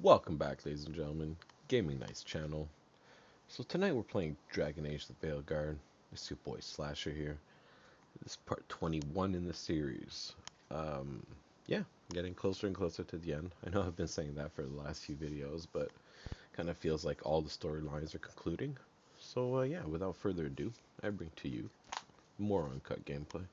Welcome back, ladies and gentlemen. Gaming Nights channel. So tonight we're playing Dragon Age the Veilguard. It's your boy Slasher here. This is part 21 in the series. Yeah, getting closer and closer to the end. I know I've been saying that for the last few videos, but kind of feels like all the storylines are concluding. So yeah, without further ado, I bring to you more uncut gameplay.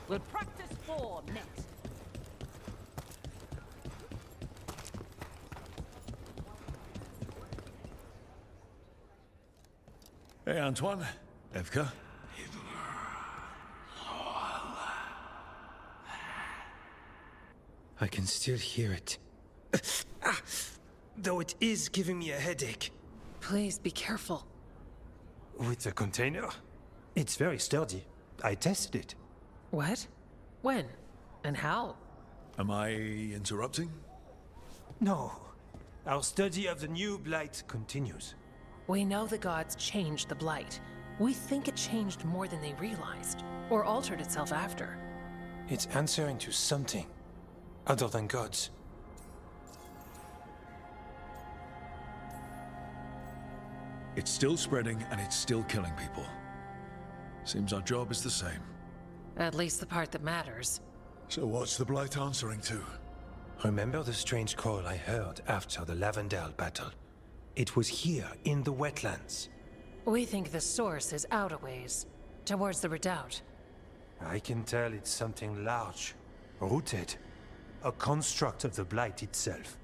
We'll practice form next. Hey, Antoine. Evka. I can still hear it. Though it is giving me a headache. Please be careful. With the container? It's very sturdy. I tested it. What? When? And how? Am I interrupting? No. Our study of the new blight continues. We know the gods changed the blight. We think it changed more than they realized, or altered itself after. It's answering to something other than gods. It's still spreading and it's still killing people. Seems our job is the same. At least the part that matters. So what's the Blight answering to? Remember the strange call I heard after the Lavendale battle? It was here in the wetlands. We think the source is out a ways, towards the redoubt. I can tell it's something large, rooted. A construct of the blight itself.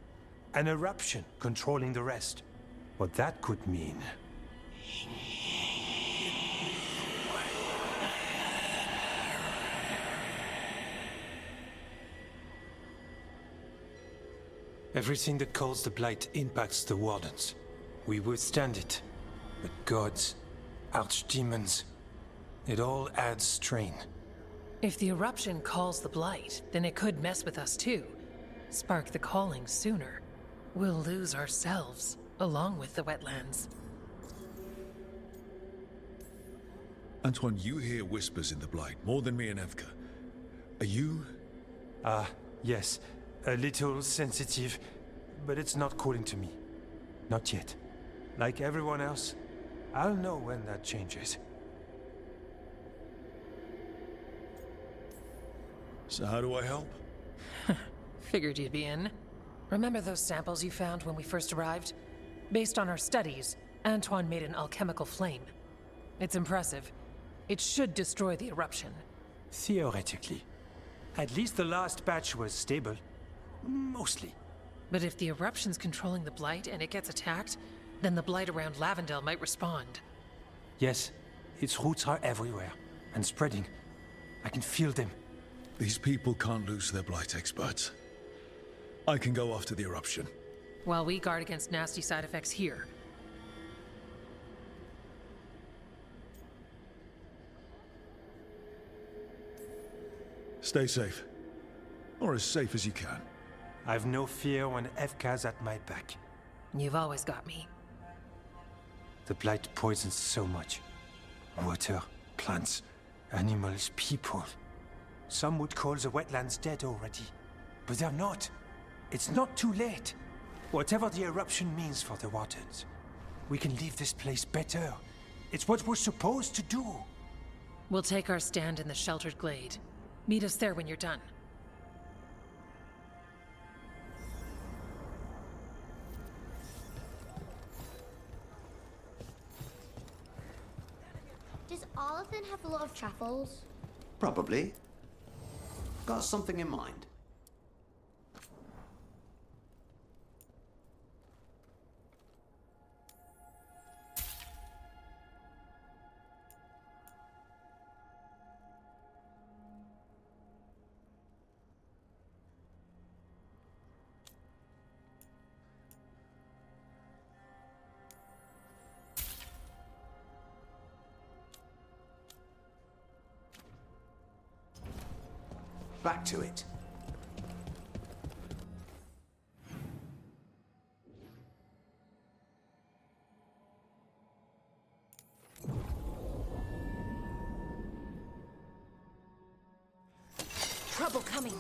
An eruption controlling the rest. What that could mean. Everything that calls the blight impacts the Wardens. We withstand it. But gods, archdemons, it all adds strain. If the eruption calls the blight, then it could mess with us too. Spark the calling sooner. We'll lose ourselves, along with the wetlands. Antoine, you hear whispers in the Blight, more than me and Evka. Are you... Yes, a little sensitive, but it's not calling to me. Not yet. Like everyone else, I'll know when that changes. So how do I help? Figured you'd be in. Remember those samples you found when we first arrived? Based on our studies, Antoine made an alchemical flame. It's impressive. It should destroy the eruption. Theoretically. At least the last batch was stable. Mostly. But if the eruption's controlling the blight and it gets attacked, then the blight around Lavendel might respond. Yes, its roots are everywhere, and spreading. I can feel them. These people can't lose their Blight experts. I can go after the eruption. While we guard against nasty side effects here. Stay safe. Or as safe as you can. I've no fear when Evka's at my back. You've always got me. The blight poisons so much. Water, plants, animals, people. Some would call the wetlands dead already. But they're not. It's not too late. Whatever the eruption means for the waters, we can leave this place better. It's what we're supposed to do. We'll take our stand in the sheltered glade. Meet us there when you're done. Does Arlathan have a lot of truffles? Probably. Got something in mind. Back to it. Trouble coming.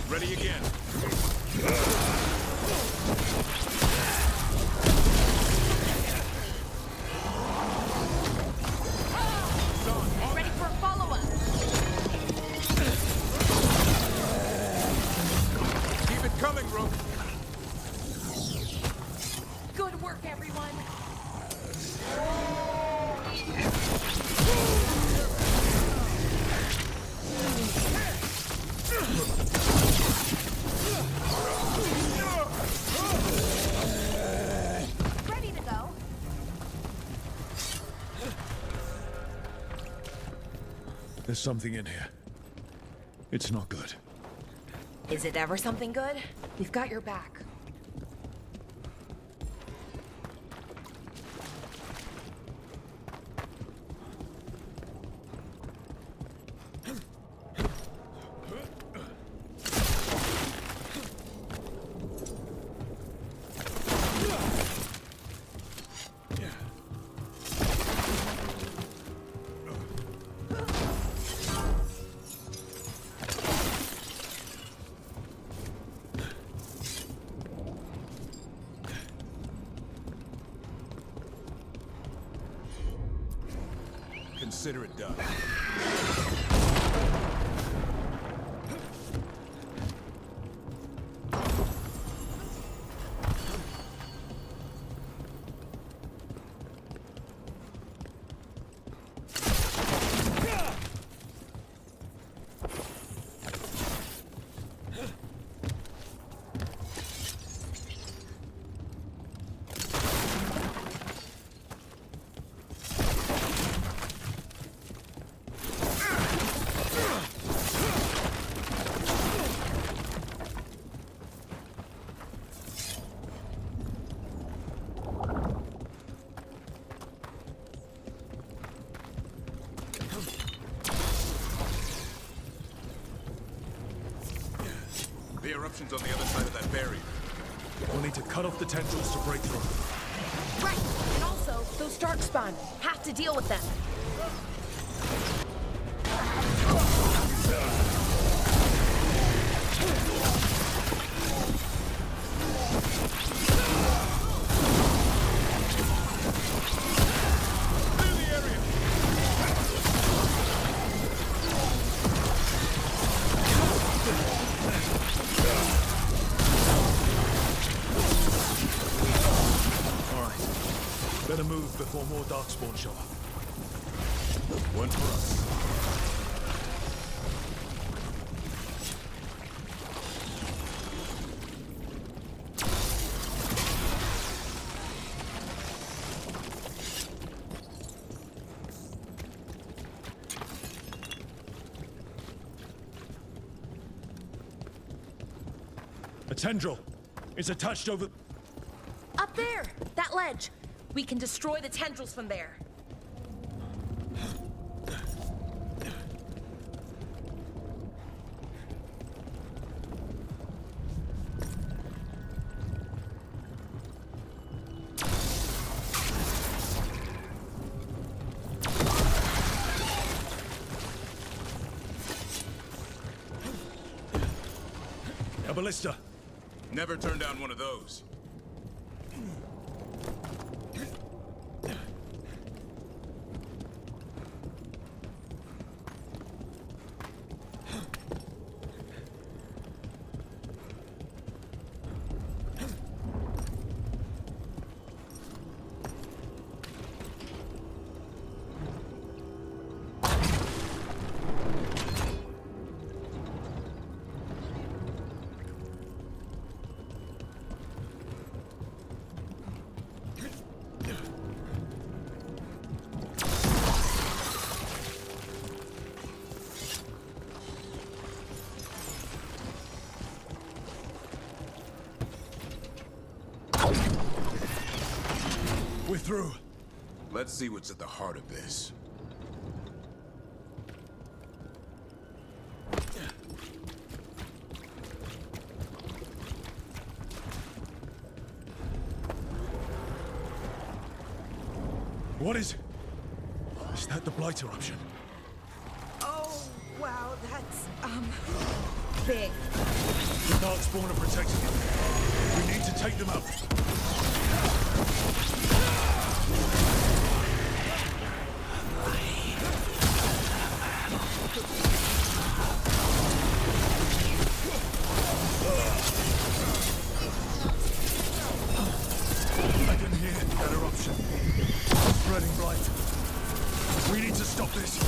Ready again. Ready for a follow-up. Keep it coming, Rook. Good work, everyone. Ready to go. There's something in here. It's not good. Is it ever something good? We've got your back. consider it done. The eruption's on the other side of that barrier. We'll need to cut off the tendrils to break through. Right. And also, those dark spawn. Have to deal with them. Better move before more darkspawn show up. One for us. A tendril is attached over... Up there! That ledge! We can destroy the tendrils from there. A ballista. Never turn down one of those. We're through. Let's see what's at the heart of this. What is... Is that the Blight eruption? Oh, wow, that's, big. The Darkspawn are protecting it. We need to take them out. I can hear that eruption. Spreading blight. We need to stop this.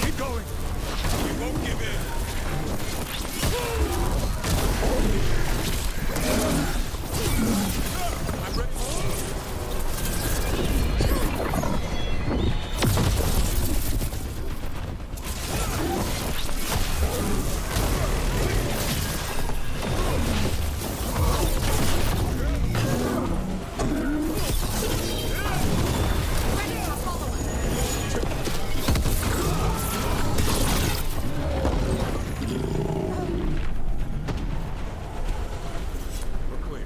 Keep going! We won't give in! I'm ready. We're clear.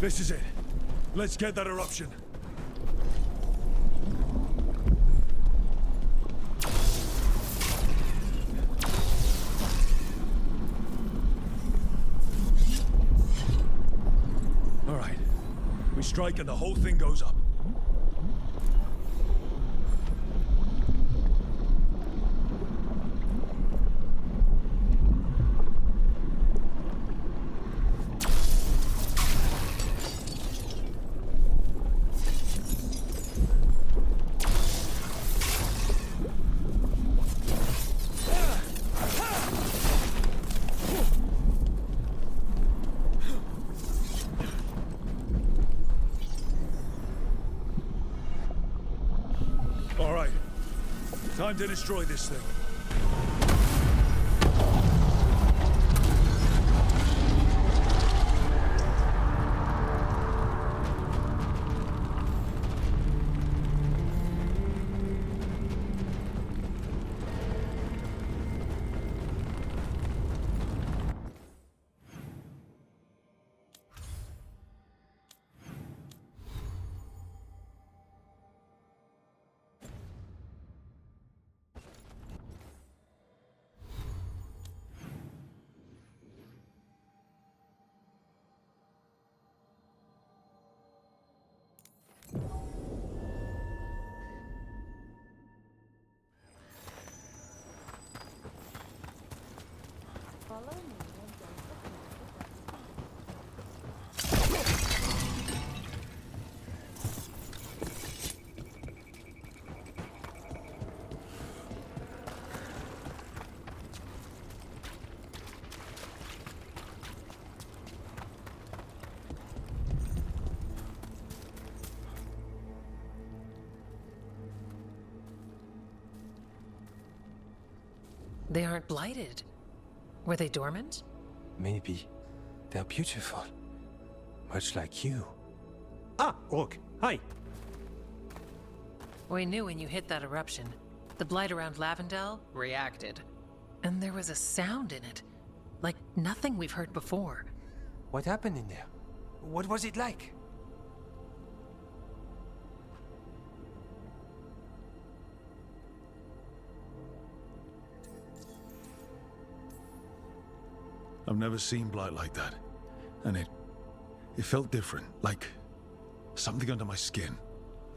This is it. Let's get that eruption. All right. We strike and the whole thing goes up. All right. Time to destroy this thing. They aren't blighted. Were they dormant? Maybe. They're beautiful. Much like you. Ah, Rook. Hi. We knew when you hit that eruption. The blight around Lavendel reacted. And there was a sound in it. Like nothing we've heard before. What happened in there? What was it like? I've never seen blight like that. And it felt different, like something under my skin.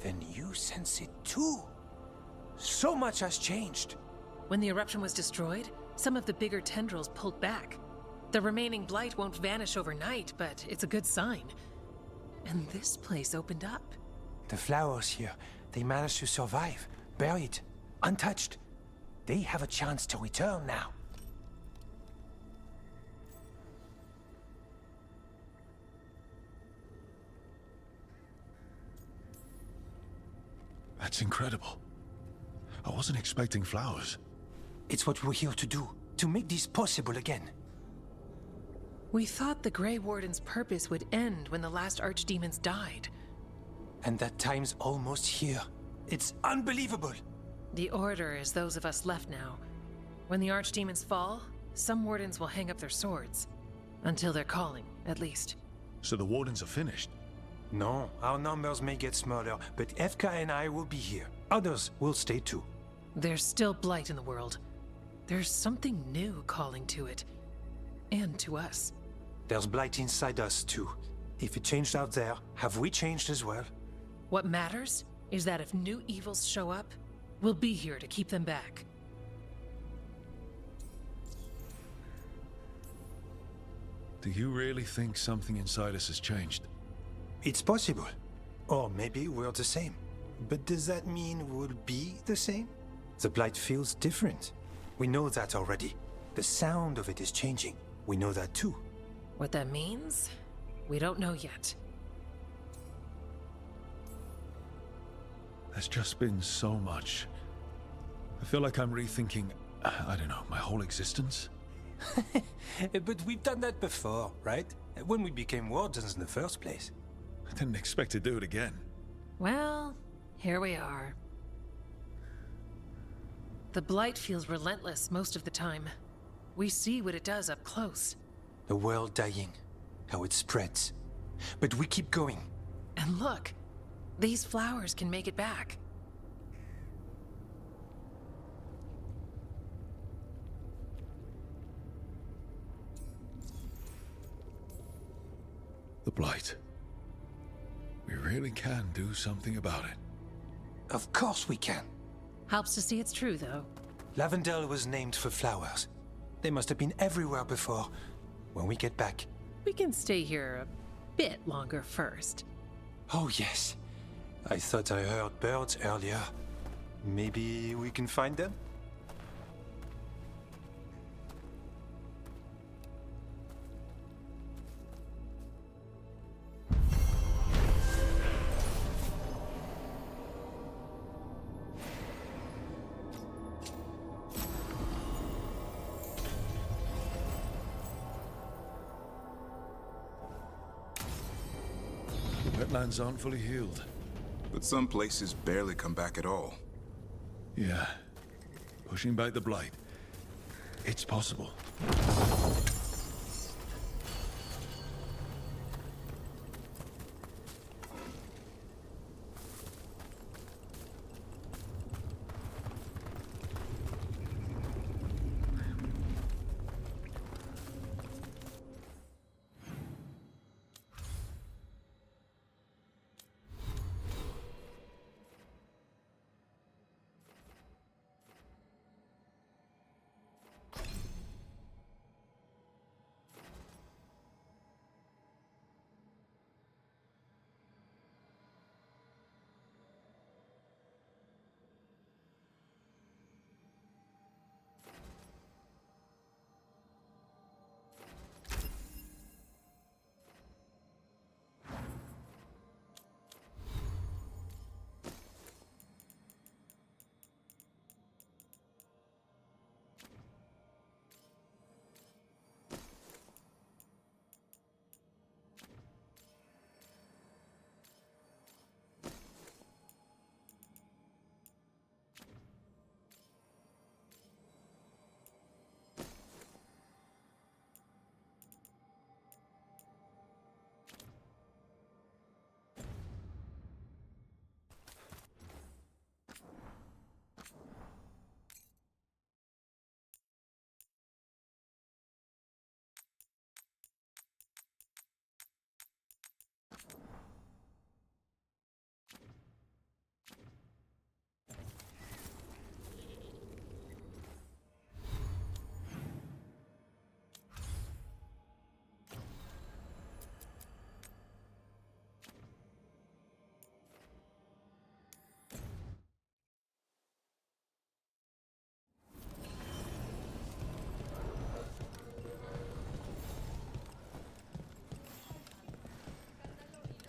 Then you sense it too. So much has changed. When the eruption was destroyed, some of the bigger tendrils pulled back. The remaining blight won't vanish overnight, but it's a good sign. And this place opened up. The flowers here, they managed to survive, buried, untouched. They have a chance to return now. That's incredible. I wasn't expecting flowers. It's what we're here to do, to make this possible again. We thought the Grey Warden's purpose would end when the last archdemons died. And that time's almost here. It's unbelievable. The Order is those of us left now. When the archdemons fall, some wardens will hang up their swords. Until they're calling, at least. So the wardens are finished. No, our numbers may get smaller, but FK and I will be here. Others will stay too. There's still blight in the world. There's something new calling to it. And to us. There's blight inside us too. If it changed out there, have we changed as well? What matters is that if new evils show up, we'll be here to keep them back. Do you really think something inside us has changed? It's possible. Or maybe we're the same. But does that mean we'll be the same? The Blight feels different. We know that already. The sound of it is changing. We know that too. What that means? We don't know yet. There's just been so much. I feel like I'm rethinking, I don't know, my whole existence? But we've done that before, right? When we became wardens in the first place. I didn't expect to do it again. Well, here we are. The Blight feels relentless most of the time. We see what it does up close. The world dying, how it spreads. But we keep going. And look, these flowers can make it back. The Blight. We really can do something about it. Of course we can. Helps to see it's true, though. Lavendel was named for flowers. They must have been everywhere before. When we get back. We can stay here a bit longer first. Oh yes. I thought I heard birds earlier. Maybe we can find them? Wetlands aren't fully healed. But some places barely come back at all. Yeah. Pushing back the Blight. It's possible.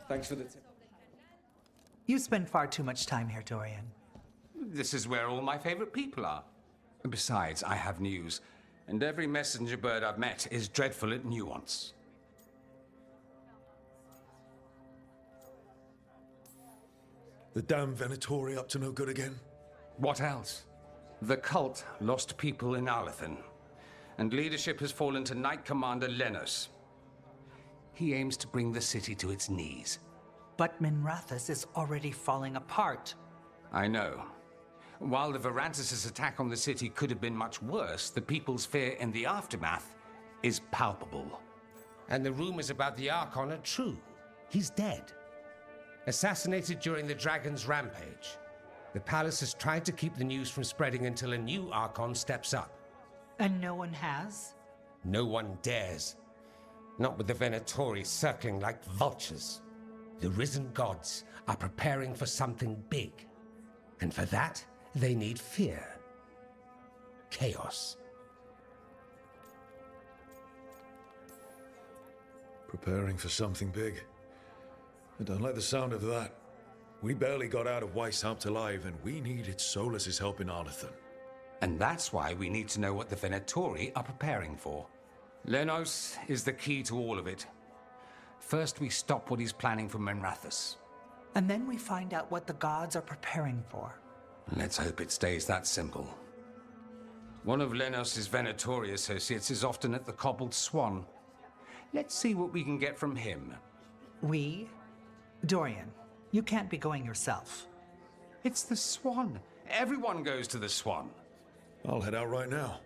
Thanks for the tip. You spend far too much time here, Dorian. This is where all my favorite people are. Besides, I have news, and every messenger bird I've met is dreadful at nuance. The damn Venatori up to no good again? What else? The cult lost people in Arlethan, and leadership has fallen to Knight Commander Lenos. He aims to bring the city to its knees. But Minrathous is already falling apart. I know. While the Varantis' attack on the city could have been much worse, the people's fear in the aftermath is palpable. And the rumors about the Archon are true. He's dead. Assassinated during the Dragon's rampage. The palace has tried to keep the news from spreading until a new Archon steps up. And no one has? No one dares. Not with the Venatori circling like vultures. The risen gods are preparing for something big. And for that, they need fear. Chaos. Preparing for something big. I don't like the sound of that. We barely got out of Weishaupt alive, and we needed Solus's help in Arlethan. And that's why we need to know what the Venatori are preparing for. Lenos is the key to all of it. First, we stop what he's planning for Menrathus. And then we find out what the gods are preparing for. Let's hope it stays that simple. One of Lenos' Venatori associates is often at the Cobbled Swan. Let's see what we can get from him. We? Dorian, you can't be going yourself. It's the Swan. Everyone goes to the Swan. I'll head out right now.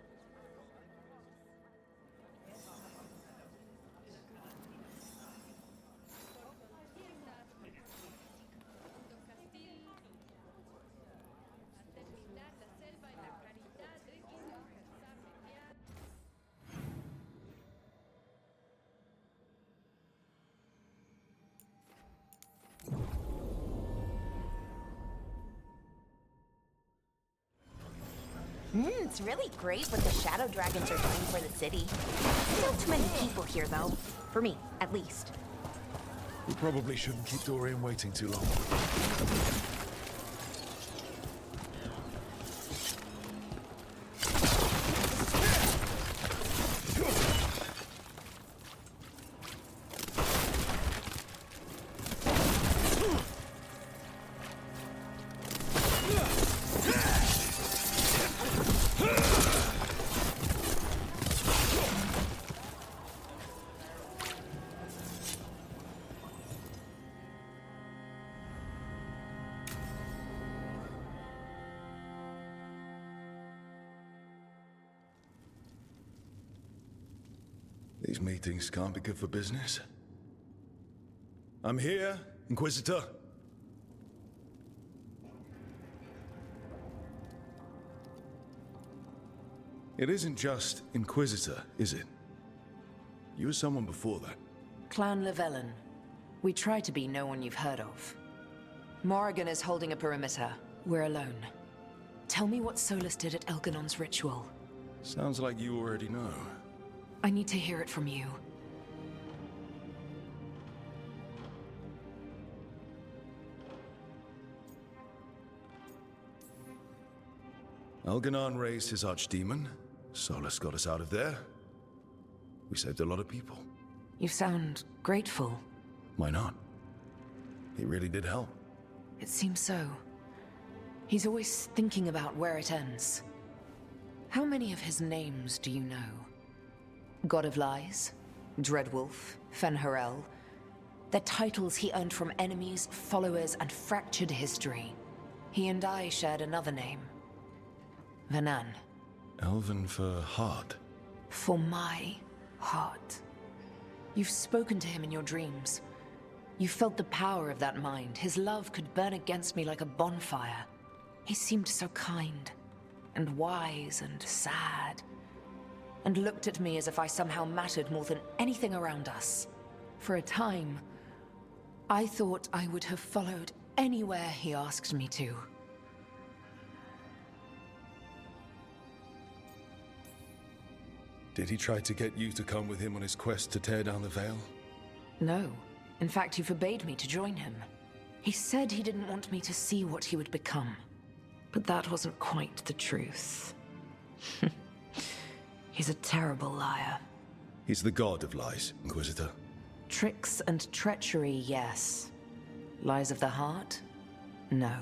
It's really great what the Shadow Dragons are doing for the city. Still too many people here, though. For me, at least. We probably shouldn't keep Dorian waiting too long. These meetings can't be good for business. I'm here, Inquisitor. It isn't just Inquisitor, is it? You were someone before that. Clan Llewellyn. We try to be no one you've heard of. Morrigan is holding a perimeter. We're alone. Tell me what Solus did at Elganon's ritual. Sounds like you already know. I need to hear it from you. Elganon raised his archdemon. Solus got us out of there. We saved a lot of people. You sound grateful. Why not? He really did help. It seems so. He's always thinking about where it ends. How many of his names do you know? God of Lies, Dreadwolf, Fen'Harel. They're titles he earned from enemies, followers, and fractured history. He and I shared another name. Vanan. Elven for heart. For my heart. You've spoken to him in your dreams. You felt the power of that mind. His love could burn against me like a bonfire. He seemed so kind, and wise, and sad, and looked at me as if I somehow mattered more than anything around us. For a time, I thought I would have followed anywhere he asked me to. Did he try to get you to come with him on his quest to tear down the Veil? No. In fact, he forbade me to join him. He said he didn't want me to see what he would become. But that wasn't quite the truth. He's a terrible liar. He's the god of lies, Inquisitor. Tricks and treachery, yes. Lies of the heart? No.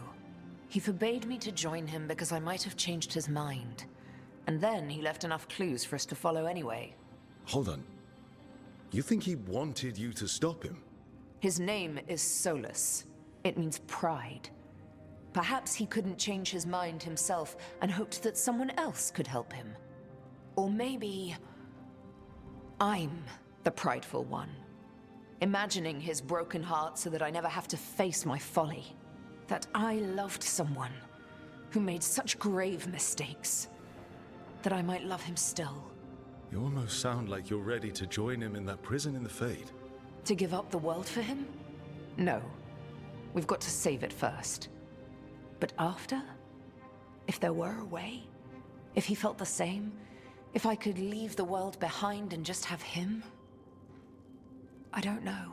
He forbade me to join him because I might have changed his mind. And then he left enough clues for us to follow anyway. Hold on. You think he wanted you to stop him? His name is Solus. It means pride. Perhaps he couldn't change his mind himself and hoped that someone else could help him. Or maybe I'm the prideful one, imagining his broken heart so that I never have to face my folly. That I loved someone who made such grave mistakes that I might love him still. You almost sound like you're ready to join him in that prison in the Fade. To give up the world for him? No. We've got to save it first. But after? If there were a way? If he felt the same? If I could leave the world behind and just have him? I don't know.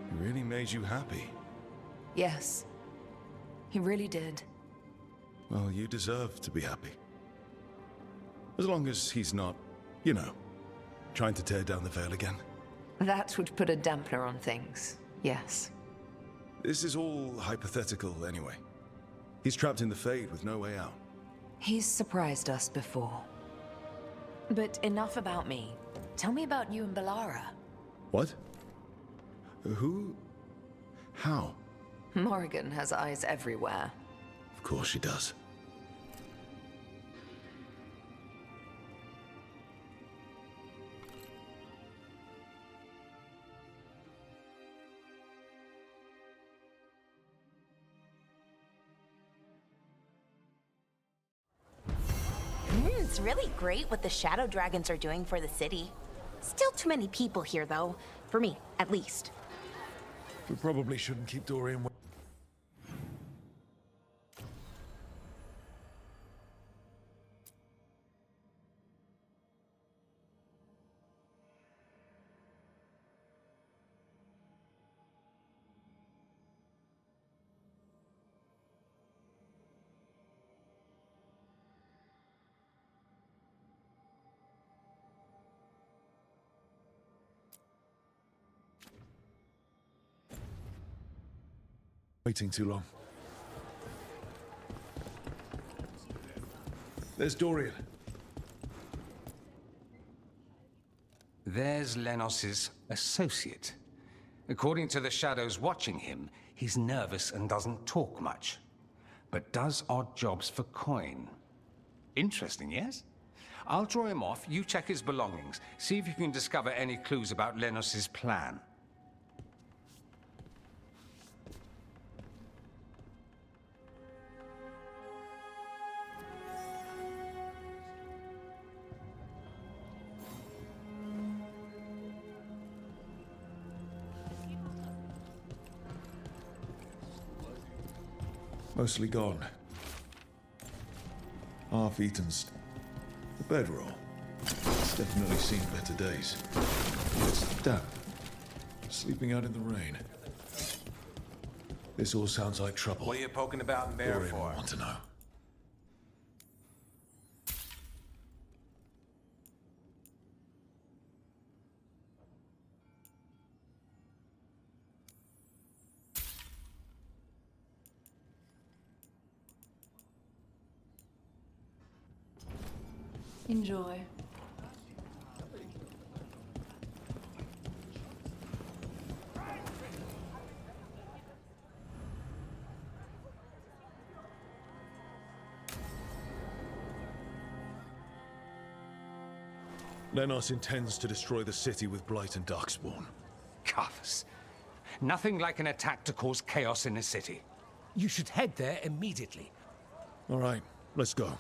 He really made you happy. Yes. He really did. Well, you deserve to be happy. As long as he's not, you know, trying to tear down the Veil again. That would put a dampener on things, yes. This is all hypothetical anyway. He's trapped in the Fade with no way out. He's surprised us before. But enough about me. Tell me about you and Bellara. What? Who? How? Morrigan has eyes everywhere. Of course she does. It's really great what the Shadow Dragons are doing for the city. Still too many people here, though. For me, at least. We probably shouldn't keep Dorian. Waiting too long. There's Dorian. There's Lenos's associate. According to the shadows watching him, he's nervous and doesn't talk much, but does odd jobs for coin. Interesting, yes? I'll draw him off, you check his belongings, see if you can discover any clues about Lenos's plan. Mostly gone. Half-eaten. The bedroll. It's definitely seen better days. It's damp. Sleeping out in the rain. This all sounds like trouble. What are you poking about in there for? I want to know. Enjoy. Lenos intends to destroy the city with Blight and Darkspawn. Cuffs. Nothing like an attack to cause chaos in a city. You should head there immediately. All right, let's go.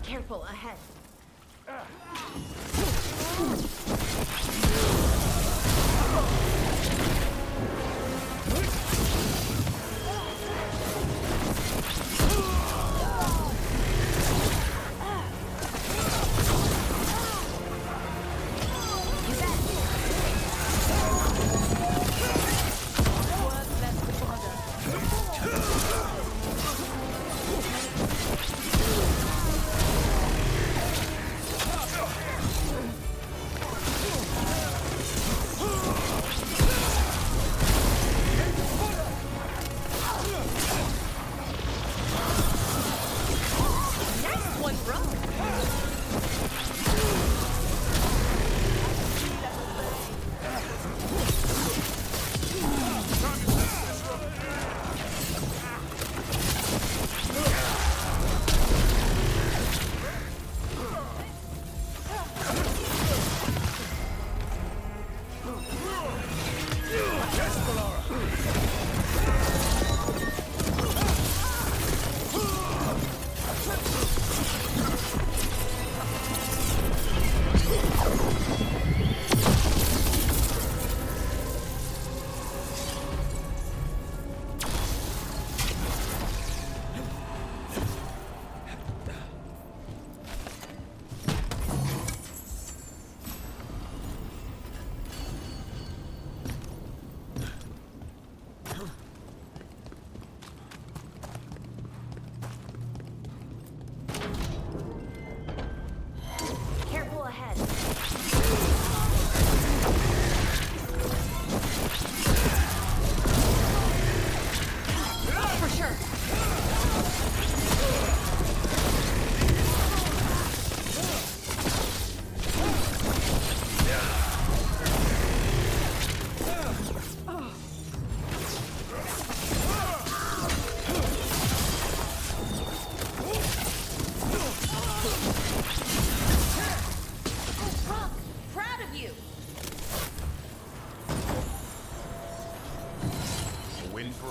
Careful ahead.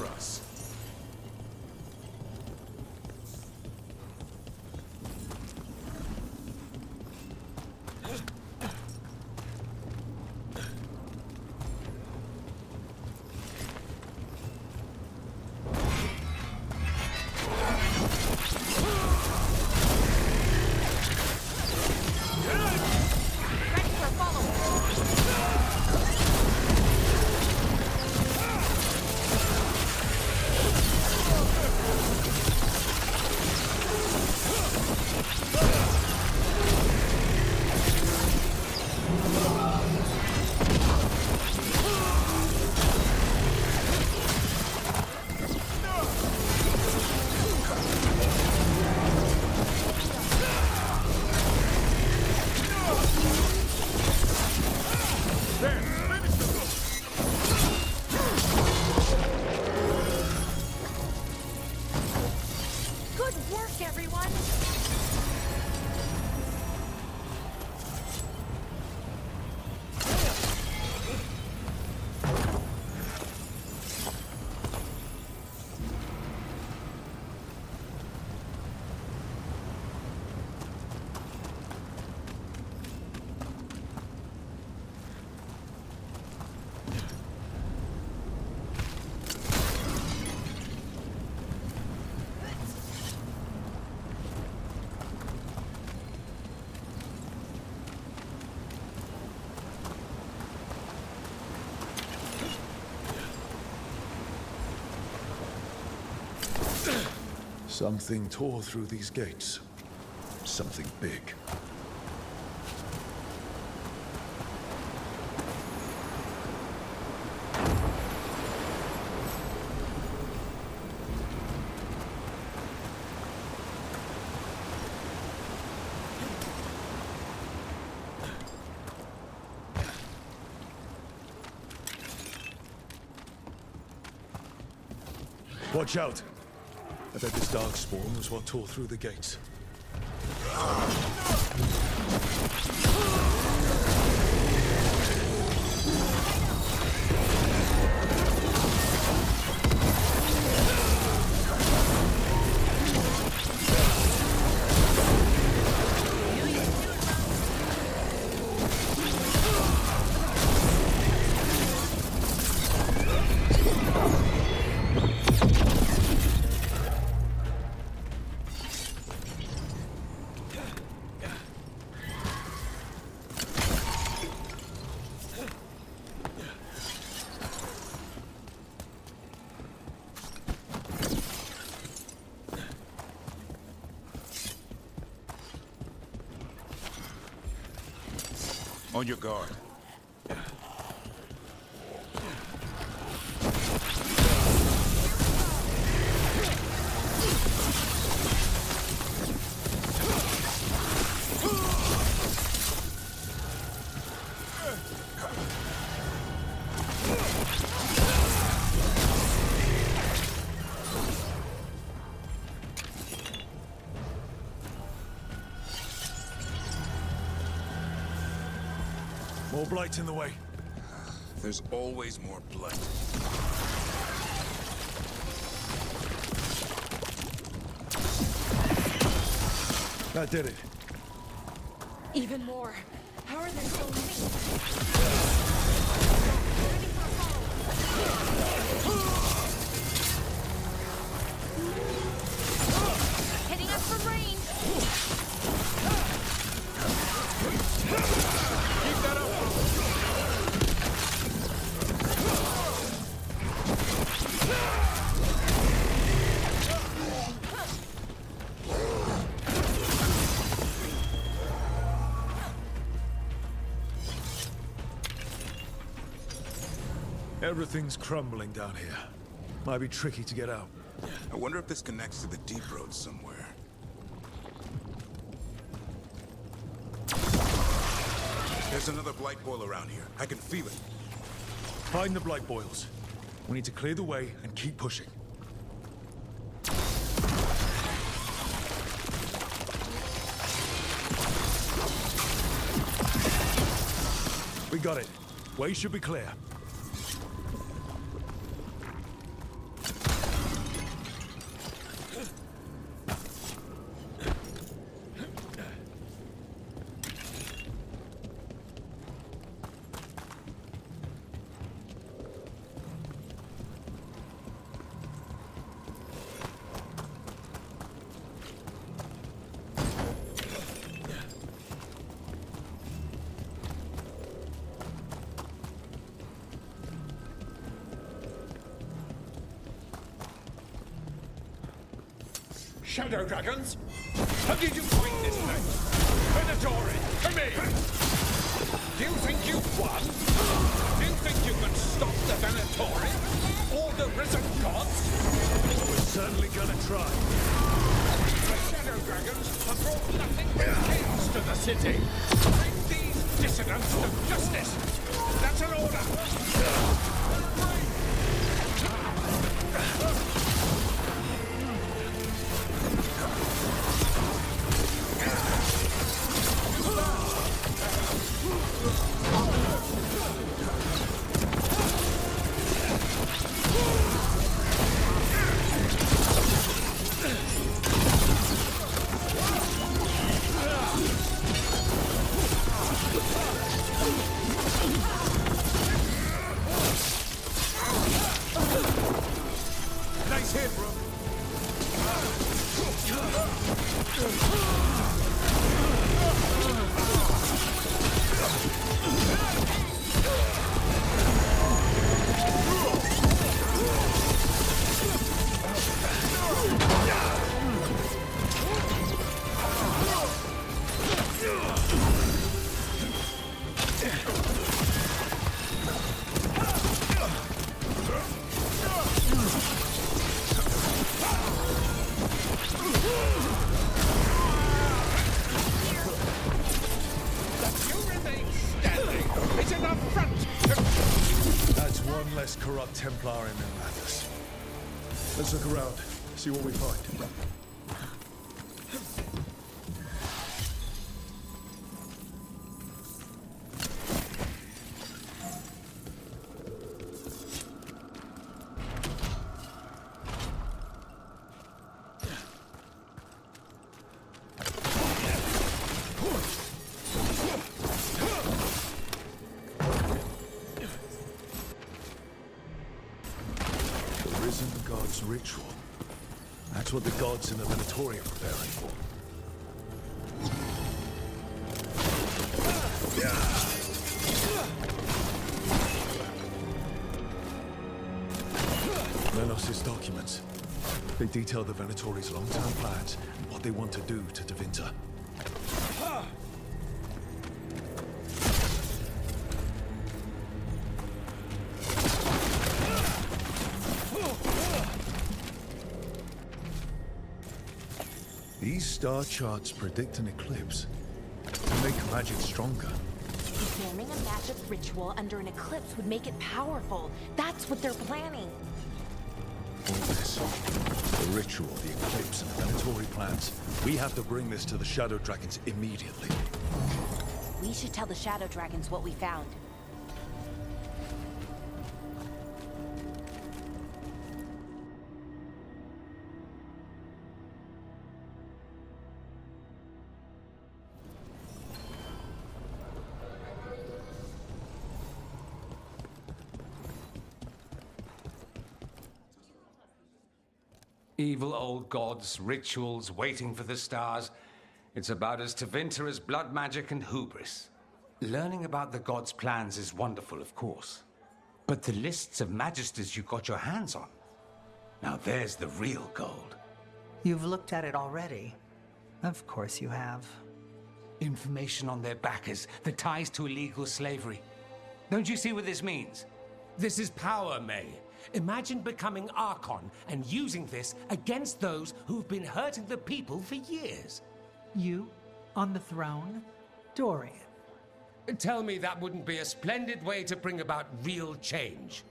us. Good work, everyone! Something tore through these gates. Something big. Watch out! I bet this darkspawn was what tore through the gates. On your guard. More blight in the way. There's always more blood. That did it. Even more. How are there so many? Hitting us from range. Keep that up! Everything's crumbling down here. Might be tricky to get out. I wonder if this connects to the deep road somewhere. There's another blight boil around here. I can feel it. Find the blight boils. We need to clear the way and keep pushing. We got it. Way should be clear. shadow dragons? How did you find this place? Venatori, come in! Do you think you've won? Do you think you can stop the Venatori? Or the risen gods? We're certainly gonna try. The shadow dragons have brought nothing but chaos to the city. Bring these dissidents to justice. That's an order. Nice hit, bro. That's one less corrupt Templar in Minrathous. Let's look around, see what we find. Risen God's ritual. That's what the gods in the Venatori are preparing for. Lenos' documents. They detail the Venatori's long-term plans and what they want to do to Tevinter. These star charts predict an eclipse to make magic stronger. Performing a magic ritual under an eclipse would make it powerful. That's what they're planning. All this, the ritual, the eclipse, and the Venatori plans. We have to bring this to the Shadow Dragons immediately. We should tell the Shadow Dragons what we found. Evil old gods, rituals, waiting for the stars. It's about as Tevinter as blood magic and hubris. Learning about the gods' plans is wonderful, of course. But the lists of magisters you got your hands on, now there's the real gold. You've looked at it already. Of course you have. Information on their backers, the ties to illegal slavery. Don't you see what this means? This is power, May. Imagine becoming Archon and using this against those who've been hurting the people for years. You, on the throne? Dorian. Tell me that wouldn't be a splendid way to bring about real change.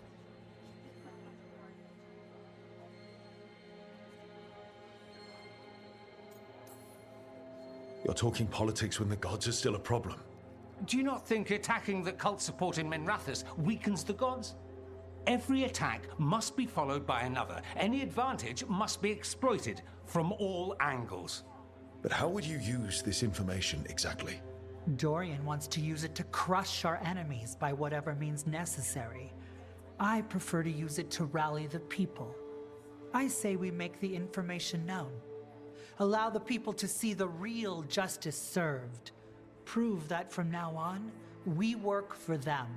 You're talking politics when the gods are still a problem. Do you not think attacking the cult support in Minrathous weakens the gods? Every attack must be followed by another. Any advantage must be exploited from all angles. But how would you use this information exactly? Dorian wants to use it to crush our enemies by whatever means necessary. I prefer to use it to rally the people. I say we make the information known. Allow the people to see the real justice served. Prove that from now on, we work for them.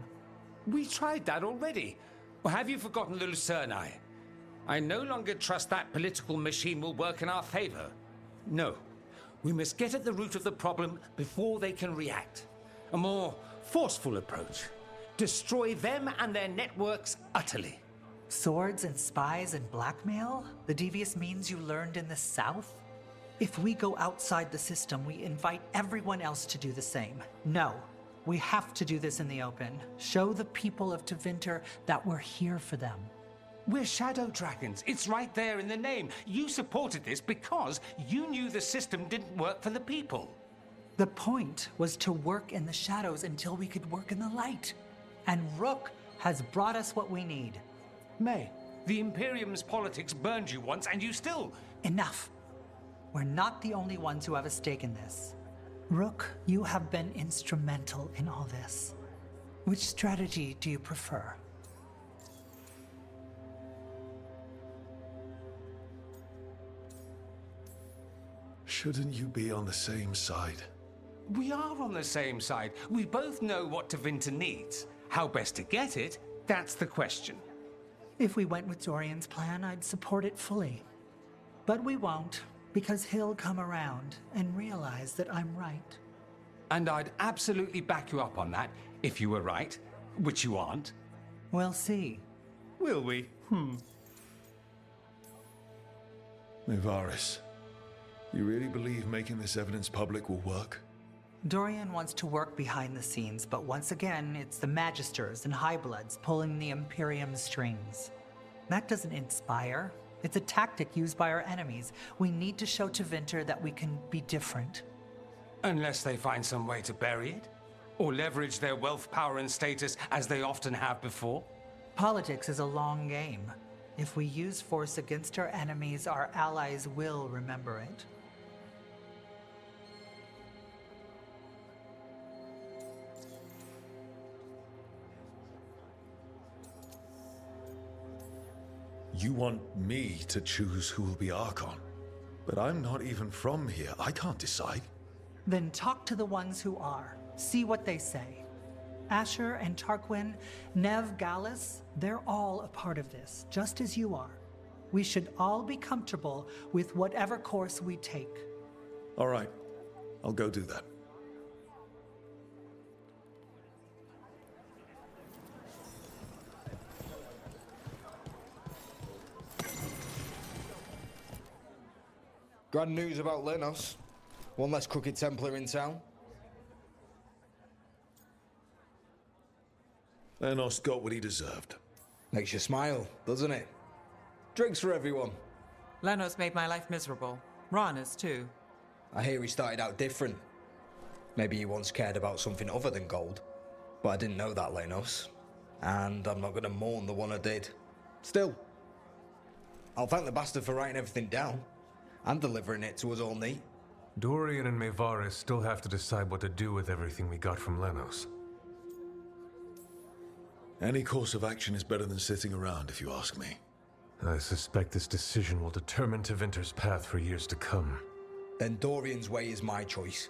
We tried that already. Or have you forgotten Lucerni? I no longer trust that political machine will work in our favor. No. We must get at the root of the problem before they can react. A more forceful approach. Destroy them and their networks utterly. Swords and spies and blackmail? The devious means you learned in the South? If we go outside the system, we invite everyone else to do the same. No. We have to do this in the open. Show the people of Tevinter that we're here for them. We're shadow dragons. It's right there in the name. You supported this because you knew the system didn't work for the people. The point was to work in the shadows until we could work in the light. And Rook has brought us what we need. May, the Imperium's politics burned you once and you still... Enough. We're not the only ones who have a stake in this. Rook, you have been instrumental in all this. Which strategy do you prefer? Shouldn't you be on the same side? We are on the same side. We both know what Tevinter needs. How best to get it, that's the question. If we went with Dorian's plan, I'd support it fully. But we won't, because he'll come around and realize that I'm right. And I'd absolutely back you up on that, if you were right, which you aren't. We'll see. Will we? Nevaris, you really believe making this evidence public will work? Dorian wants to work behind the scenes, but once again, it's the Magisters and Highbloods pulling the Imperium's strings. That doesn't inspire. It's a tactic used by our enemies. We need to show Tevinter that we can be different. Unless they find some way to bury it? Or leverage their wealth, power, and status as they often have before? Politics is a long game. If we use force against our enemies, our allies will remember it. You want me to choose who will be Archon? But I'm not even from here. I can't decide. Then talk to the ones who are. See what they say. Asher and Tarquin, Nev Gallus, they're all a part of this, just as you are. We should all be comfortable with whatever course we take. All right. I'll go do that. Grand news about Lenos. One less crooked Templar in town. Lenos got what he deserved. Makes you smile, doesn't it? Drinks for everyone. Lenos made my life miserable. Rana's too. I hear he started out different. Maybe he once cared about something other than gold. But I didn't know that, Lenos. And I'm not gonna mourn the one I did. Still, I'll thank the bastard for writing everything down. And delivering it to us all neat. Dorian and Mevaris still have to decide what to do with everything we got from Lenos. Any course of action is better than sitting around, if you ask me. I suspect this decision will determine Tevinter's path for years to come. Then Dorian's way is my choice.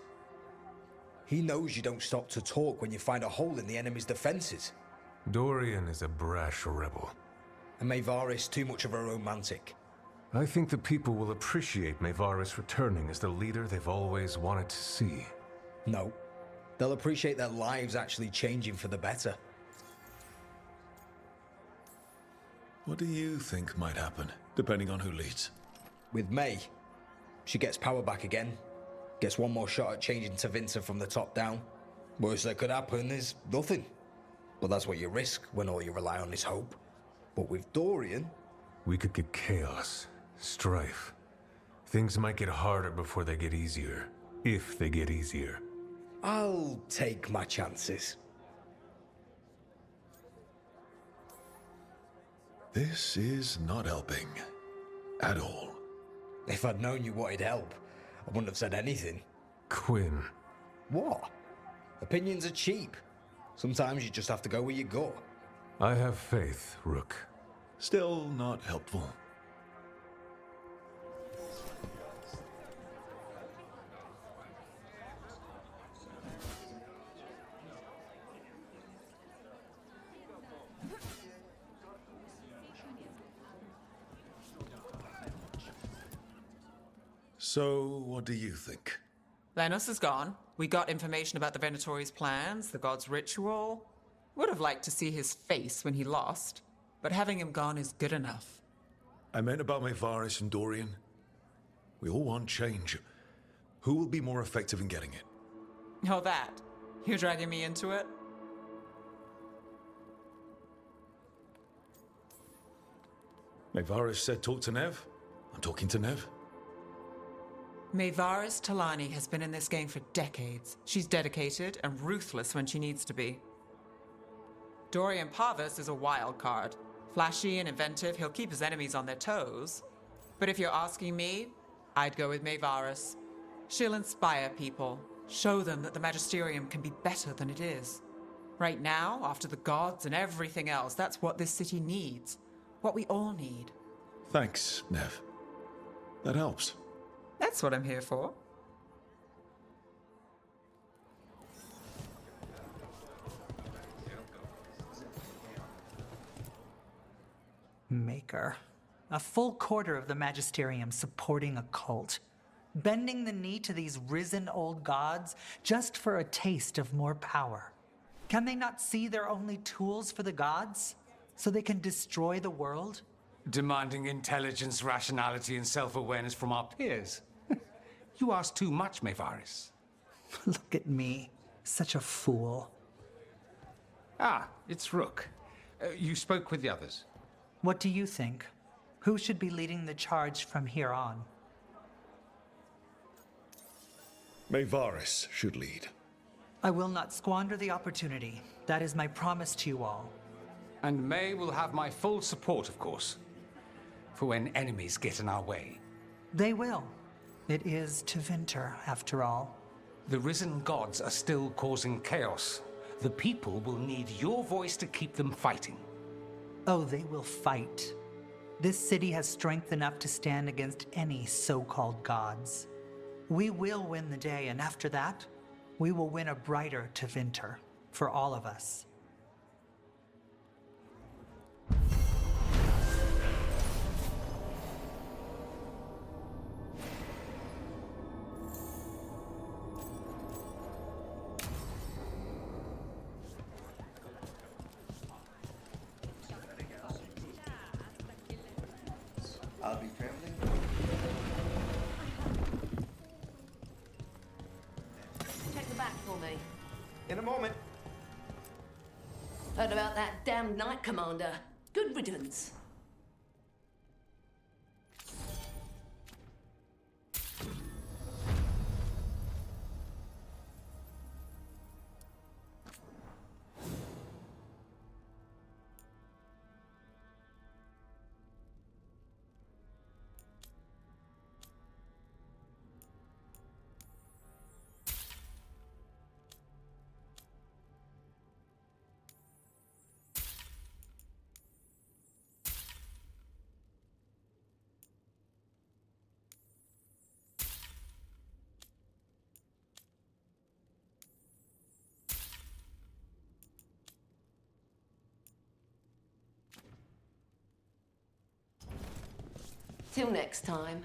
He knows you don't stop to talk when you find a hole in the enemy's defenses. Dorian is a brash rebel. And Mevaris too much of a romantic. I think the people will appreciate Mevaris returning as the leader they've always wanted to see. No. They'll appreciate their lives actually changing for the better. What do you think might happen, depending on who leads? With May, she gets power back again. Gets one more shot at changing Tevinter from the top down. Worst that could happen is nothing. But that's what you risk when all you rely on is hope. But with Dorian... We could get chaos. Strife. Things might get harder before they get easier. If they get easier. I'll take my chances. This is not helping. At all. If I'd known you wanted help, I wouldn't have said anything. Quinn. What? Opinions are cheap. Sometimes you just have to go where you go. I have faith, Rook. Still not helpful. So, what do you think? Lenos is gone. We got information about the Venatori's plans, the god's ritual. Would have liked to see his face when he lost, but having him gone is good enough. I meant about Maevaris and Dorian. We all want change. Who will be more effective in getting it? Oh, that. You're dragging me into it? Maevaris said talk to Nev. I'm talking to Nev. Maevaris Talani has been in this game for decades. She's dedicated and ruthless when she needs to be. Dorian Parvis is a wild card. Flashy and inventive, he'll keep his enemies on their toes. But if you're asking me, I'd go with Maevaris. She'll inspire people, show them that the Magisterium can be better than it is. Right now, after the gods and everything else, that's what this city needs. What we all need. Thanks, Nev. That helps. That's what I'm here for. Maker. A full quarter of the Magisterium supporting a cult. Bending the knee to these risen old gods just for a taste of more power. Can they not see they're only tools for the gods? So they can destroy the world? Demanding intelligence, rationality, and self-awareness from our peers. You ask too much, Maevaris. Look at me. Such a fool. Ah, it's Rook. You spoke with the others. What do you think? Who should be leading the charge from here on? Maevaris should lead. I will not squander the opportunity. That is my promise to you all. And May will have my full support, of course. For when enemies get in our way. They will. It is Tevinter, after all. The risen gods are still causing chaos. The people will need your voice to keep them fighting. Oh, they will fight. This city has strength enough to stand against any so-called gods. We will win the day, and after that, we will win a brighter Tevinter for all of us. I'll be traveling. Check the back for me. In a moment. Heard about that damn Knight Commander. Good riddance. Till next time.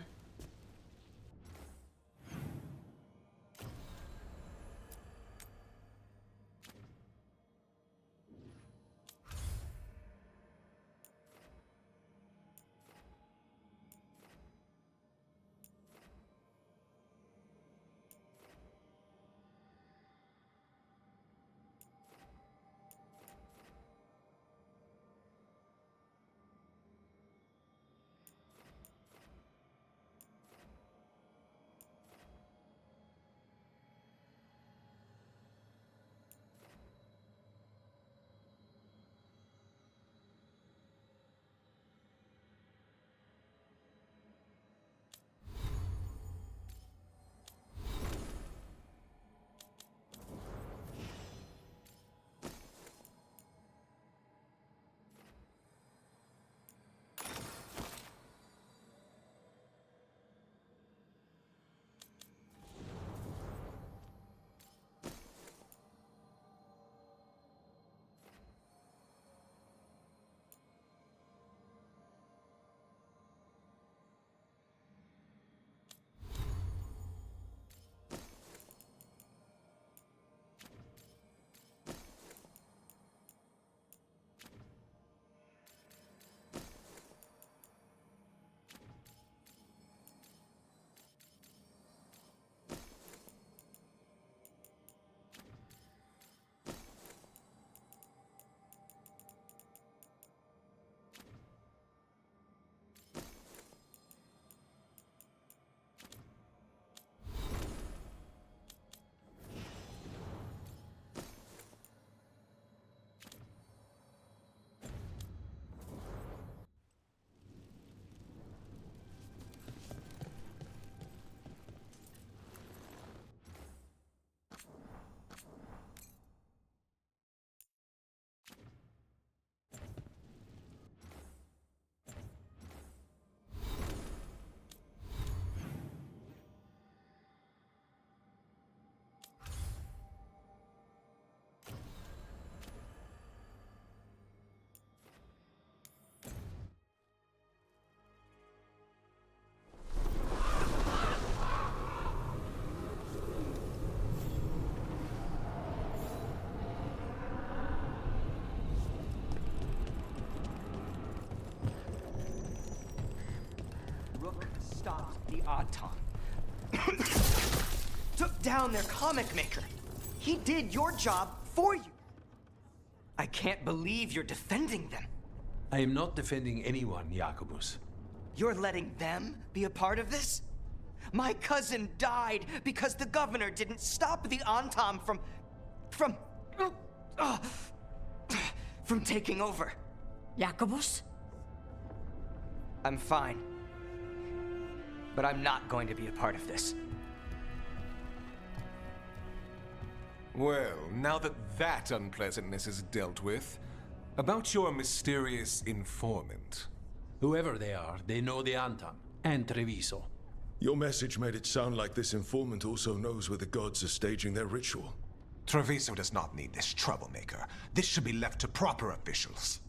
Anton. Took down their comic maker. He did your job for you. I can't believe you're defending them. I am not defending anyone, Jacobus. You're letting them be a part of this? My cousin died because the governor didn't stop the Anton from taking over. Jacobus? I'm fine. But I'm not going to be a part of this. Well, now that that unpleasantness is dealt with, about your mysterious informant. Whoever they are, they know the Anton and Treviso. Your message made it sound like this informant also knows where the gods are staging their ritual. Treviso does not need this troublemaker. This should be left to proper officials.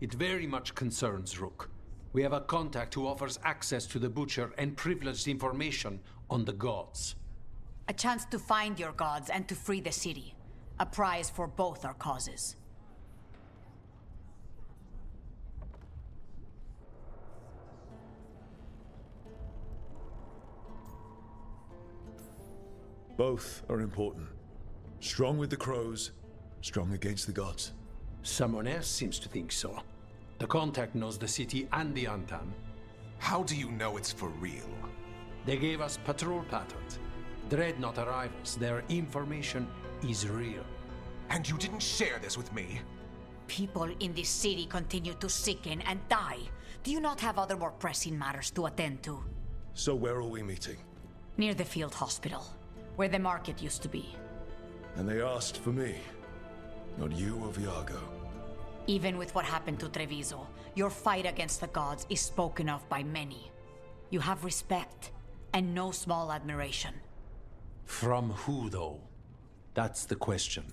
It very much concerns Rook. We have a contact who offers access to the Butcher and privileged information on the gods. A chance to find your gods and to free the city. A prize for both our causes. Both are important. Strong with the crows, strong against the gods. Someone else seems to think so. The contact knows the city and the Anton. How do you know it's for real? They gave us patrol patterns. Dreadnought arrivals. Their information is real. And you didn't share this with me? People in this city continue to sicken and die. Do you not have other more pressing matters to attend to? So where are we meeting? Near the field hospital, where the market used to be. And they asked for me, not you or Viago. Even with what happened to Treviso, your fight against the gods is spoken of by many. You have respect, and no small admiration. From who, though? That's the question.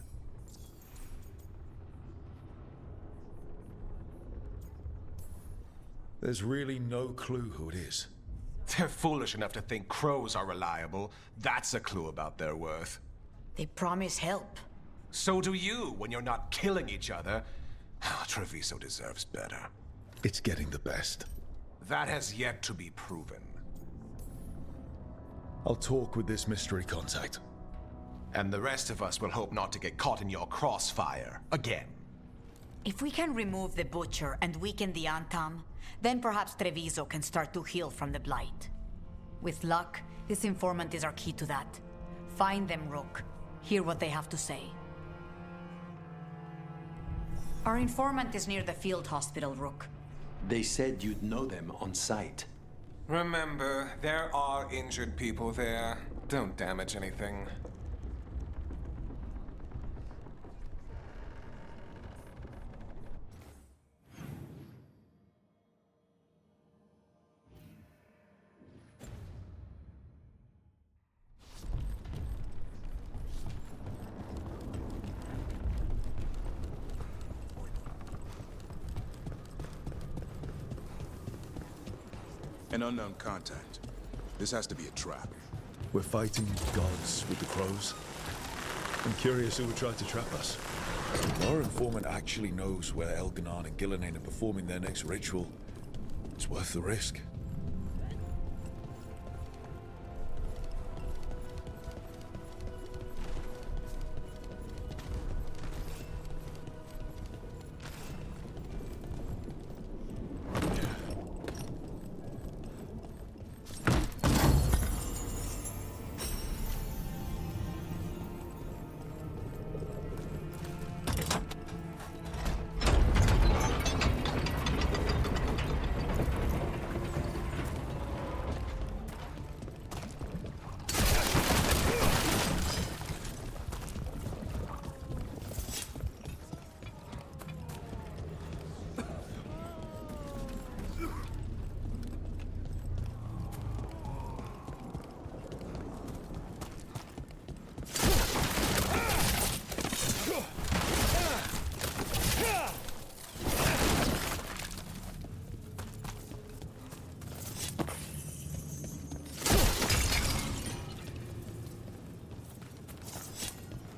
There's really no clue who it is. They're foolish enough to think crows are reliable. That's a clue about their worth. They promise help. So do you when you're not killing each other. Treviso deserves better. It's getting the best. That has yet to be proven. I'll talk with this mystery contact. And the rest of us will hope not to get caught in your crossfire again. If we can remove the Butcher and weaken the Antam, then perhaps Treviso can start to heal from the Blight. With luck, this informant is our key to that. Find them, Rook. Hear what they have to say. Our informant is near the field hospital, Rook. They said you'd know them on sight. Remember, there are injured people there. Don't damage anything. An unknown contact. This has to be a trap. We're fighting gods with the crows. I'm curious who would try to trap us. If our informant actually knows where Elganon and Gillenane are performing their next ritual, it's worth the risk.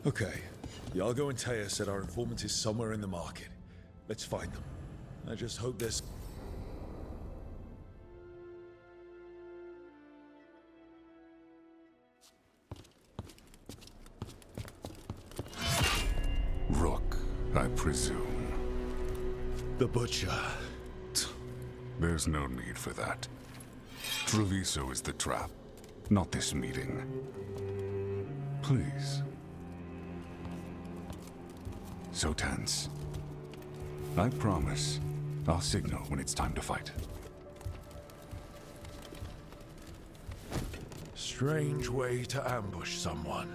Okay. Iago and Taya said our informant is somewhere in the market. Let's find them. I just hope there's... Rook, I presume. The Butcher. There's no need for that. Treviso is the trap, not this meeting. Please. So tense. I promise, I'll signal when it's time to fight. Strange way to ambush someone.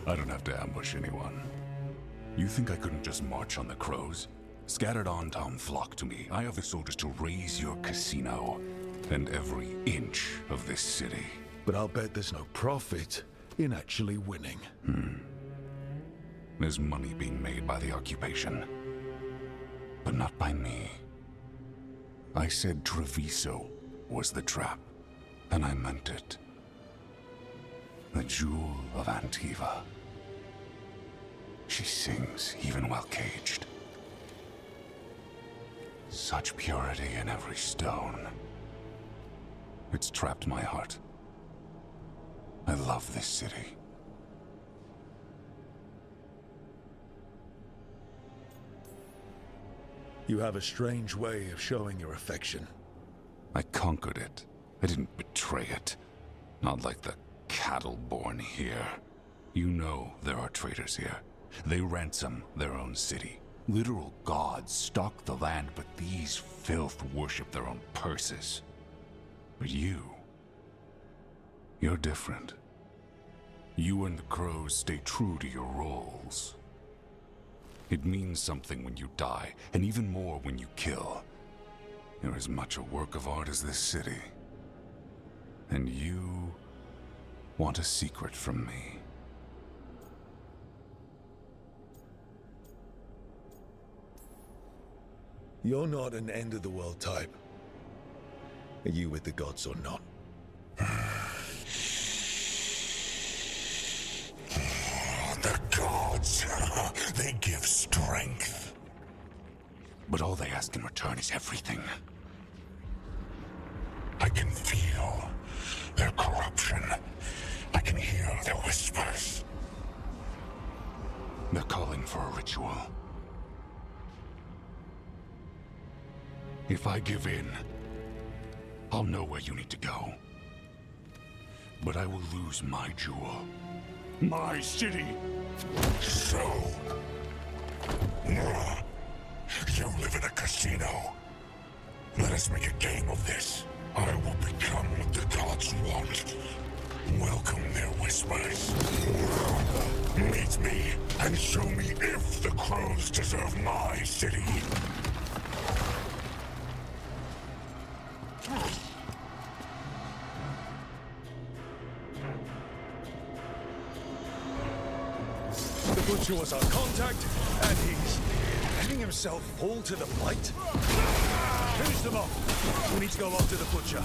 I don't have to ambush anyone. You think I couldn't just march on the crows? Scattered on town flock to me. I have the soldiers to raise your casino and every inch of this city. But I'll bet there's no profit in actually winning. There's money being made by the occupation, but not by me. I said Treviso was the trap, and I meant it. The Jewel of Antiva. She sings even while caged. Such purity in every stone. It's trapped my heart. I love this city. You have a strange way of showing your affection. I conquered it. I didn't betray it. Not like the cattle born here. You know there are traitors here. They ransom their own city. Literal gods stalk the land, but these filth worship their own purses. But you're different. You and the crows stay true to your roles. It means something when you die, and even more when you kill. You're as much a work of art as this city. And you want a secret from me. You're not an end-of-the-world type. Are you with the gods or not? The gods, they give strength. But all they ask in return is everything. I can feel their corruption. I can hear their whispers. They're calling for a ritual. If I give in, I'll know where you need to go. But I will lose my jewel. My city! So... you live in a casino. Let us make a game of this. I will become what the gods want. Welcome their whispers. Meet me and show me if the crows deserve my city. The Butcher was our contact, and he's letting himself fall to the fight? Finish them off. We need to go after the Butcher.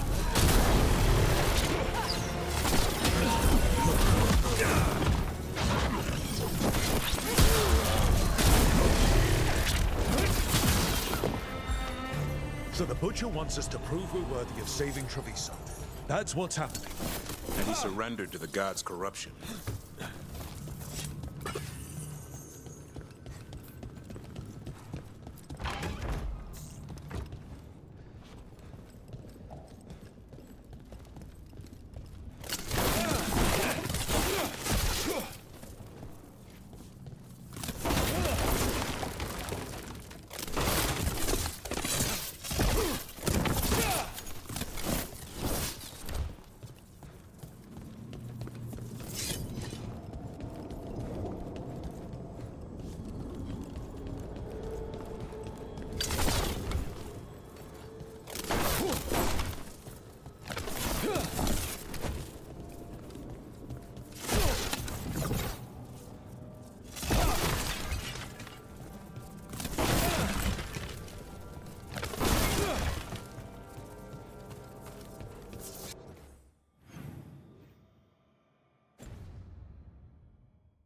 So the Butcher wants us to prove we're worthy of saving Treviso. That's what's happening. And he surrendered to the gods' corruption.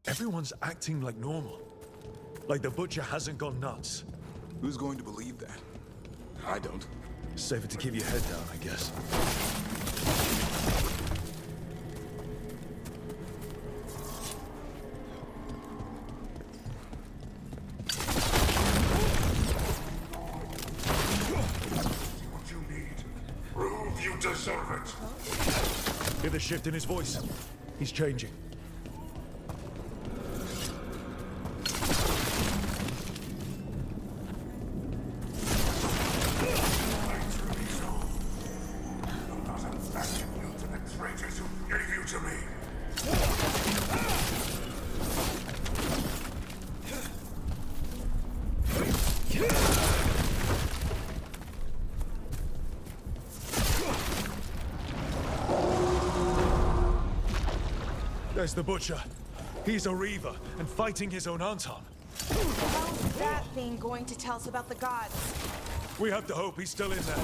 Everyone's acting like normal. Like the Butcher hasn't gone nuts. Who's going to believe that? I don't. Safer to keep your head down, I guess. Hear the shift in his voice? He's changing. There's the Butcher. He's a Reaver, and fighting his own Anton. How's that thing going to tell us about the gods? We have to hope he's still in there.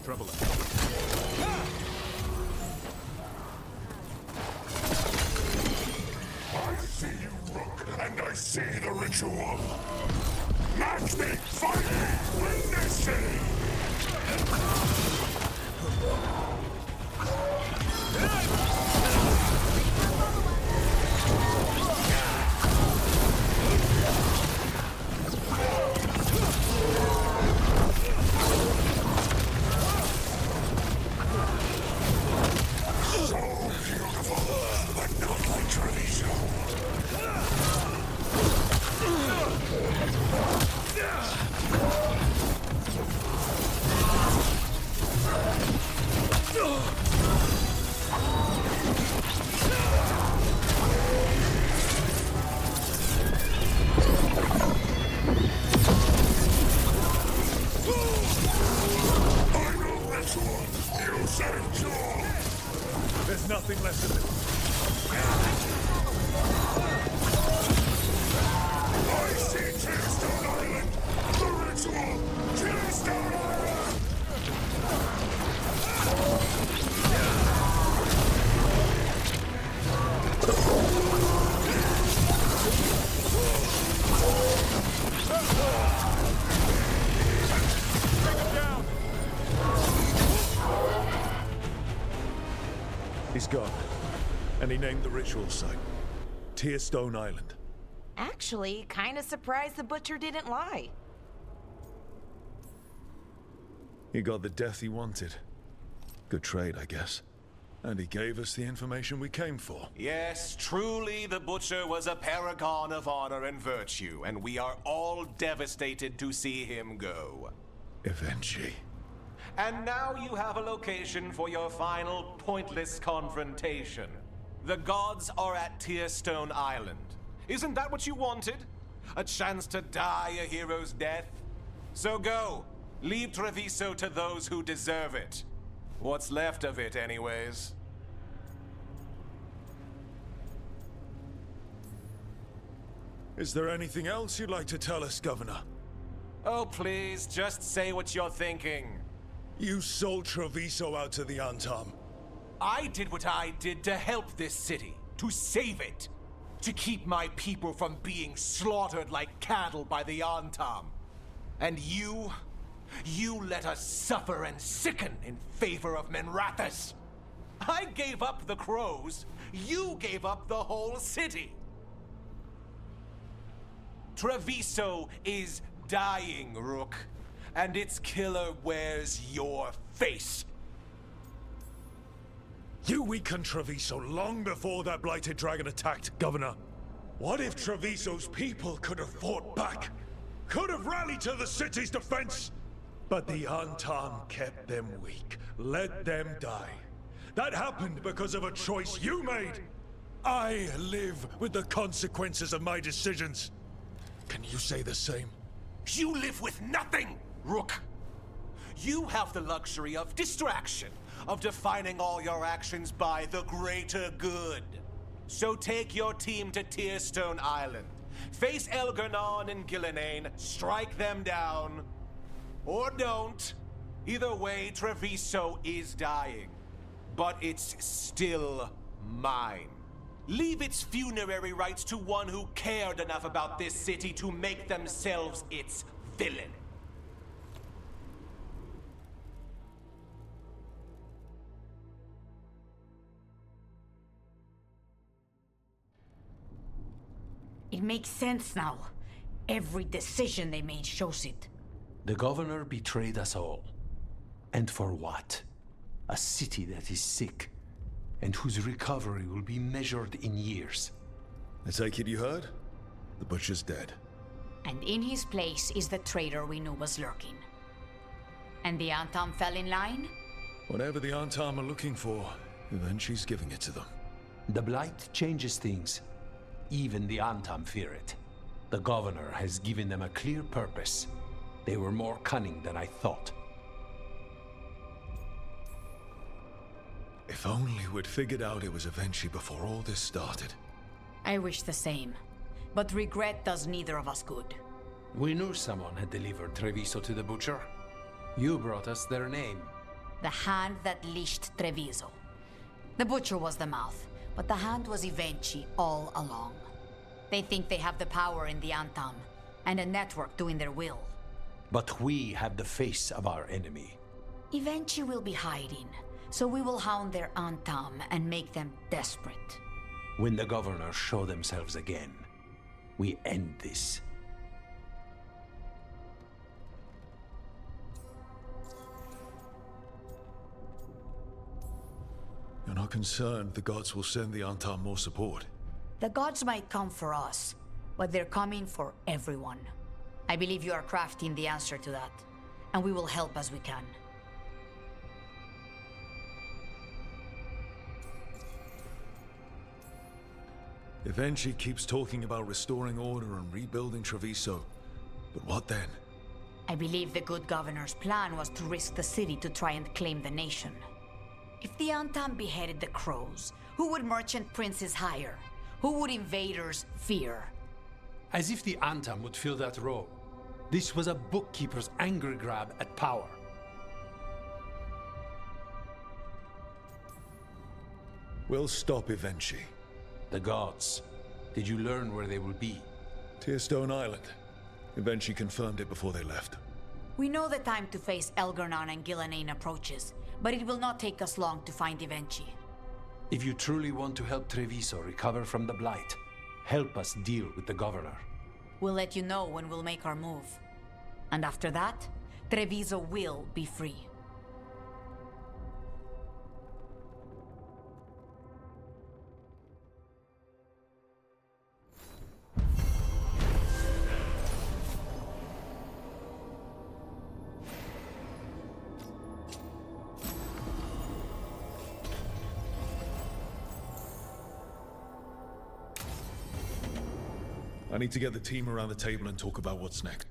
Trouble. I see you, Rook, and I see the ritual. Match me, fight me, win this city! There's nothing left of it. I see Tearstone Island! The ritual! Tearstone Island! He's gone. And he named the ritual site Tearstone Island. Actually, kinda surprised the Butcher didn't lie. He got the death he wanted. Good trade, I guess. And he gave us the information we came for. Yes, truly the Butcher was a paragon of honor and virtue, and we are all devastated to see him go. Eventually. And now you have a location for your final pointless confrontation. The gods are at Tearstone Island. Isn't that what you wanted? A chance to die a hero's death? So go. Leave Treviso to those who deserve it. What's left of it, anyways. Is there anything else you'd like to tell us, Governor? Oh, please, just say what you're thinking. You sold Treviso out to the Antam. I did what I did to help this city, to save it, to keep my people from being slaughtered like cattle by the Antam. And you let us suffer and sicken in favor of Minrathous. I gave up the crows, you gave up the whole city. Treviso is dying, Rook. And its killer wears your face. You weakened Treviso long before that blighted dragon attacked, Governor. What if Treviso's people could have fought back? Could have rallied to the city's defense? But the Antam kept them weak, let them die. That happened because of a choice you made. I live with the consequences of my decisions. Can you say the same? You live with nothing, Rook. You have the luxury of distraction, of defining all your actions by the greater good. So take your team to Tearstone Island. Face Elgar'nan and Gillenane, strike them down. Or don't. Either way, Treviso is dying. But it's still mine. Leave its funerary rites to one who cared enough about this city to make themselves its villain. It makes sense now. Every decision they made shows it. The governor betrayed us all. And for what? A city that is sick, and whose recovery will be measured in years. I take it you heard? The butcher's dead. And in his place is the traitor we knew was lurking. And the Antam fell in line? Whatever the Antam are looking for, Eventu's giving it to them. The Blight changes things. Even the Antam fear it. The governor has given them a clear purpose. They were more cunning than I thought. If only we'd figured out it was Evenchi before all this started. I wish the same. But regret does neither of us good. We knew someone had delivered Treviso to the butcher. You brought us their name. The hand that leashed Treviso. The butcher was the mouth, but the hand was Evenchi all along. They think they have the power in the Antam, and a network doing their will. But we have the face of our enemy. Evenchi will be hiding, so we will hound their Antam and make them desperate. When the governors show themselves again, we end this. You're not concerned the gods will send the Antam more support? The gods might come for us, but they're coming for everyone. I believe you are crafting the answer to that, and we will help as we can. Evenchi keeps talking about restoring order and rebuilding Treviso. But what then? I believe the good governor's plan was to risk the city to try and claim the nation. If the Antam beheaded the crows, who would merchant princes hire? Who would invaders fear? As if the Antam would fill that role. This was a bookkeeper's angry grab at power. We'll stop Evenchi. The gods. Did you learn where they will be? Tearstone Island. Evenchi confirmed it before they left. We know the time to face Elgar'nan and Gillenane approaches, but it will not take us long to find Evenchi. If you truly want to help Treviso recover from the Blight, help us deal with the governor. We'll let you know when we'll make our move. And after that, Treviso will be free. I need to get the team around the table and talk about what's next.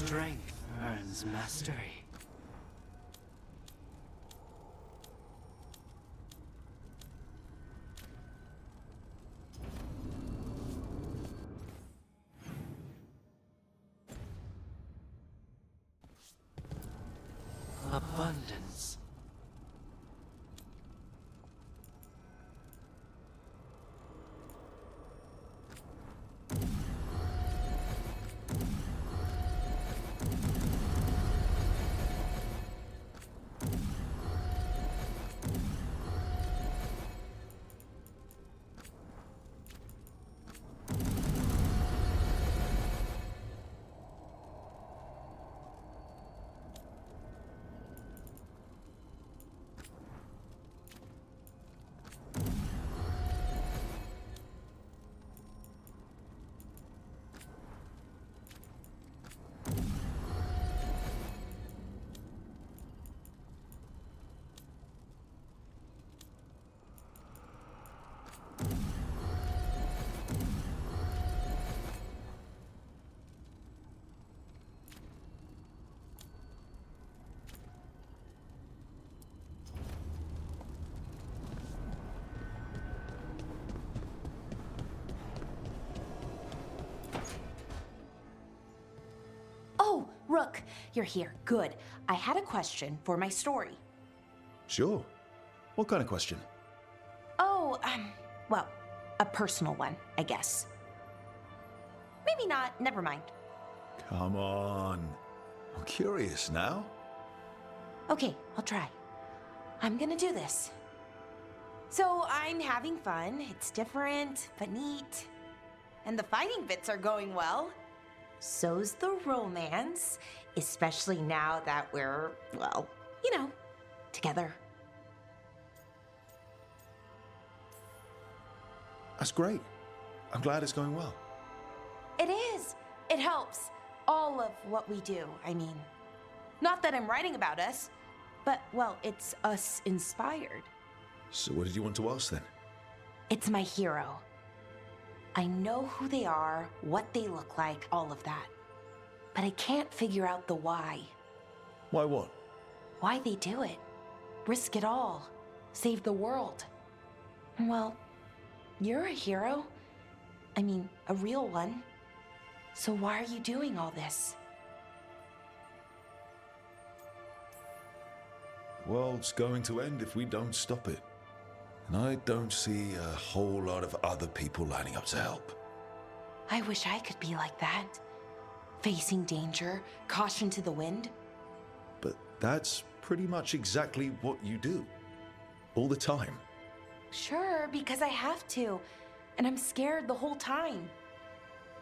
Strength earns mastery. Abundance. Oh, Rook, you're here. Good. I had a question for my story. Sure. What kind of question? Oh, well, a personal one, I guess. Maybe not. Never mind. Come on. I'm curious now. Okay, I'll try. I'm gonna do this. So I'm having fun. It's different, but neat. And the fighting bits are going well. So's the romance, especially now that we're, well, you know, together. That's great. I'm glad it's going well. It is. It helps. All of what we do, I mean. Not that I'm writing about us, but, well, it's us inspired. So what did you want to ask then? It's my hero. I know who they are, what they look like, all of that. But I can't figure out the why. Why what? Why they do it. Risk it all. Save the world. Well, you're a hero. I mean, a real one. So why are you doing all this? World's going to end if we don't stop it. And I don't see a whole lot of other people lining up to help. I wish I could be like that. Facing danger, caution to the wind. But that's pretty much exactly what you do. All the time. Sure, because I have to. And I'm scared the whole time.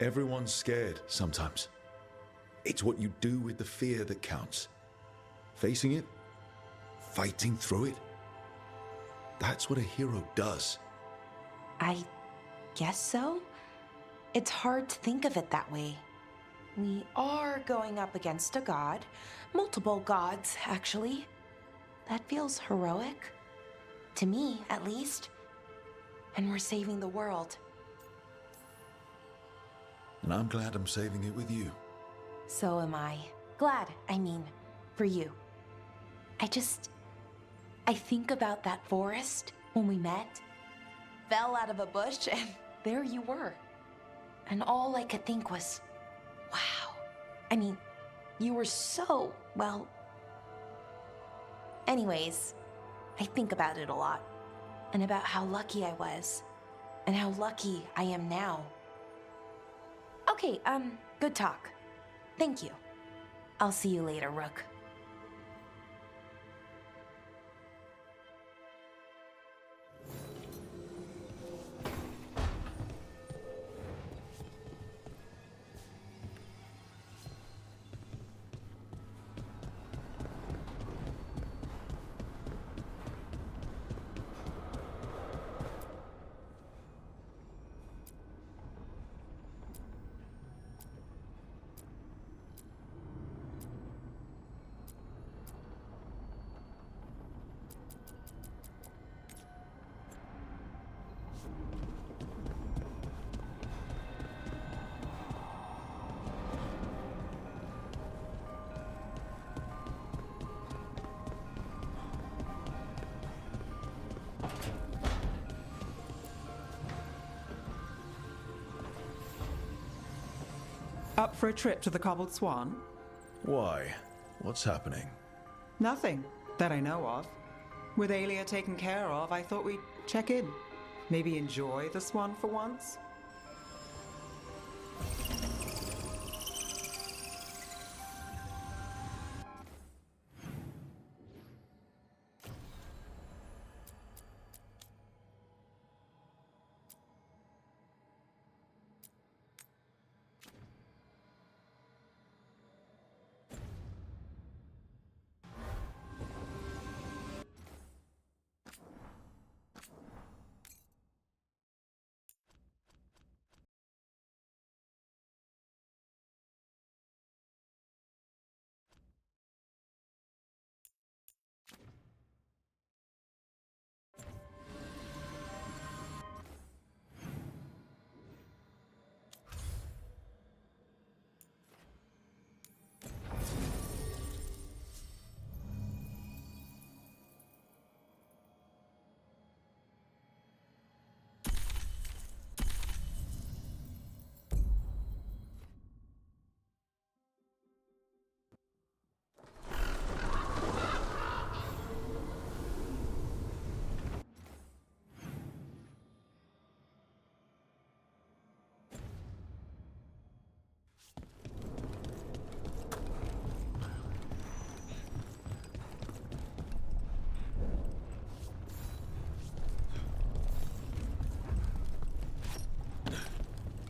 Everyone's scared sometimes. It's what you do with the fear that counts. Facing it, fighting through it. That's what a hero does. I guess so. It's hard to think of it that way. We are going up against a god. Multiple gods, actually. That feels heroic. To me, at least. And we're saving the world. And I'm glad I'm saving it with you. So am I. Glad, I mean, for you. I think about that forest when we met. Fell out of a bush and there you were. And all I could think was, wow. I mean, you were so, well... Anyways, I think about it a lot. And about how lucky I was. And how lucky I am now. Okay, good talk. Thank you. I'll see you later, Rook. Up for a trip to the Cobbled Swan? Why? What's happening? Nothing that I know of. With Aelia taken care of, I thought we'd check in. Maybe enjoy the Swan for once?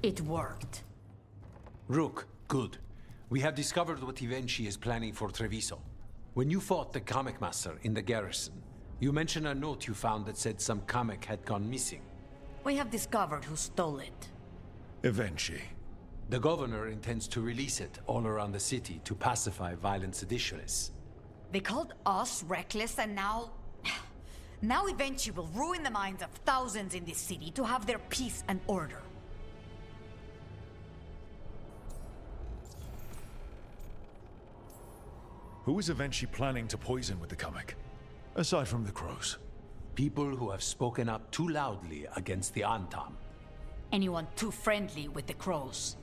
It worked. Rook, good. We have discovered what Ivenchi is planning for Treviso. When you fought the Kamek Master in the garrison, you mentioned a note you found that said some Kamek had gone missing. We have discovered who stole it. Ivenchi. The governor intends to release it all around the city to pacify violent seditionists. They called us reckless, and now... Now Ivenchi will ruin the minds of thousands in this city to have their peace and order. Who is Ivenchi planning to poison with the Kamek? Aside from the crows. People who have spoken up too loudly against the Antam. Anyone too friendly with the crows.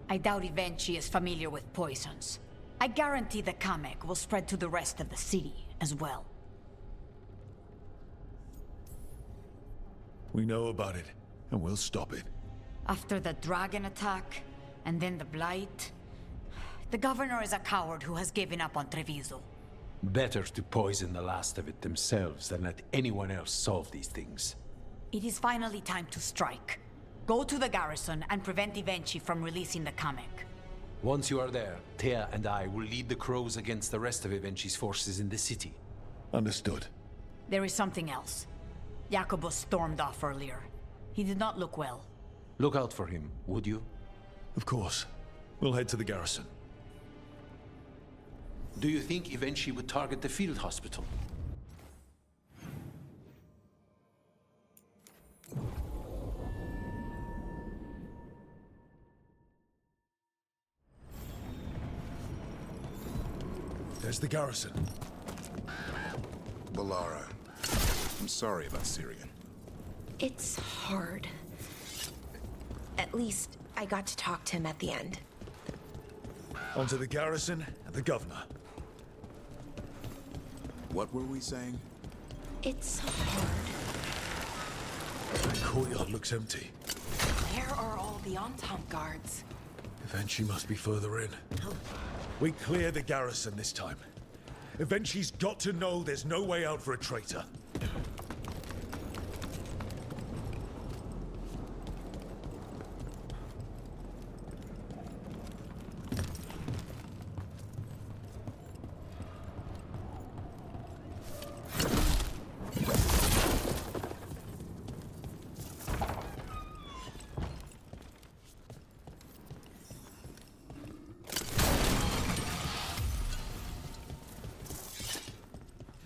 I doubt Ivenchi is familiar with poisons. I guarantee the Kamek will spread to the rest of the city as well. We know about it, and we'll stop it. After the dragon attack, and then the blight... The governor is a coward who has given up on Treviso. Better to poison the last of it themselves than let anyone else solve these things. It is finally time to strike. Go to the garrison and prevent Ivenchi from releasing the Kamek. Once you are there, Thea and I will lead the crows against the rest of Ivenchi's forces in the city. Understood. There is something else. Jacobus stormed off earlier. He did not look well. Look out for him, would you? Of course. We'll head to the garrison. Do you think Ivenchi would target the field hospital? There's the garrison. Balara, I'm sorry about Syrian. It's hard. At least I got to talk to him at the end. Onto the garrison and the governor. What were we saying? It's hard. The courtyard looks empty. Where are all the Antam guards? Ivenchi must be further in. We clear the garrison this time. Ivenchi's got to know there's no way out for a traitor.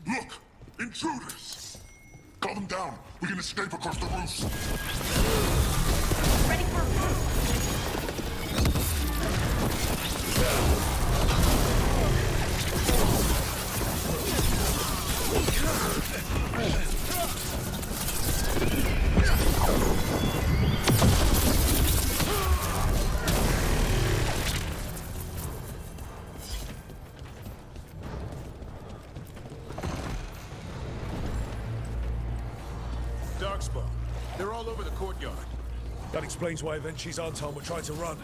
Look! Intruders! Calm them down. We can escape across the roofs. Ready for a move! Darkspawn. They're all over the courtyard. That explains why Venci's Anton were trying to run.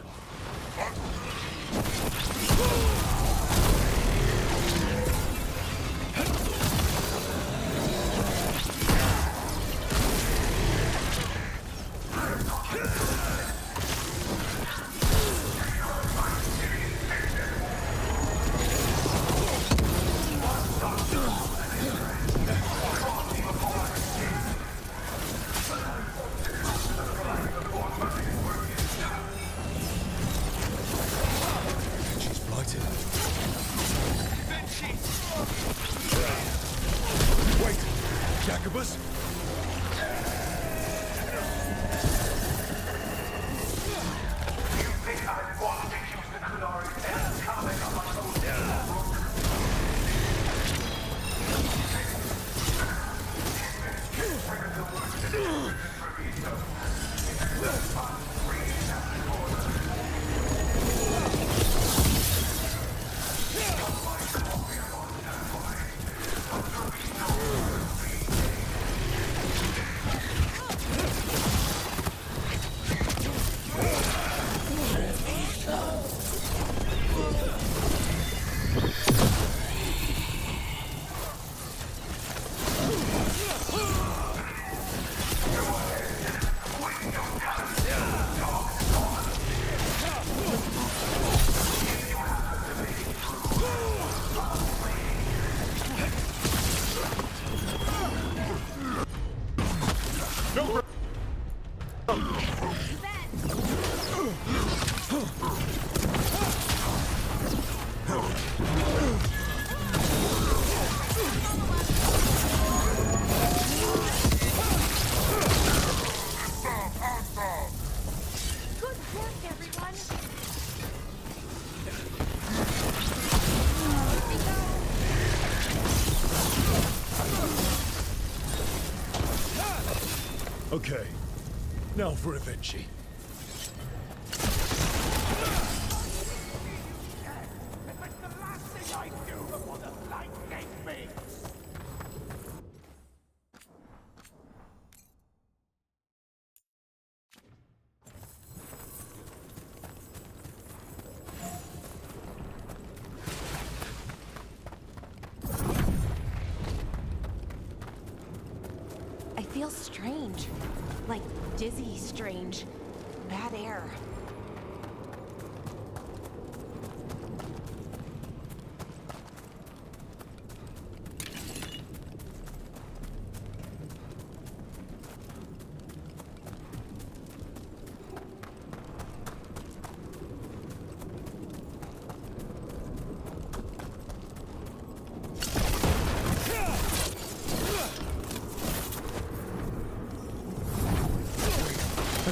Okay, now for Venci. I feel strange. Like dizzy strange. Bad air.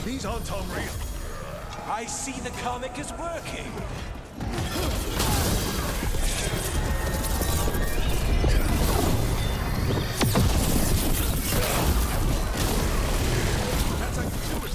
These aren't unreal. I see the comic is working. That's how you do it.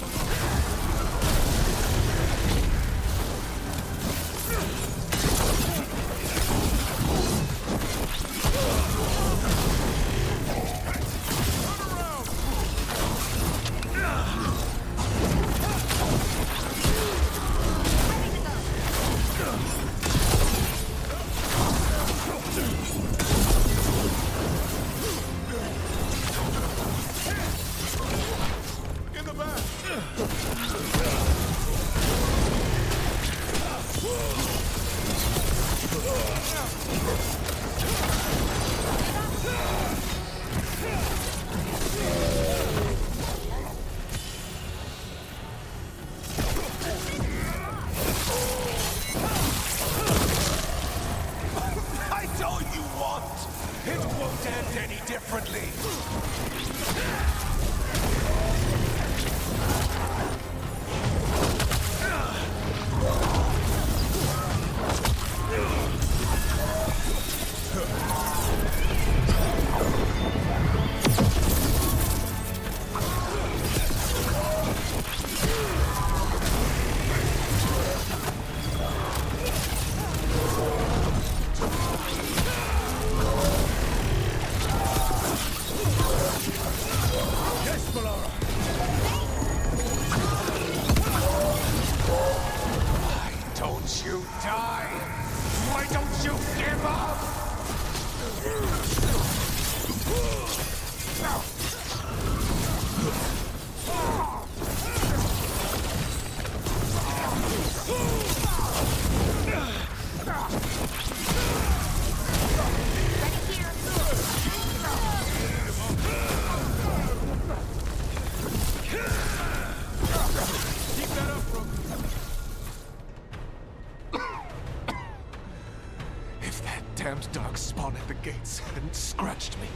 gates and scratched me,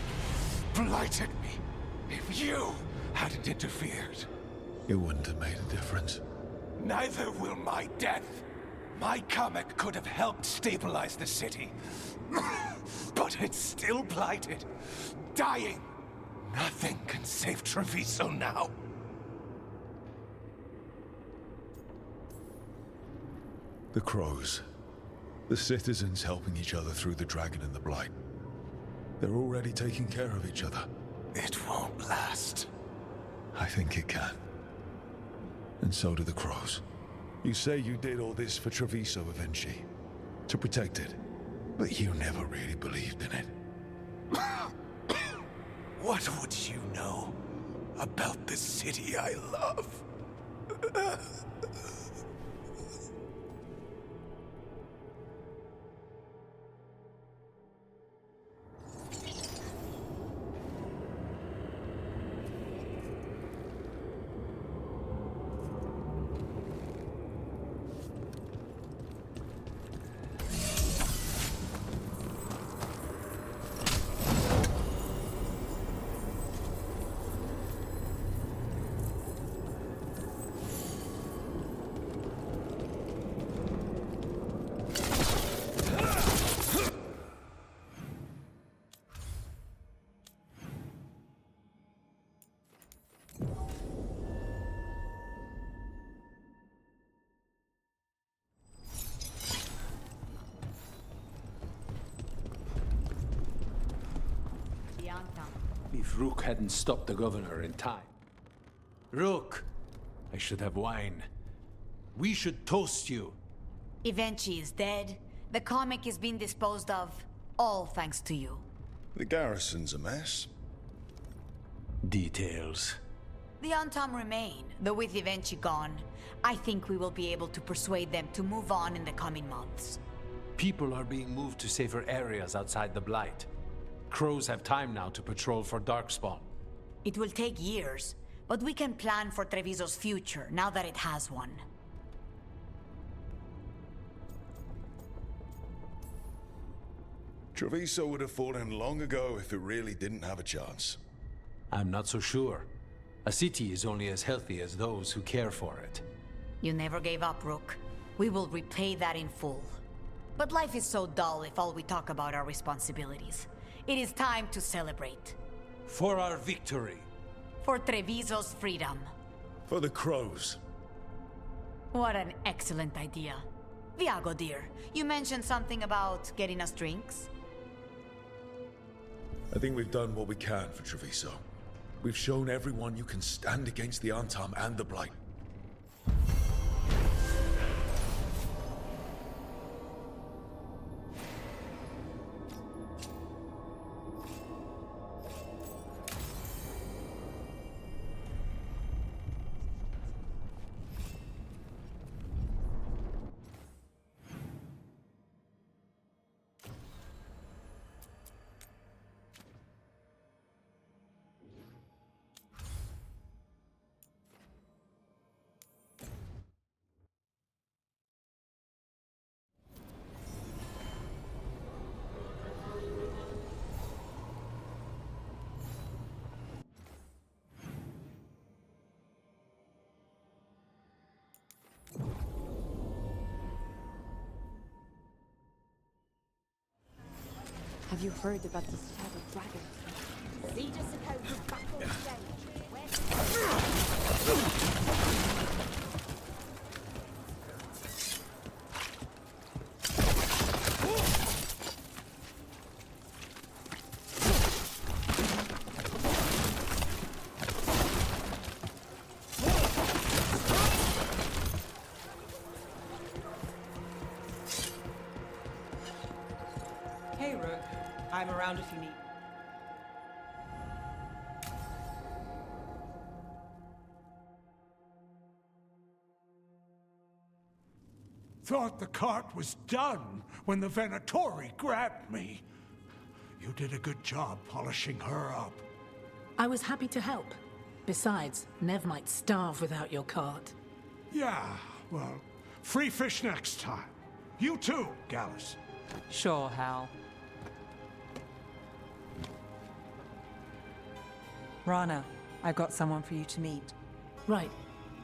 blighted me. If you hadn't interfered, it wouldn't have made a difference. neither will my death. My comet could have helped stabilize the city. But it's still blighted, dying. Nothing can save Treviso now. The crows. The citizens helping each other through the dragon and the blight. They're already taking care of each other. It won't last. I think it can. And so do the crows. You say you did all this for Treviso, Evenchi. To protect it. But you never really believed in it. What would you know about the city I love? If Rook hadn't stopped the governor in time. Rook! I should have wine. We should toast you. Evenchi is dead. The comic is being disposed of. All thanks to you. The garrison's a mess. Details. The Untom remain, though with Evenchi gone, I think we will be able to persuade them to move on in the coming months. People are being moved to safer areas outside the Blight. Crows have time now to patrol for Darkspawn. It will take years, but we can plan for Treviso's future now that it has one. Treviso would have fallen long ago if it really didn't have a chance. I'm not so sure. A city is only as healthy as those who care for it. You never gave up, Rook. We will repay that in full. But life is so dull if all we talk about are responsibilities. It is time to celebrate. For our victory. For Treviso's freedom. For the crows. What an excellent idea. Viago, dear, you mentioned something about getting us drinks? I think we've done what we can for Treviso. We've shown everyone you can stand against the Untom and the Blight. Have you heard about the Shadow Dragon? See just how you battle Hey, Rook. I'm around if you need. Thought the cart was done when the Venatori grabbed me. You did a good job polishing her up. I was happy to help. Besides, Nev might starve without your cart. Yeah, well, free fish next time. You too, Gallus. Sure, Hal. Rana, I've got someone for you to meet. Right.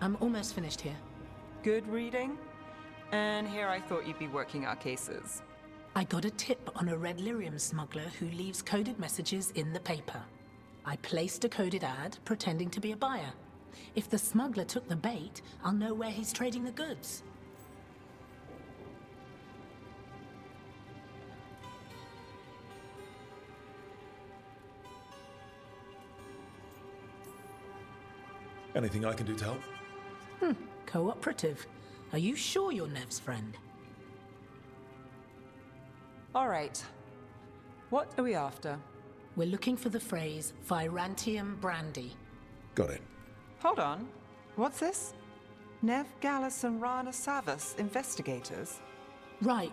I'm almost finished here. Good reading? And here I thought you'd be working our cases. I got a tip on a red lyrium smuggler who leaves coded messages in the paper. I placed a coded ad pretending to be a buyer. If the smuggler took the bait, I'll know where he's trading the goods. Anything I can do to help? Cooperative. Are you sure you're Nev's friend? All right. What are we after? We're looking for the phrase Virantium Brandy. Got it. Hold on. What's this? Nev Gallus and Rana Savas, investigators? Right.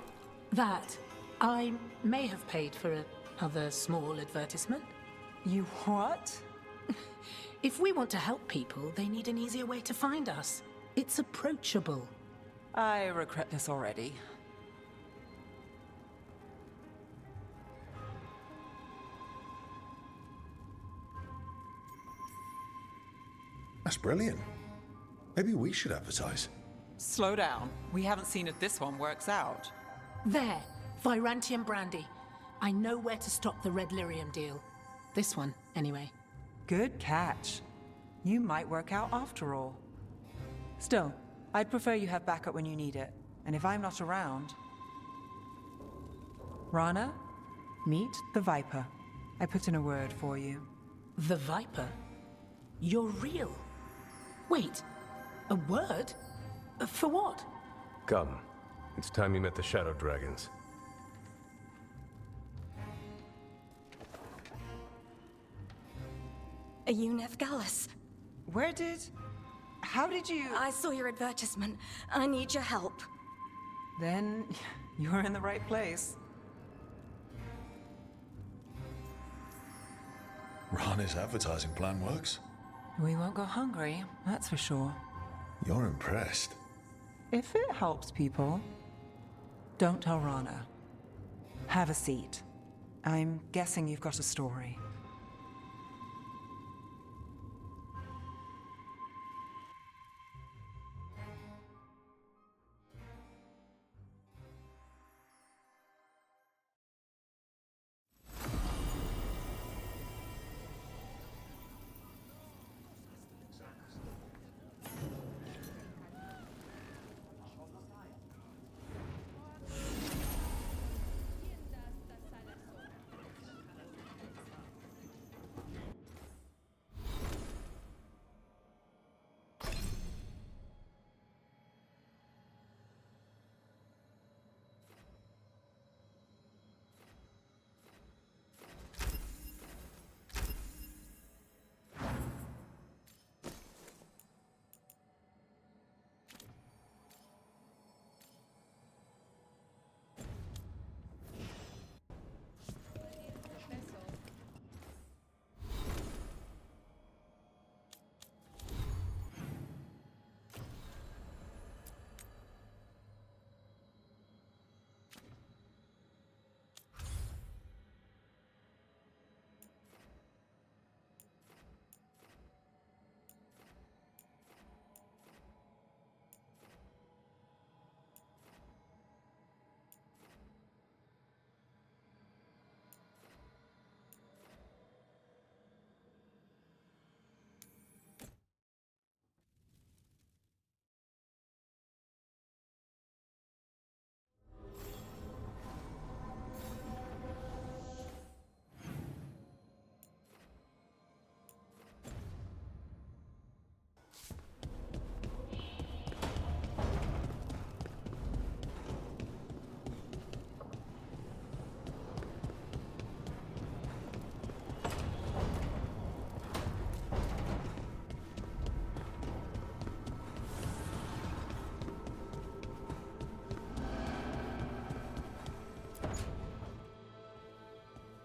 That. I may have paid for another small advertisement. You what? If we want to help people, they need an easier way to find us. It's approachable. I regret this already. That's brilliant. Maybe we should advertise. Slow down. We haven't seen if this one works out. There. Virantium Brandy. I know where to stop the red lyrium deal. This one, anyway. Good catch. You might work out after all. Still, I'd prefer you have backup when you need it. And if I'm not around... Rana, meet the Viper. I put in a word for you. The Viper? You're real? Wait, a word? For what? Come. It's time you met the Shadow Dragons. Are you Nev Gallus? How did you... I saw your advertisement. I need your help. Then you're in the right place. Rana's advertising plan works. We won't go hungry, that's for sure. You're impressed. If it helps people, don't tell Rana. Have a seat. I'm guessing you've got a story.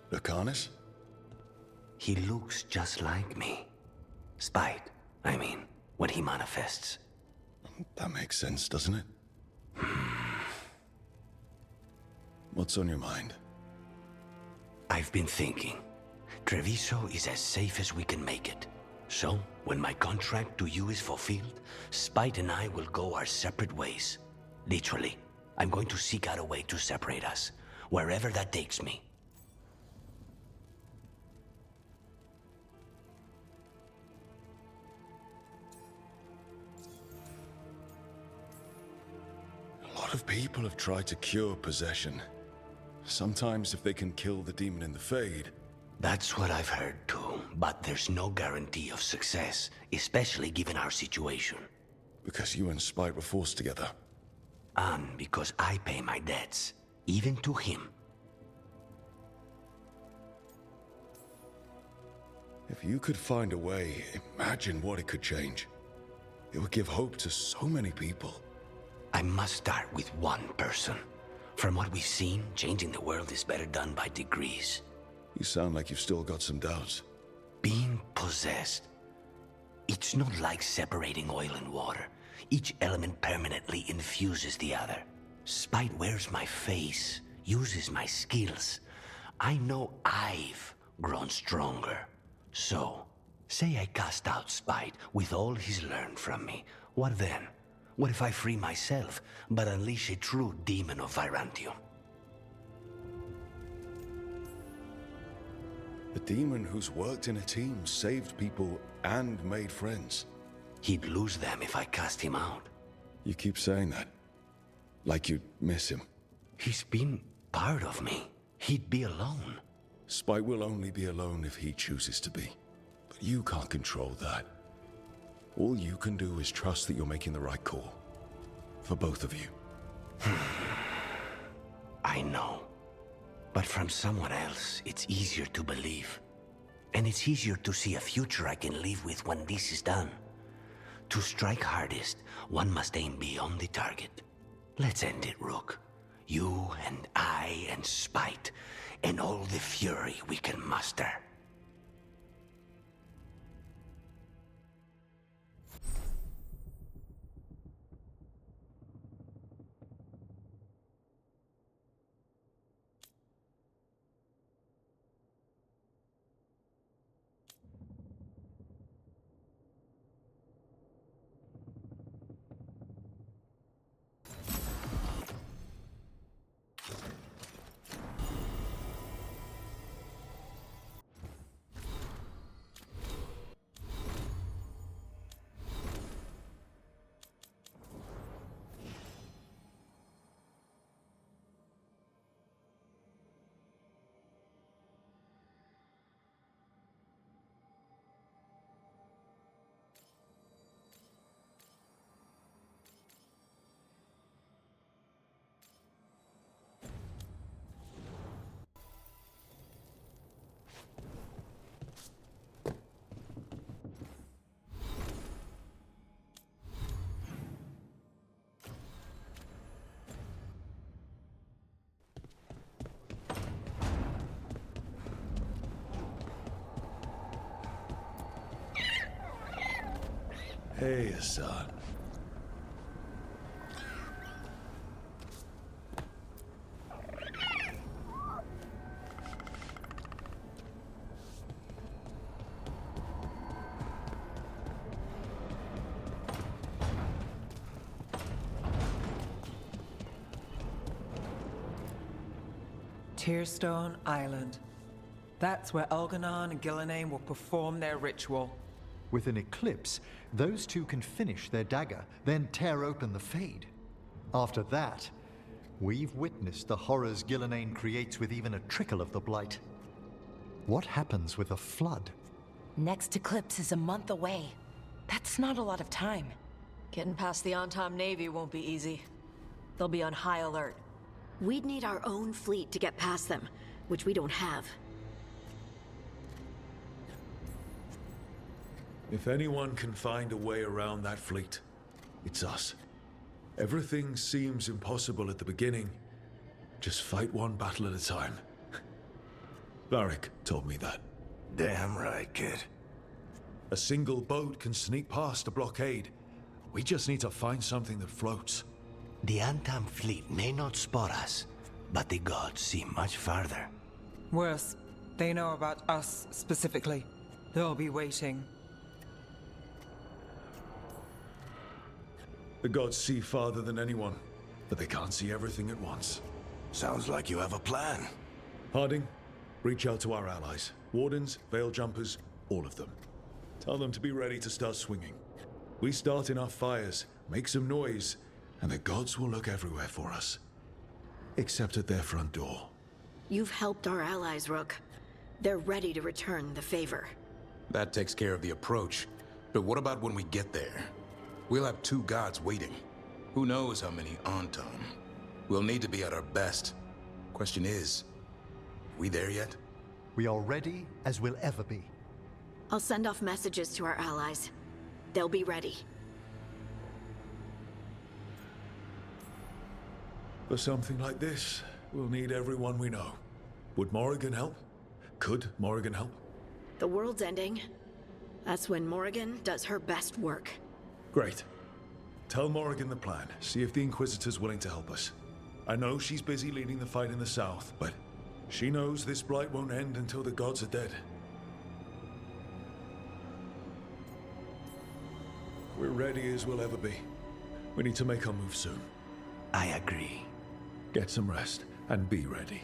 Lucanus? He looks just like me. Spite, I mean, when he manifests. That makes sense, doesn't it? What's on your mind? I've been thinking. Treviso is as safe as we can make it. So, when my contract to you is fulfilled, Spite and I will go our separate ways. Literally, I'm going to seek out a way to separate us, wherever that takes me. A lot of people have tried to cure possession. Sometimes if they can kill the demon in the Fade. That's what I've heard too, but there's no guarantee of success, especially given our situation. Because you and Spite were forced together. And because I pay my debts, even to him. If you could find a way, imagine what it could change. It would give hope to so many people. I must start with one person. From what we've seen, changing the world is better done by degrees. You sound like you've still got some doubts. Being possessed. It's not like separating oil and water. Each element permanently infuses the other. Spite wears my face, uses my skills. I know I've grown stronger. So, say I cast out Spite with all he's learned from me. What then? What if I free myself, but unleash a true demon of Virantium? A demon who's worked in a team, saved people, and made friends. He'd lose them if I cast him out. You keep saying that. Like you'd miss him. He's been part of me. He'd be alone. Spite will only be alone if he chooses to be. But you can't control that. All you can do is trust that you're making the right call. For both of you. I know. But from someone else, it's easier to believe. And it's easier to see a future I can live with when this is done. To strike hardest, one must aim beyond the target. Let's end it, Rook. You and I and Spite, and all the fury we can muster. Hey, Assad. Tearstone Island. That's where Elganon and Gillenane will perform their ritual. With an eclipse, those two can finish their dagger, then tear open the Fade. After that, we've witnessed the horrors Gillenane creates with even a trickle of the Blight. What happens with a flood? Next eclipse is a month away. That's not a lot of time. Getting past the Antam Navy won't be easy. They'll be on high alert. We'd need our own fleet to get past them, which we don't have. If anyone can find a way around that fleet, it's us. Everything seems impossible at the beginning. Just fight one battle at a time. Varric told me that. Damn right, kid. A single boat can sneak past a blockade. We just need to find something that floats. The Antam fleet may not spot us, but the gods see much farther. Worse, They know about us specifically. They'll be waiting. The gods see farther than anyone, but they can't see everything at once. Sounds like you have a plan. Harding, reach out to our allies. Wardens, Veil Jumpers, all of them. Tell them to be ready to start swinging. We start enough fires, make some noise, and the gods will look everywhere for us. Except at their front door. You've helped our allies, Rook. They're ready to return the favor. That takes care of the approach. But what about when we get there? We'll have 2 gods waiting. Who knows how many Antam? We'll need to be at our best. Question is, we there yet? We are ready as we'll ever be. I'll send off messages to our allies. They'll be ready. For something like this, we'll need everyone we know. Would Morrigan help? Could Morrigan help? The world's ending. That's when Morrigan does her best work. Great. Tell Morrigan the plan. See if the Inquisitor's willing to help us. I know she's busy leading the fight in the south, but she knows this blight won't end until the gods are dead. We're ready as we'll ever be. We need to make our move soon. I agree. Get some rest and be ready.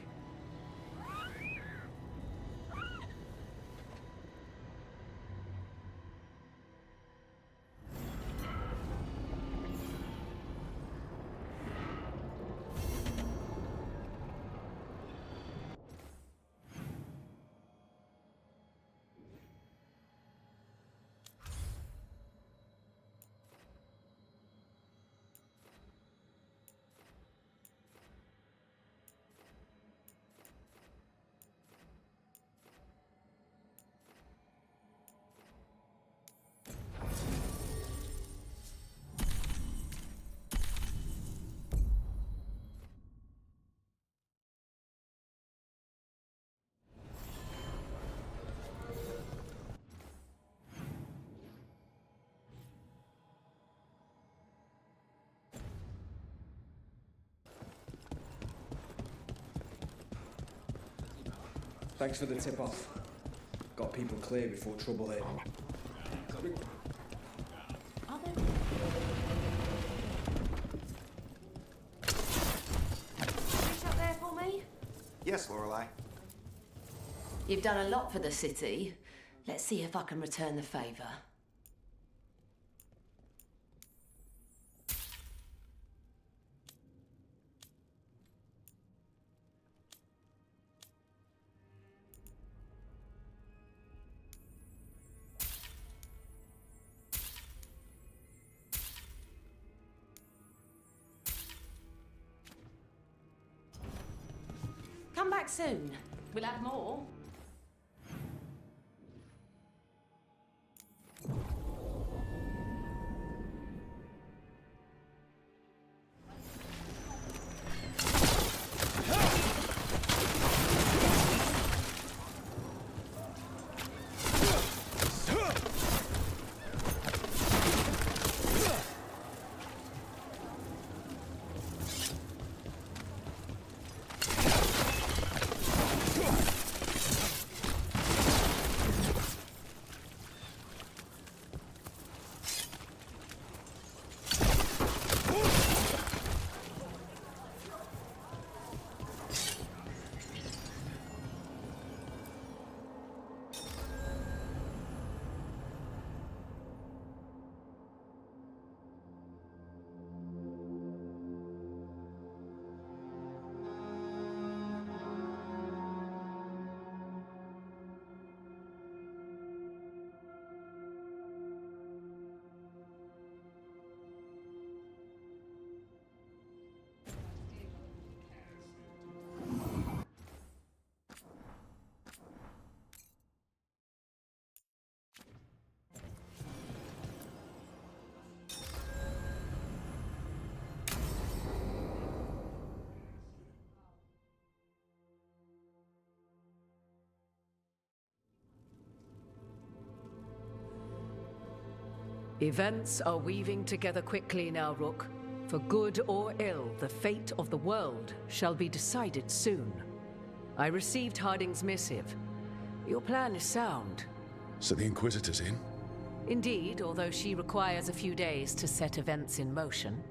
Thanks for the tip-off. Got people clear before trouble hit. Reach up there for me? Yes, Lorelei. You've done a lot for the city. Let's see if I can return the favor. Come back soon. We'll have more. Events are weaving together quickly now, Rook. For good or ill, the fate of the world shall be decided soon. I received Harding's missive. Your plan is sound. So the Inquisitor's in? Indeed, although she requires a few days to set events in motion.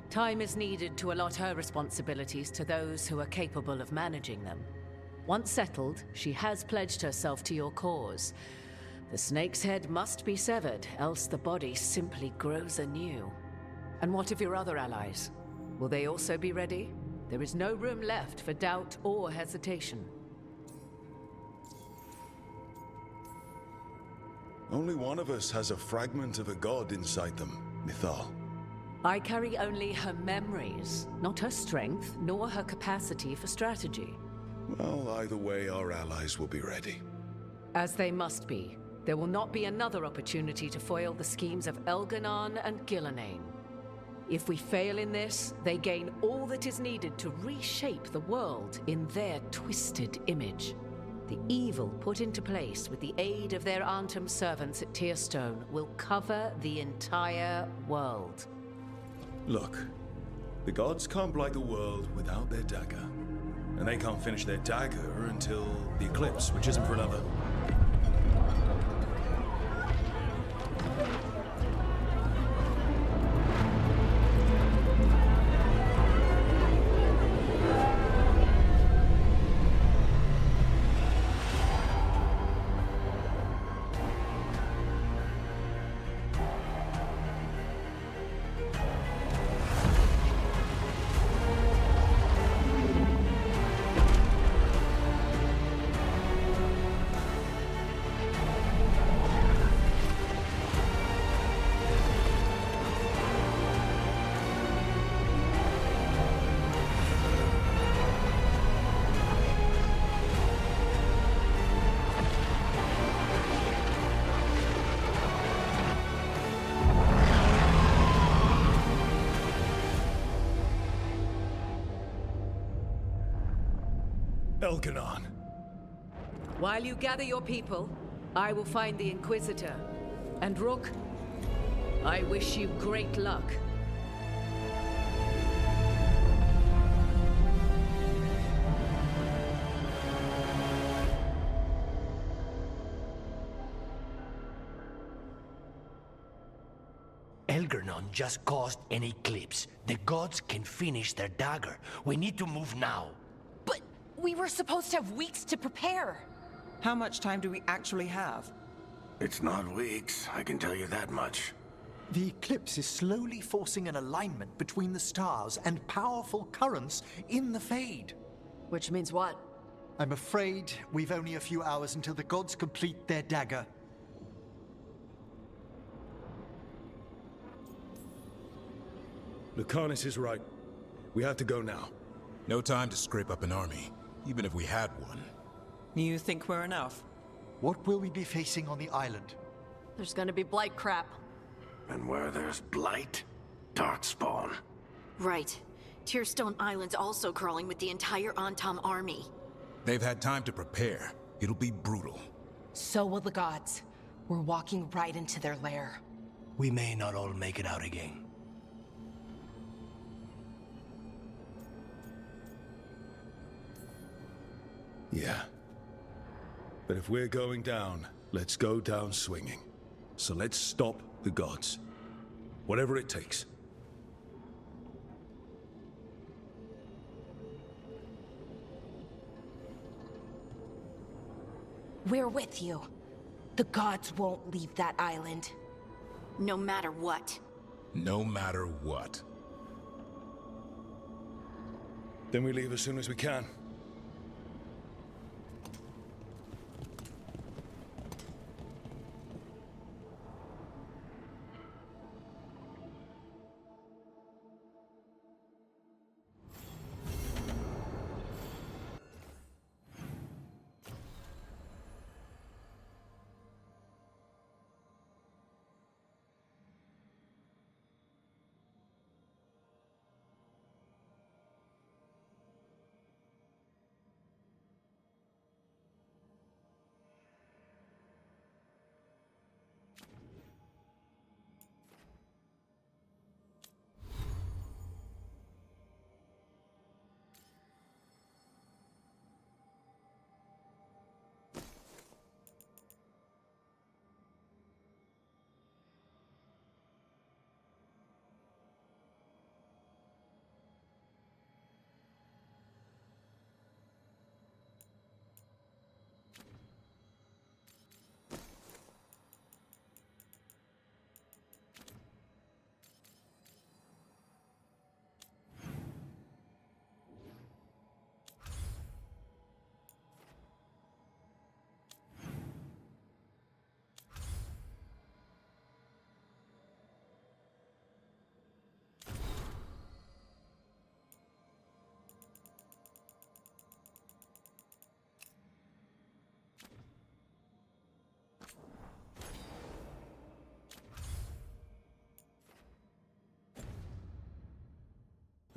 Time is needed to allot her responsibilities to those who are capable of managing them. Once settled, she has pledged herself to your cause. The snake's head must be severed, else the body simply grows anew. And what of your other allies? Will they also be ready? There is no room left for doubt or hesitation. Only one of us has a fragment of a god inside them, Mythal. I carry only her memories, not her strength, nor her capacity for strategy. Well, either way, our allies will be ready. As they must be. There will not be another opportunity to foil the schemes of Elganon and Gillenane. If we fail in this, they gain all that is needed to reshape the world in their twisted image. The evil put into place with the aid of their Arnhem servants at Tearstone will cover the entire world. Look, the gods can't blight the world without their dagger. And they can't finish their dagger until the eclipse, which isn't for another. Elganon. While you gather your people, I will find the Inquisitor. And Rook, I wish you great luck. Elganon just caused an eclipse. The gods can finish their dagger. We need to move now. But we were supposed to have weeks to prepare. How much time do we actually have? It's not weeks, I can tell you that much. The eclipse is slowly forcing an alignment between the stars and powerful currents in the Fade. Which means what? I'm afraid we've only a few hours until the gods complete their dagger. Lucanus is right. We have to go now. No time to scrape up an army, even if we had one. You think we're enough? What will we be facing on the island? There's gonna be blight crap. And where there's blight, darkspawn. Right. Tearstone Island's also crawling with the entire Antam army. They've had time to prepare. It'll be brutal. So will the gods. We're walking right into their lair. We may not all make it out again. Yeah. But if we're going down, let's go down swinging. So let's stop the gods. Whatever it takes. We're with you. The gods won't leave that island. No matter what. No matter what. Then we leave as soon as we can.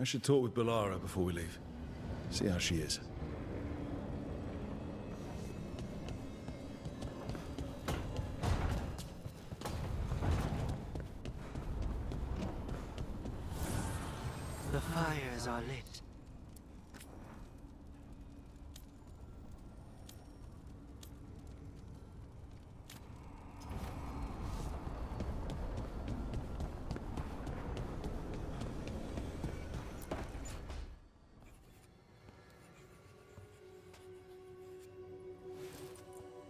I should talk with Balara before we leave. See how she is. The fires are lit.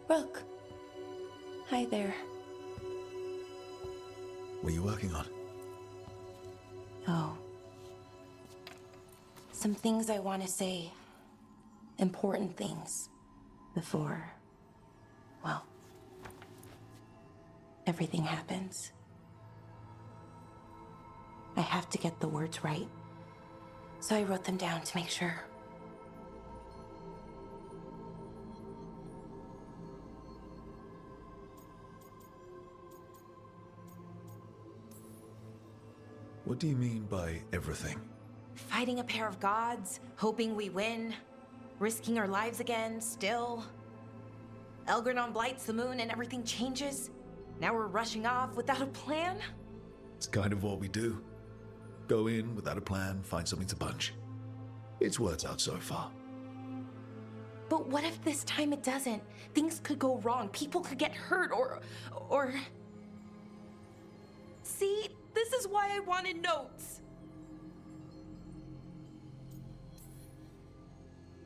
Rook. Hi there. What are you working on? Oh. Some things I want to say. Important things. Before, well, everything happens. I have to get the words right. So I wrote them down to make sure. What do you mean by everything? Fighting a pair of gods, hoping we win, risking our lives again, still. Elgarnon blights the moon and everything changes. Now we're rushing off without a plan? It's kind of what we do. Go in without a plan, find something to punch. It's worked out so far. But what if this time it doesn't? Things could go wrong, people could get hurt, or... See, this is why I wanted notes.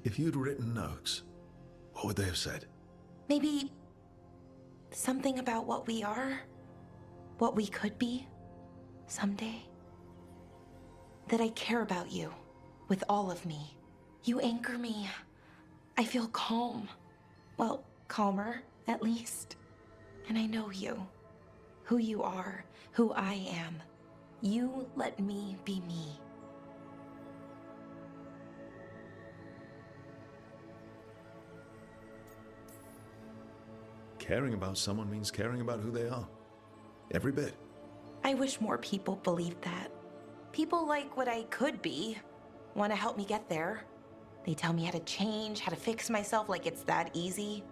If you'd written notes, what would they have said? Maybe something about what we are, what we could be someday. That I care about you with all of me. You anchor me. I feel calm. Well, calmer, at least. And I know you. Who you are, who I am. You let me be me. Caring about someone means caring about who they are. Every bit. I wish more people believed that. People like what I could be, want to help me get there. They tell me how to change, how to fix myself like it's that easy.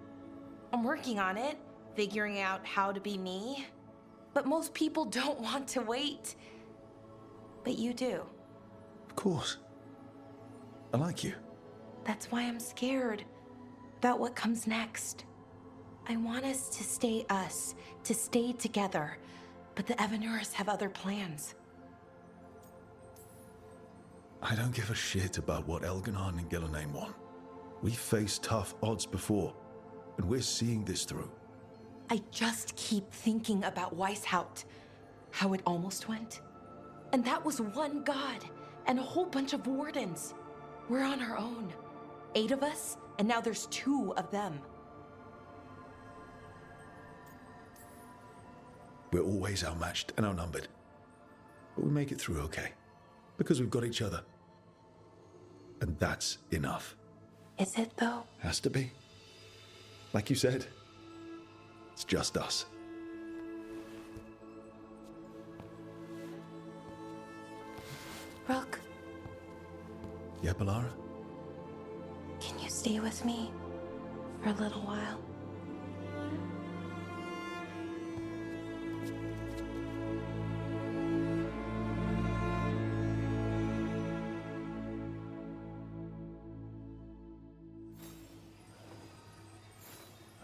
I'm working on it, figuring out how to be me. But most people don't want to wait. But you do. Of course. I like you. That's why I'm scared about what comes next. I want us to stay us, to stay together. But the Evanurs have other plans. I don't give a shit about what Elgarnon and Gillenane want. We've faced tough odds before, and we're seeing this through. I just keep thinking about Weishaupt, how it almost went. And that was one god, and a whole bunch of wardens. We're on our own. 8 of us, and now there's 2 of them. We're always outmatched and outnumbered. But we make it through okay, because we've got each other. And that's enough. Is it, though? Has to be. Like you said, it's just us. Rook, Yeah, Balara? can you stay with me for a little while?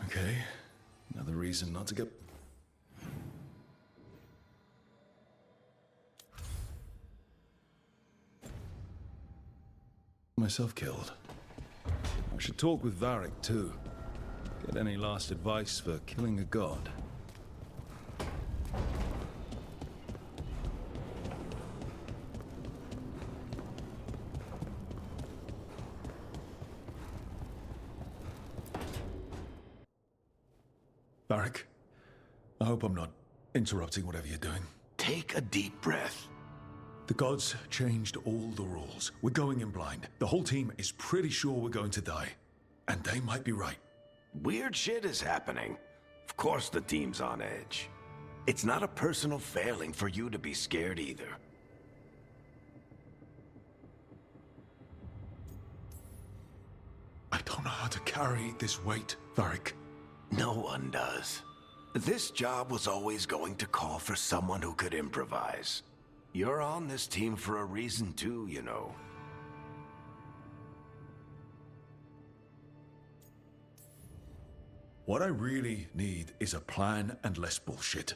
Okay, another reason not to get... myself killed. I should talk with Varric too. Get any last advice for killing a god. Varric, I hope I'm not interrupting whatever you're doing. Take a deep breath. The gods changed all the rules. We're going in blind. The whole team is pretty sure we're going to die. And they might be right. Weird shit is happening. Of course the team's on edge. It's not a personal failing for you to be scared either. don't know how to carry this weight, Varric. No one does. This job was always going to call for someone who could improvise. You're on this team for a reason too, you know. What I really need is a plan and less bullshit.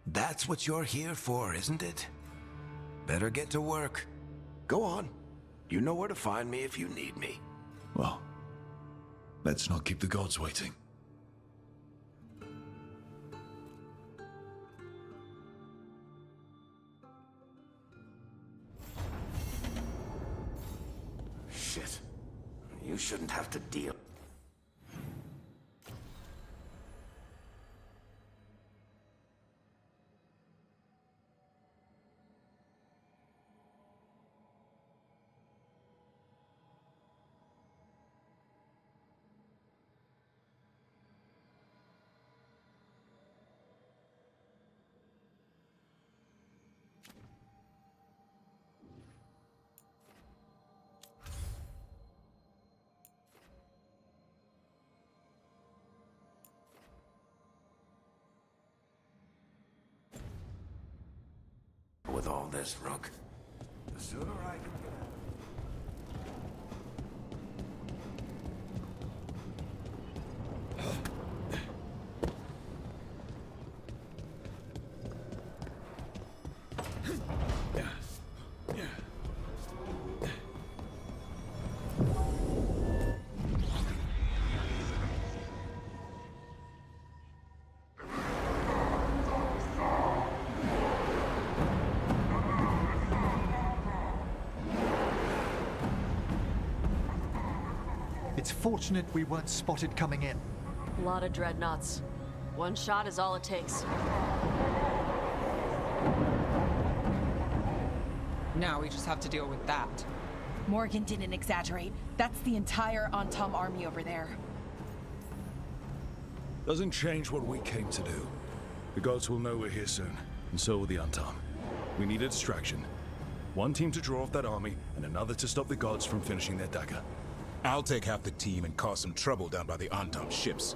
That's what you're here for, isn't it? Better get to work. Go on. You know where to find me if you need me. Well, let's not keep the gods waiting. Shit. You shouldn't have to deal. With all this, Rook, the sooner I can get out of It's fortunate we weren't spotted coming in. A lot of dreadnoughts. One shot is all it takes. Now we just have to deal with that. Morgan didn't exaggerate. That's the entire Antom army over there. Doesn't change what we came to do. The gods will know we're here soon, and so will the Antom. We need a distraction. One team to draw off that army, and another to stop the gods from finishing their dagger. I'll take half the team and cause some trouble down by the Antom ships.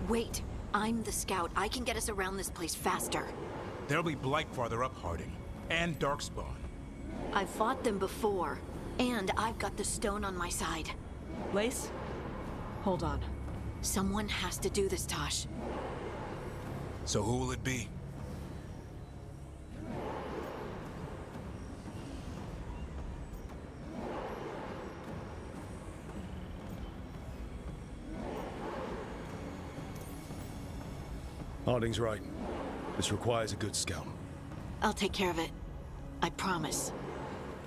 Wait, I'm the scout. I can get us around this place faster. There'll be Blight farther up, Harding. And Darkspawn. I've fought them before. And I've got the stone on my side. Lace? Hold on. Someone has to do this, Tosh. So who will it be? Harding's right. This requires a good scout. I'll take care of it. I promise.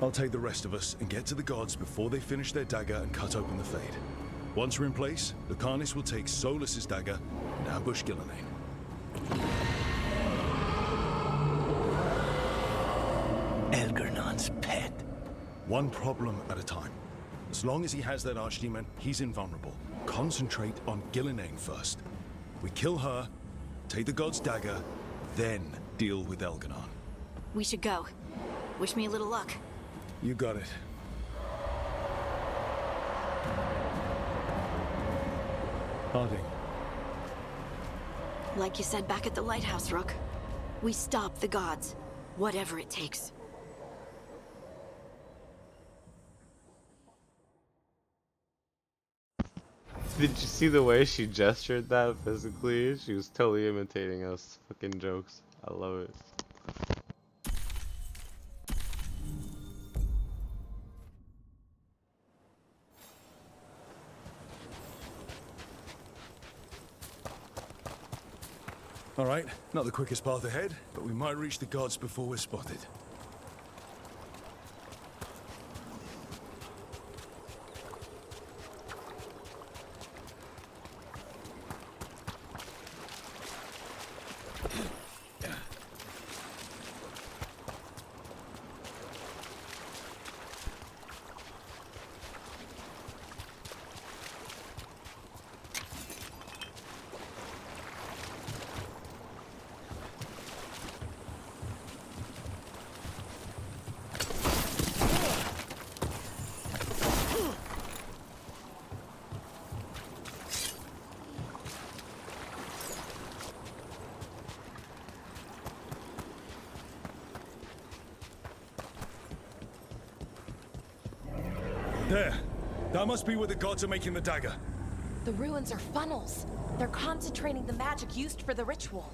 I'll take the rest of us and get to the gods before they finish their dagger and cut open the Fade. Once we're in place, the Lucanus will take Solus's dagger and ambush Gillenane. Elgernon's pet. One problem at a time. As long as he has that archdemon, he's invulnerable. Concentrate on Gillenane first. We kill her, take the god's dagger, then deal with Elganon. We should go. Wish me a little luck. You got it. Harding. Like you said back at the lighthouse, Rook. We stop the gods. Whatever it takes. Did you see the way she gestured that physically? She was totally imitating us fucking jokes. I love it. All right, not the quickest path ahead, but we might reach the gods before we're spotted. There. That must be where the gods are making the dagger. The ruins are funnels. They're concentrating the magic used for the ritual.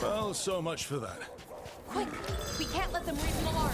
Well, so much for that. Quick! We can't let them raise an alarm.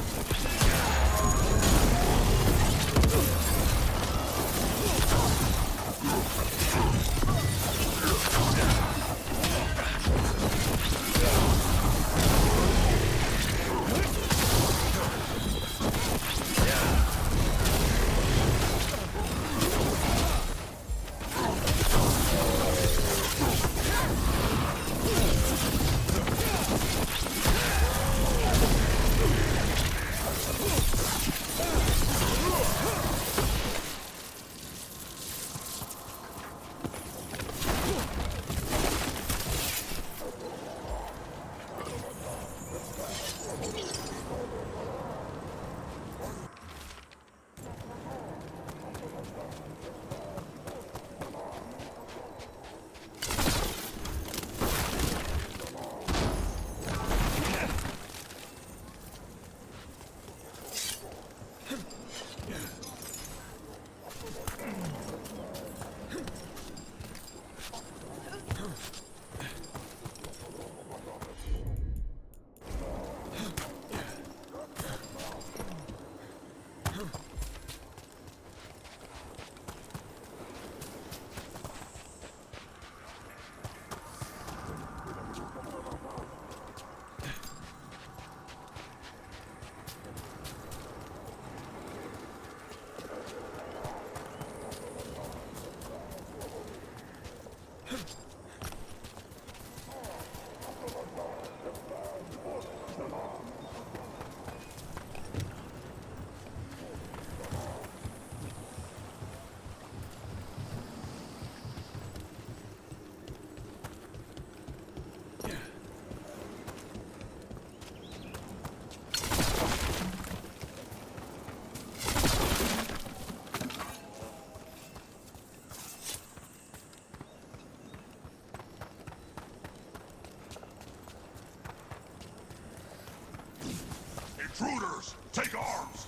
Intruders, take arms!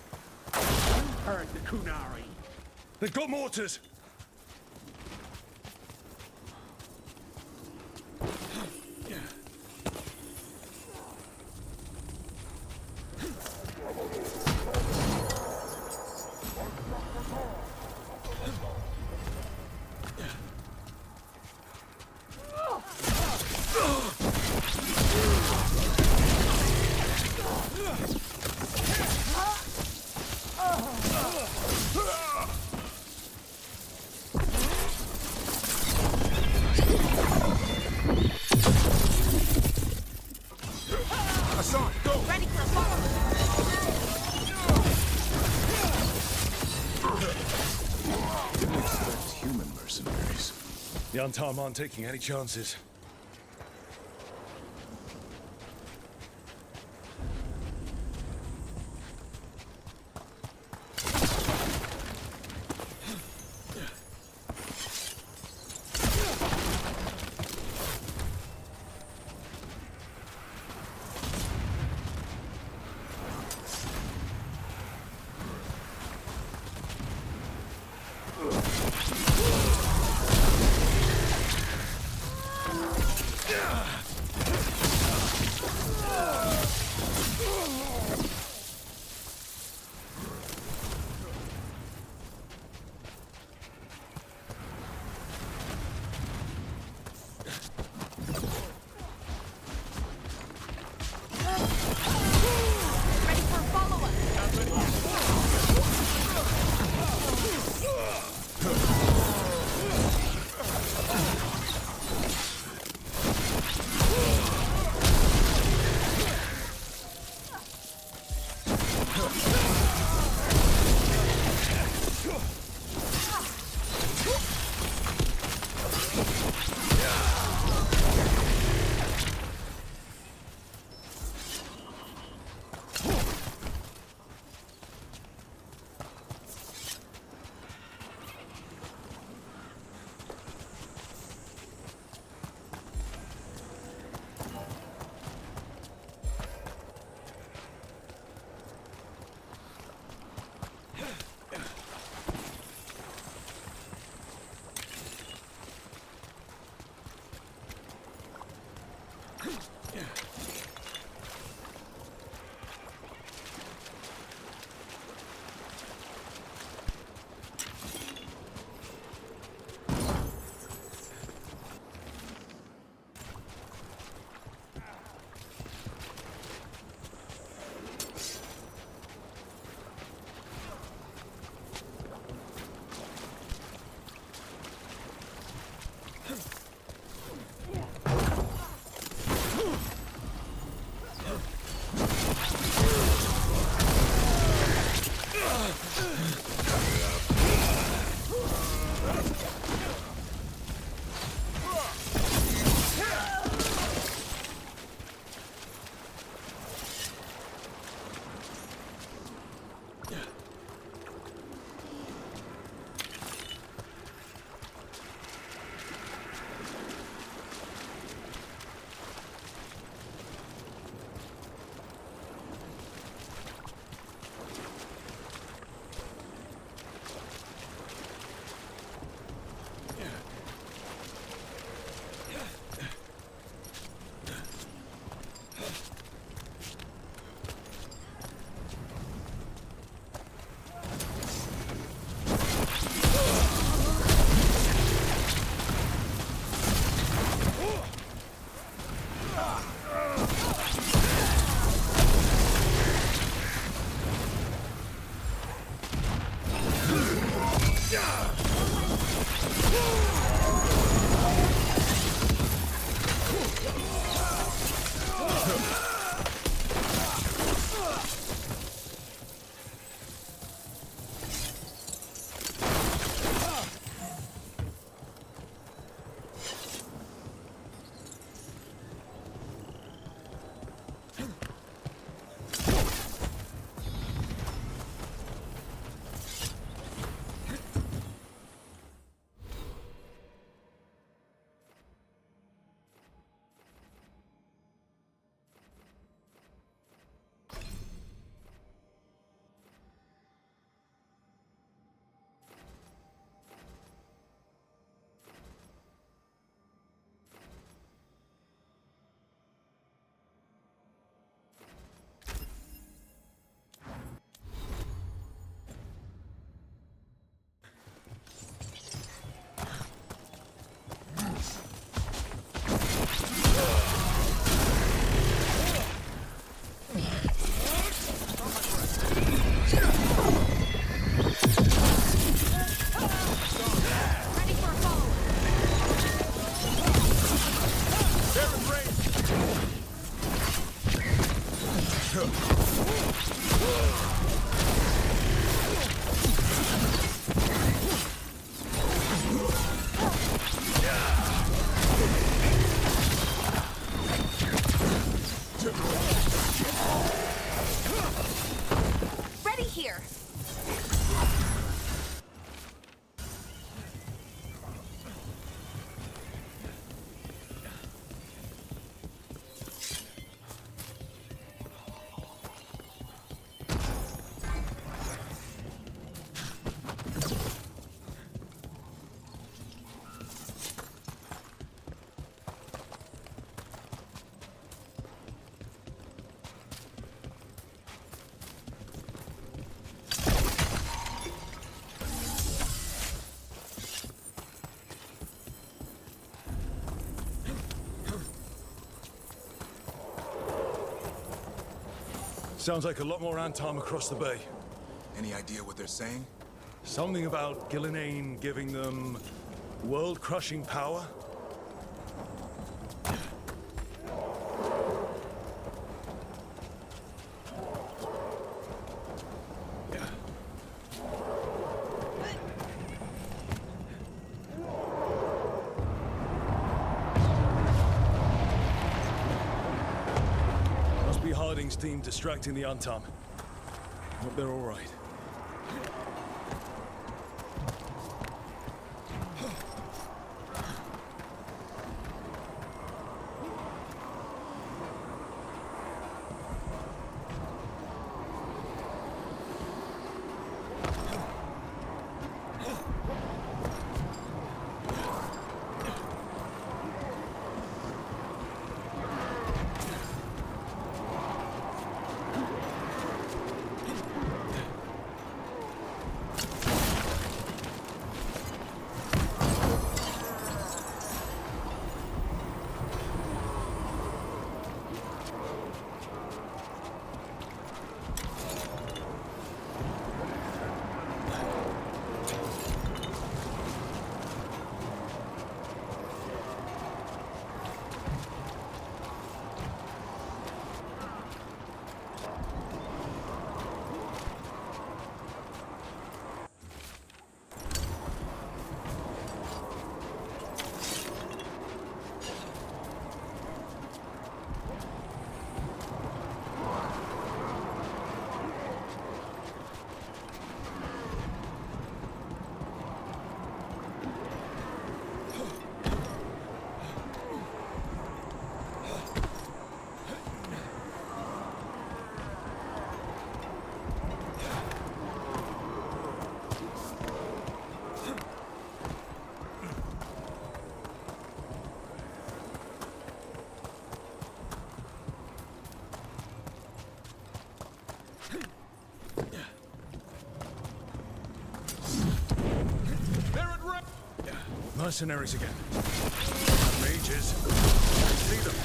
Heard the Kunari. They've got mortars! The Untarm aren't taking any chances. Ready here. Sounds like a lot more Antom across the bay. Any idea what they're saying? Something about Gillenane giving them world-crushing power? Must be Harding's team distracting the Antom. Hope they're all right. Mercenaries again. Mages. I see them.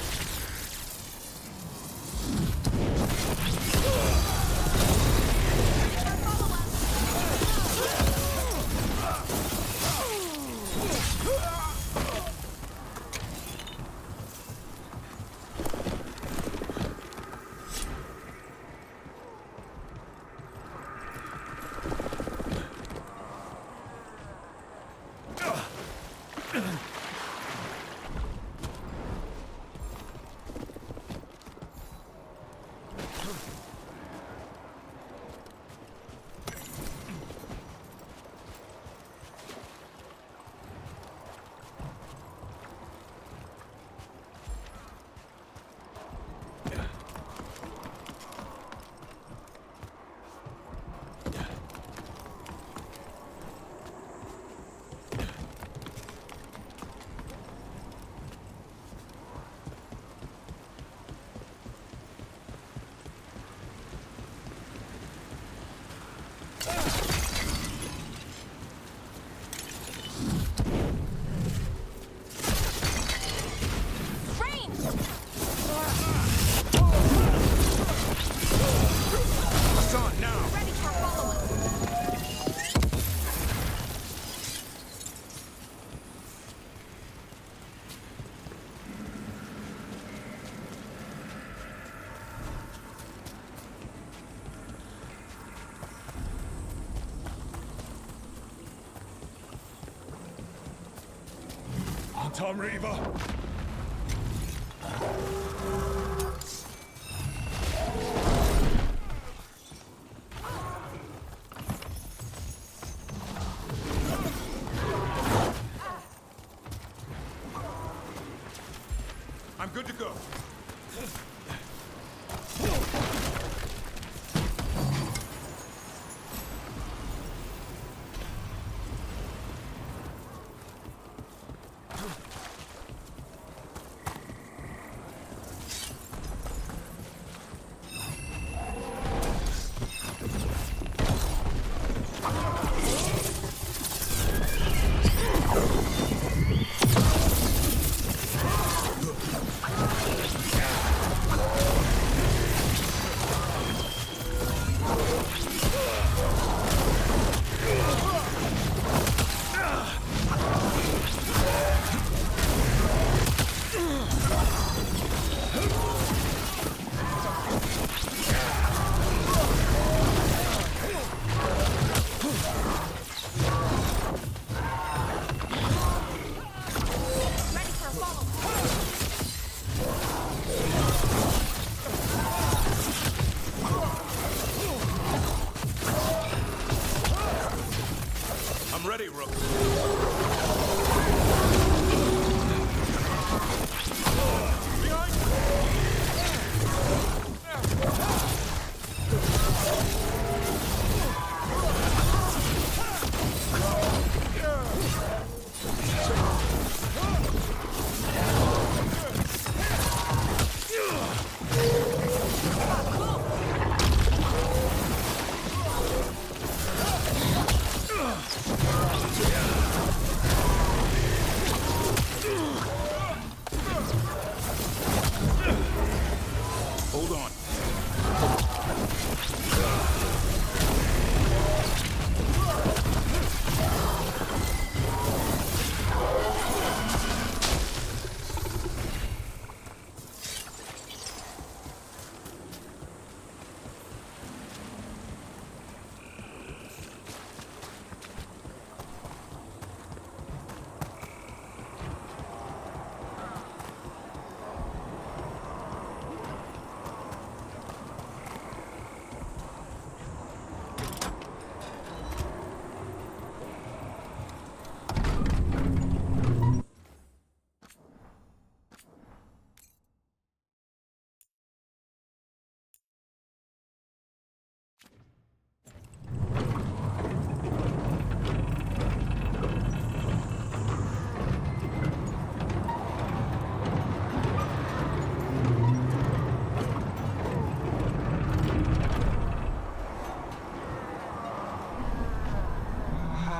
time, Reaver. I'm good to go. I'm ready, Rook. Hold on.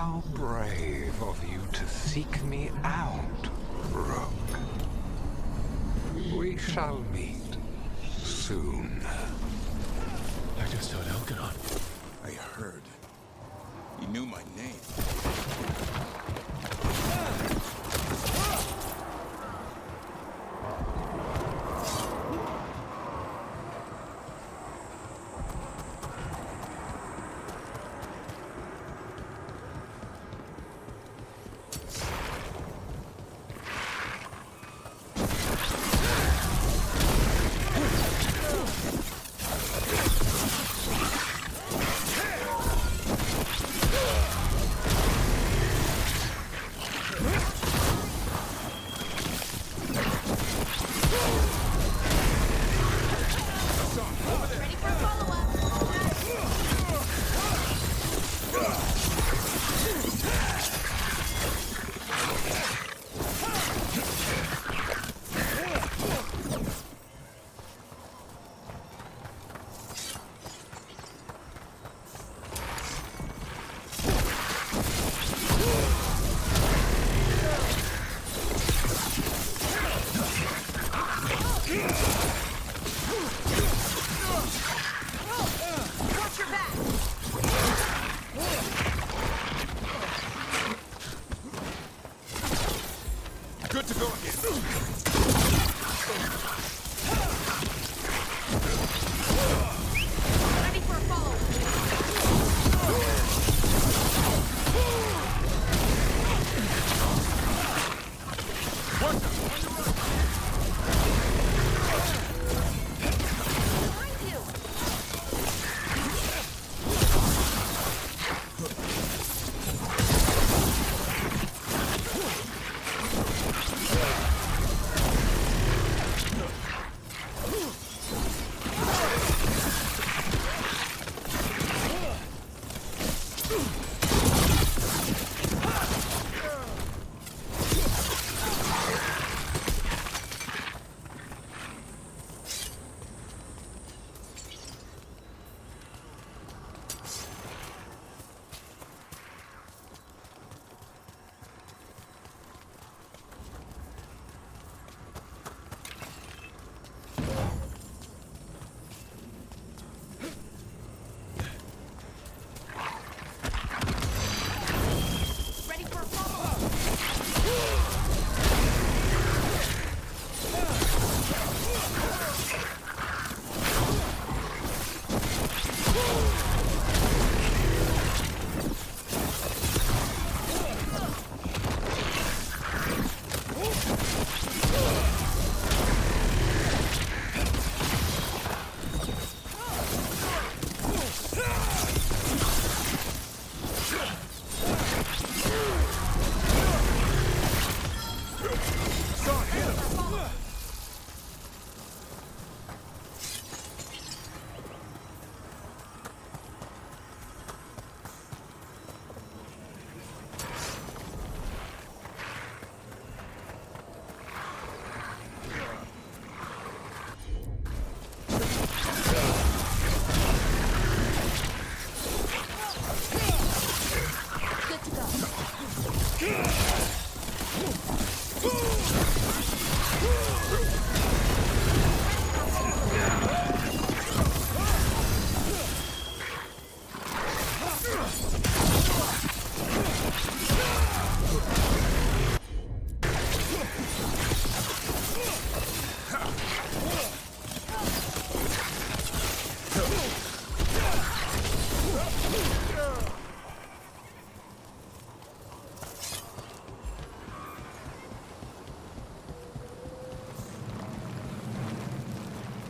How brave of you to seek me out, Rook. We shall meet soon. I just heard Elganon. I heard. He knew my name.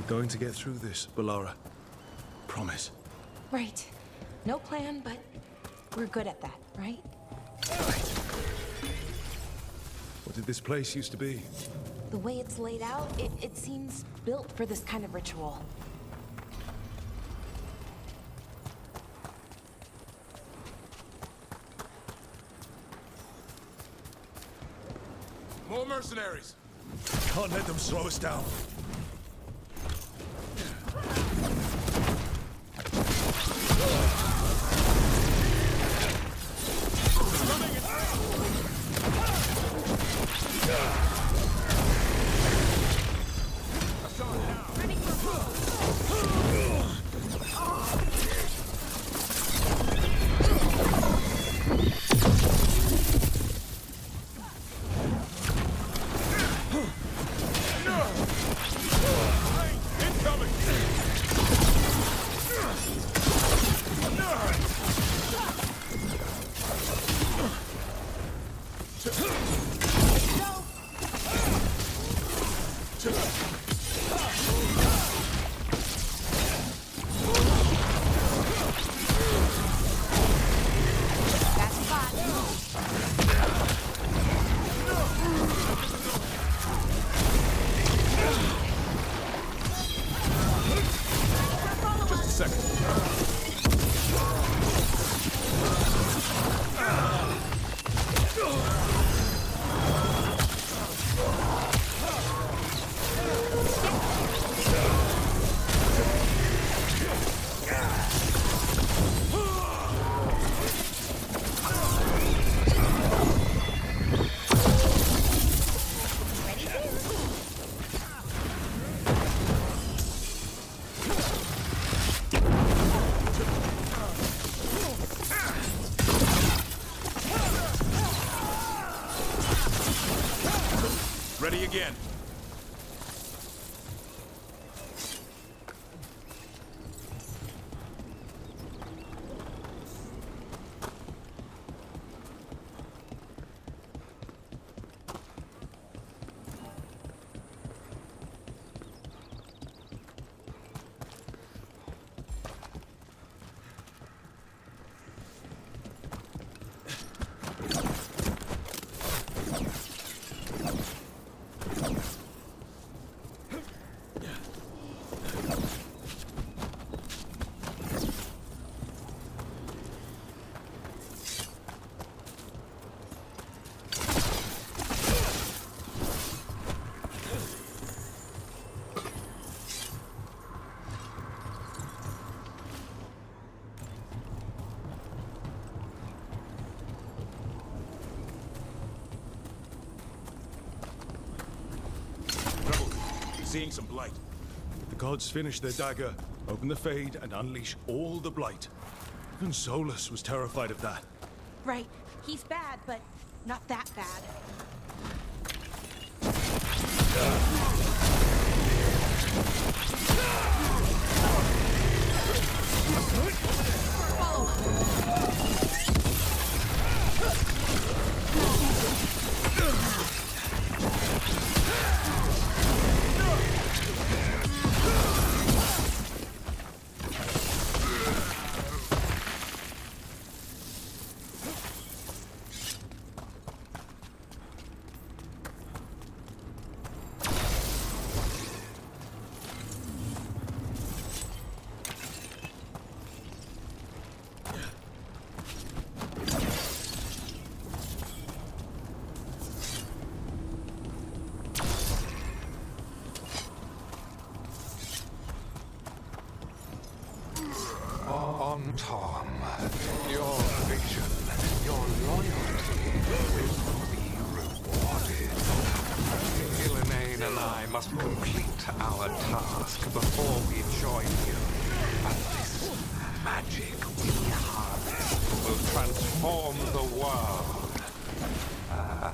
Going to get through this, Balara. Promise. Right. No plan, but we're good at that, right? What did this place used to be? The way it's laid out, it seems built for this kind of ritual. More mercenaries! Can't let them slow us down. Ready again. Seeing some blight. The gods finish their dagger, open the Fade, and unleash all the blight. Even Solus was terrified of that. Right. He's bad, but not that bad. On Tom, your vision, your loyalty will be rewarded. Gillenane and I must complete our task before we join you. And this magic we harness will transform the world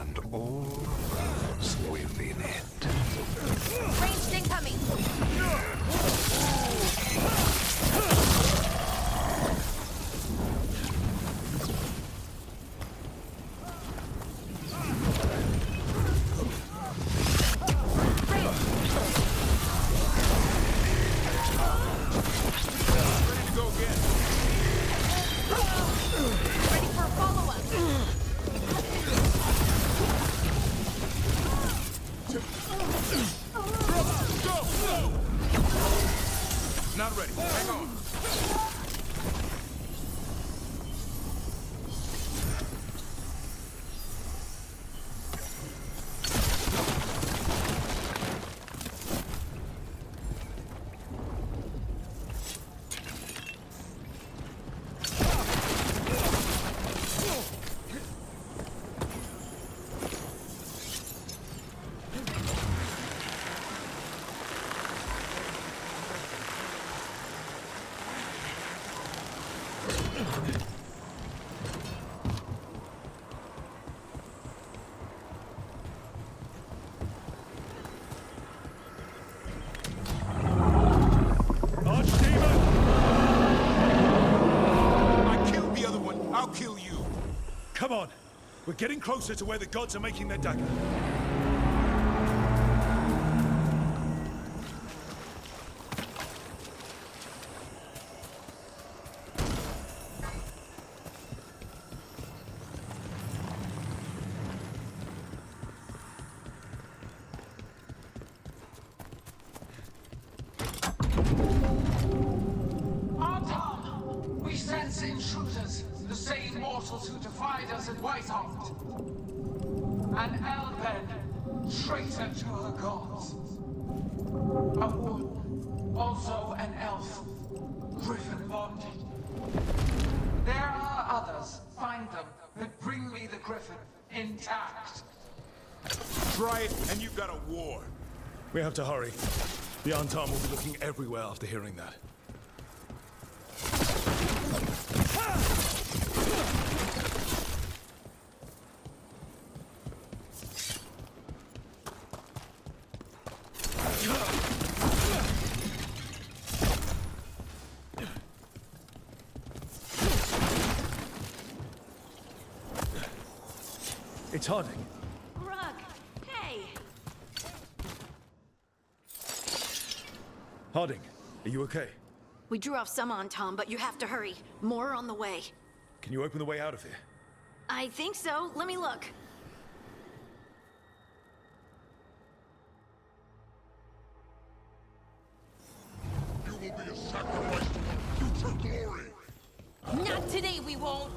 and all those within it. Ranged incoming! Not ready. Hang on. Come on! We're getting closer to where the gods are making their dagger. We sense intruders, the same mortals who defied us at Whitehart. An Elven, traitor to her gods. A woman, also an elf, griffin bonded. There are others. Find them, but bring me the griffin intact. Try it, and you've got a war. We have to hurry. The Antam will be looking everywhere after hearing that. It's Harding. Rug, hey! Harding, are you okay? We drew off some on Tom, but you have to hurry. More on the way. Can you open the way out of here? I think so. Let me look. You will be a sacrifice to future glory. Not today, we won't.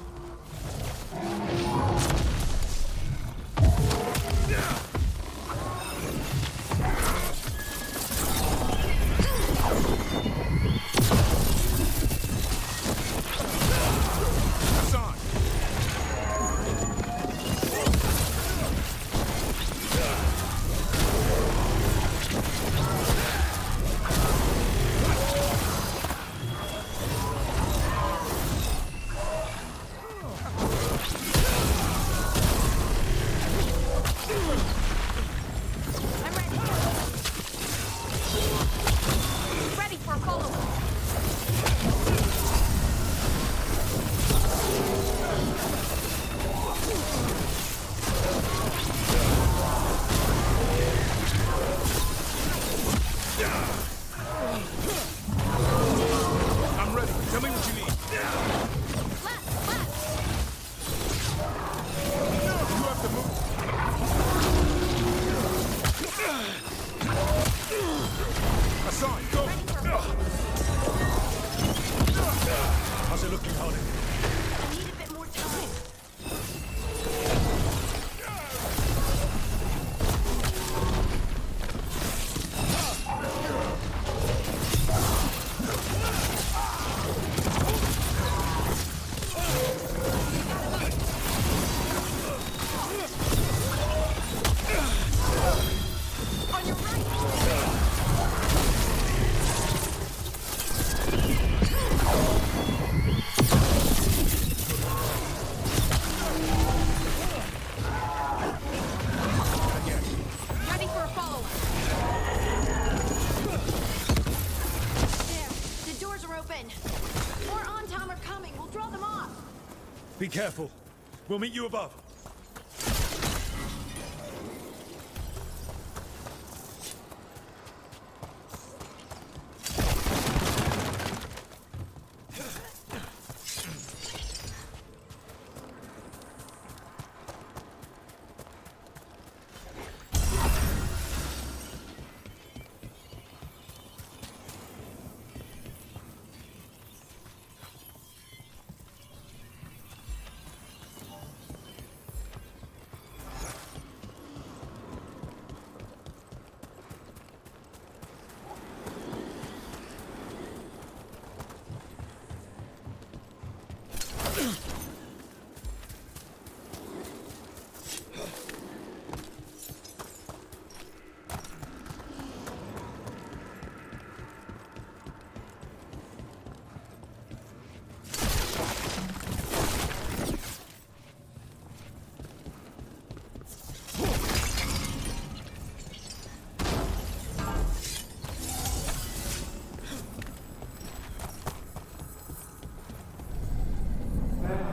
Tell me what you need. You have to move. Aside, go. How's it looking, honey? I need a bit more time. Be careful. We'll meet you above.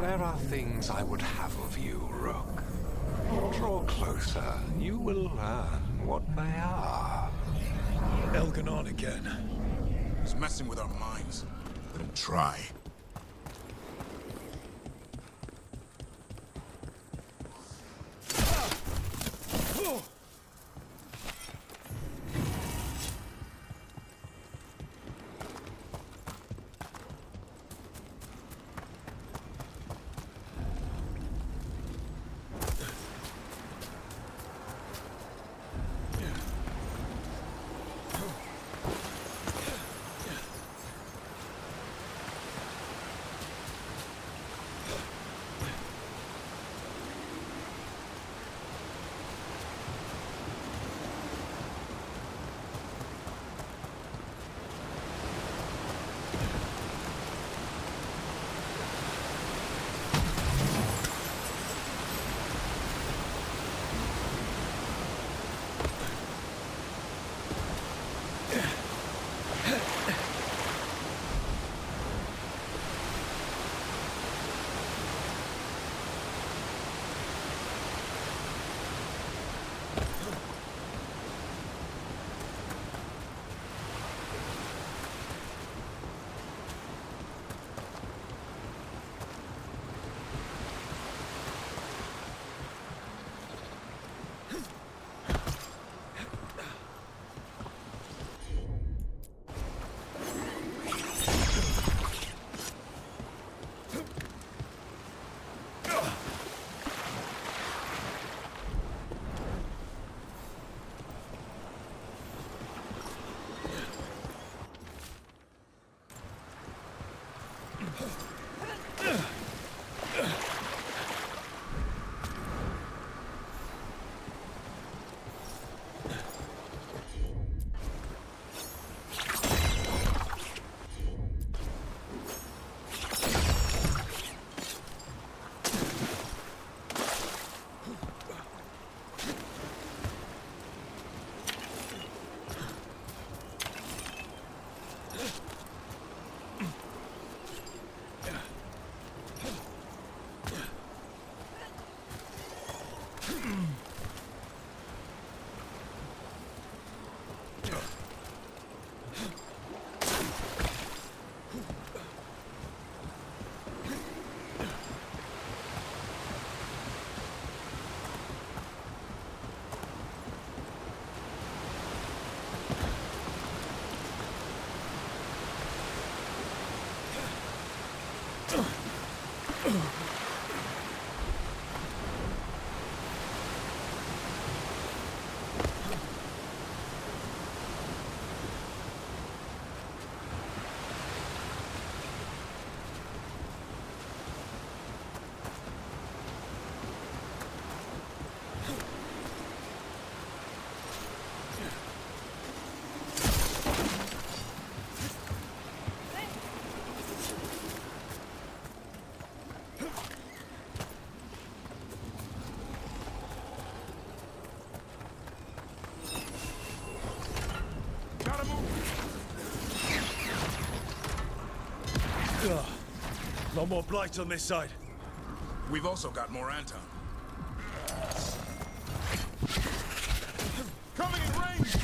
There are things I would have of you, Rook. Draw closer. You will learn what they are. Elganon again. He's messing with our minds. Let him try. Lot more blight on this side. We've also got more Anton. Coming in range!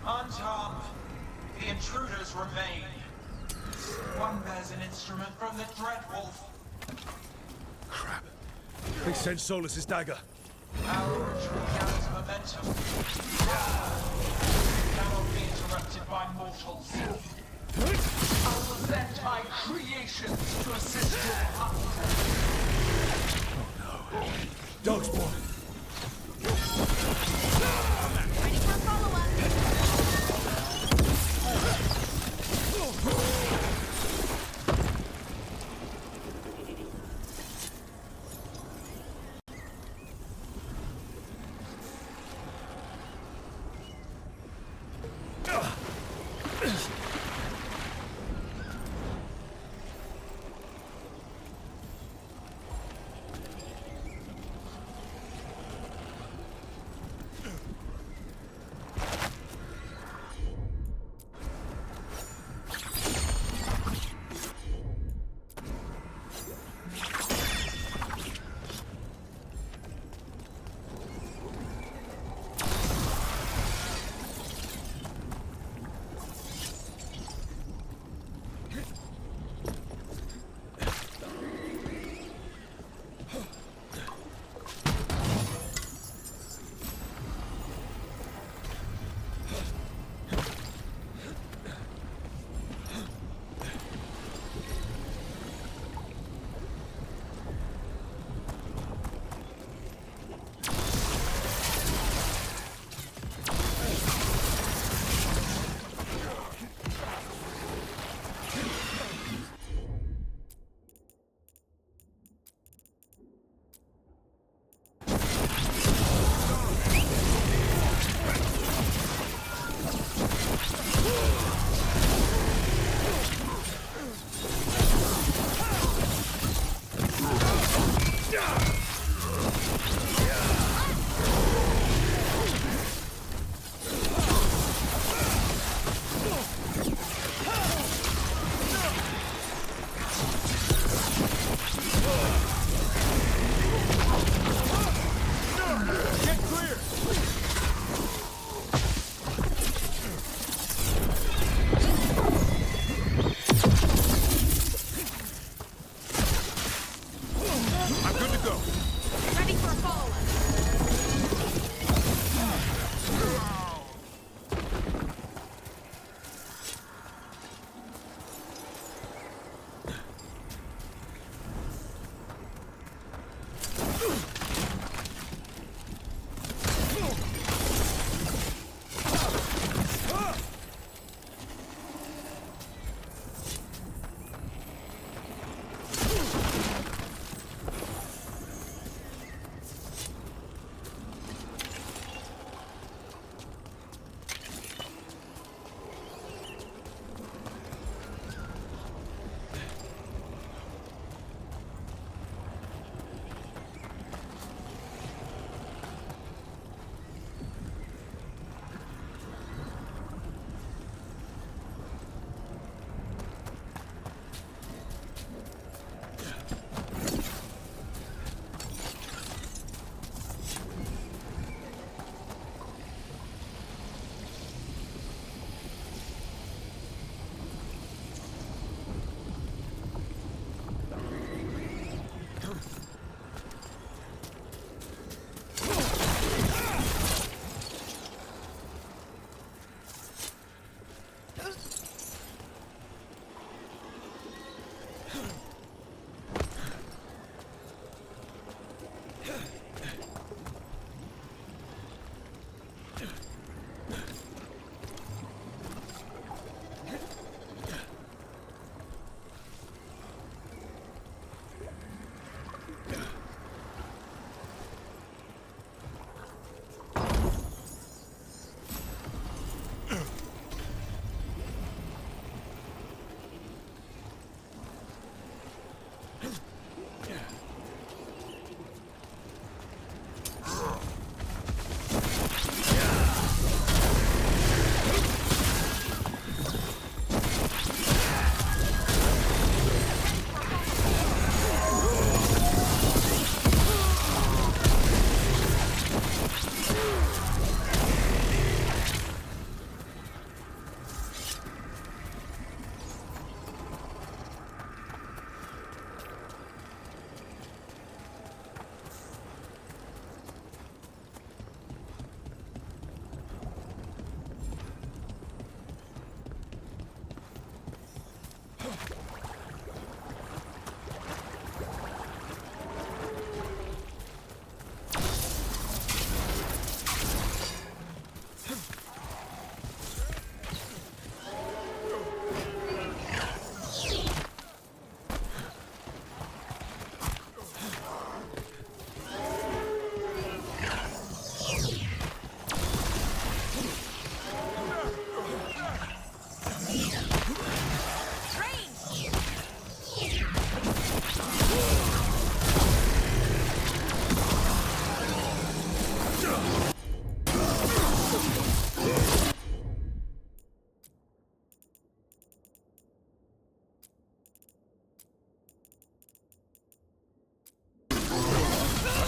Unharmed, the intruders remain. One bears an instrument from the Dreadwolf. Crap. They sent Solus's dagger. Our retreat gathers momentum. Cannot be interrupted by mortals. I will send my creations to assist your hunt. Oh no. Dog's born. Ready for follow-up.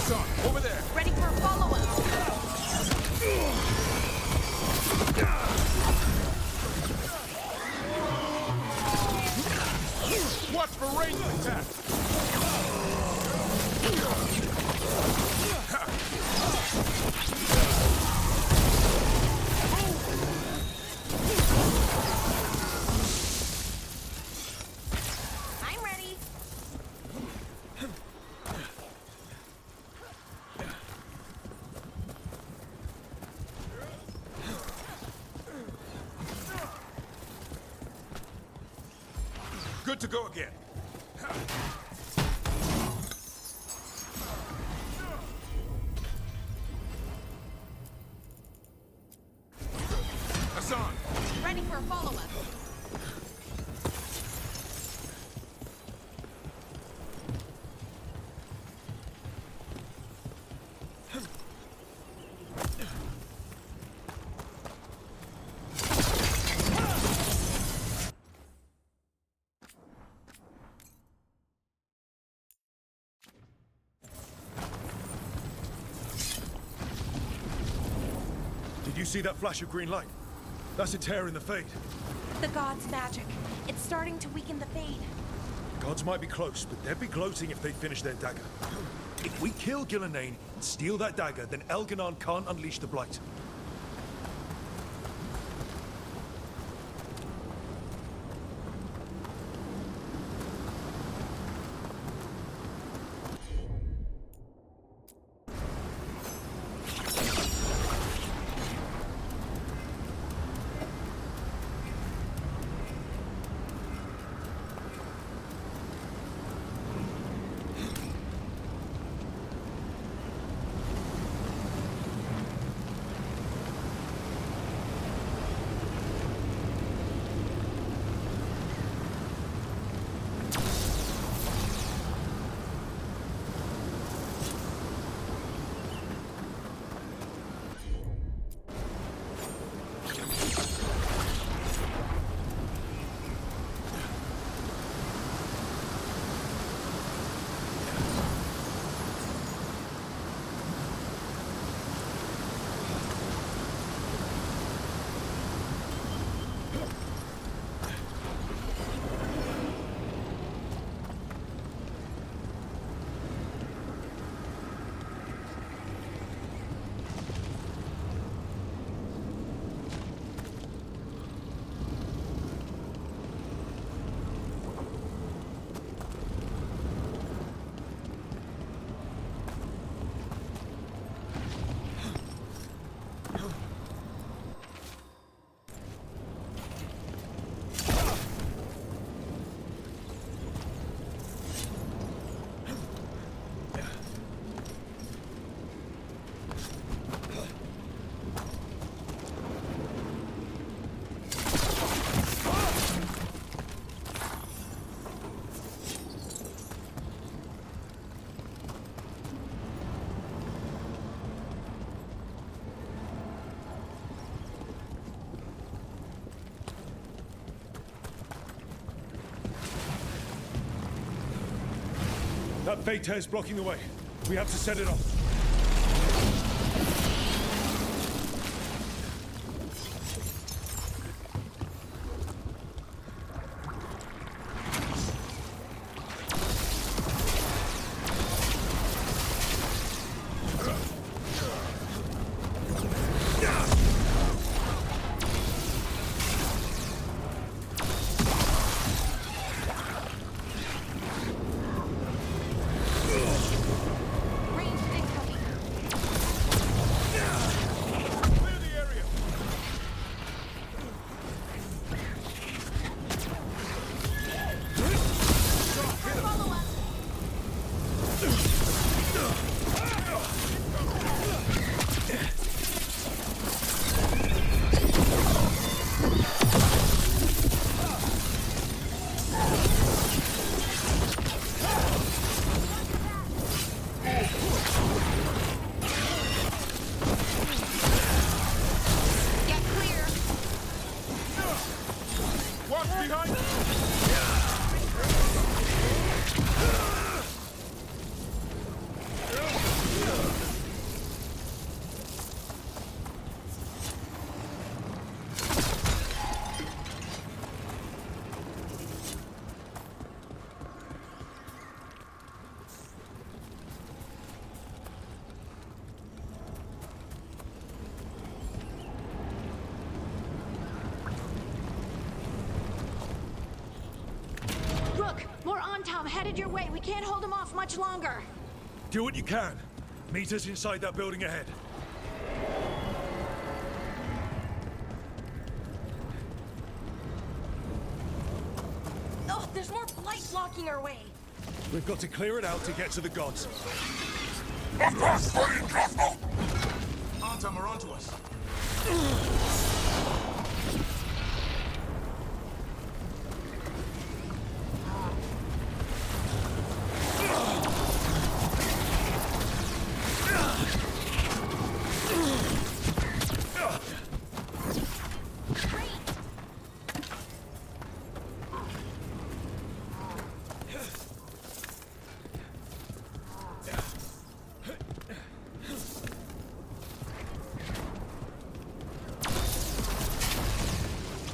Hassan, over there. Ready for a follow-up. Watch for ranged attacks. I'm ready. Good to go again. Hassan. Ready for a follow-up. Did you see that flash of green light? That's a tear in the Fade. The god's magic. It's starting to weaken the Fade. Gods might be close, but they'd be gloating if they finish their dagger. If we kill Gillenane and steal that dagger, then Elganon can't unleash the Blight. That Fade tear's blocking the way. We have to set it off. Ranged More Antom headed your way. We can't hold them off much longer. Do what you can. Meet us inside that building ahead. Oh, there's more blight blocking our way. We've got to clear it out to get to the gods. Antom are onto us.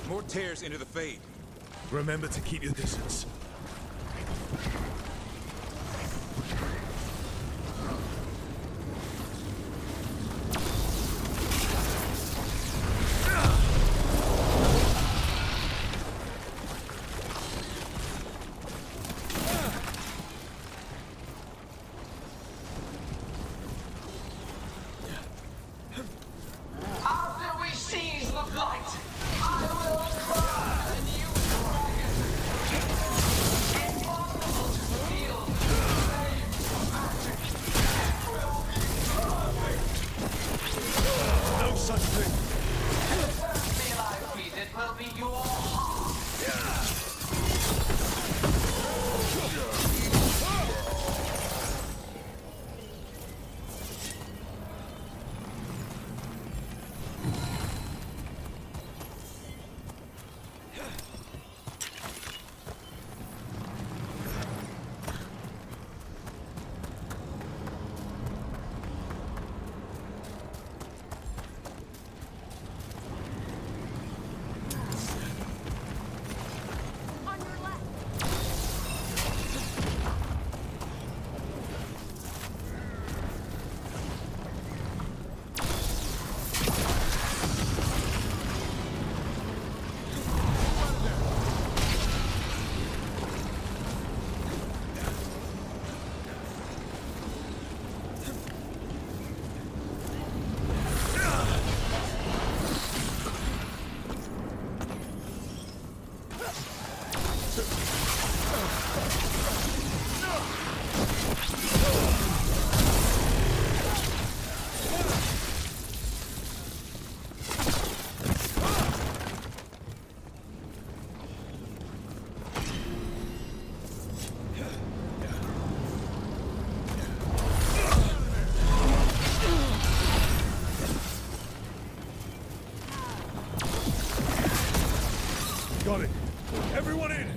More tears into the Fade. Remember to keep your distance. After we seize the blight, I will cry a new dragon. Impossible to feel the same magic. It will be perfect. No such thing. The first meal I feed it will be your heart. Got it. Everyone in!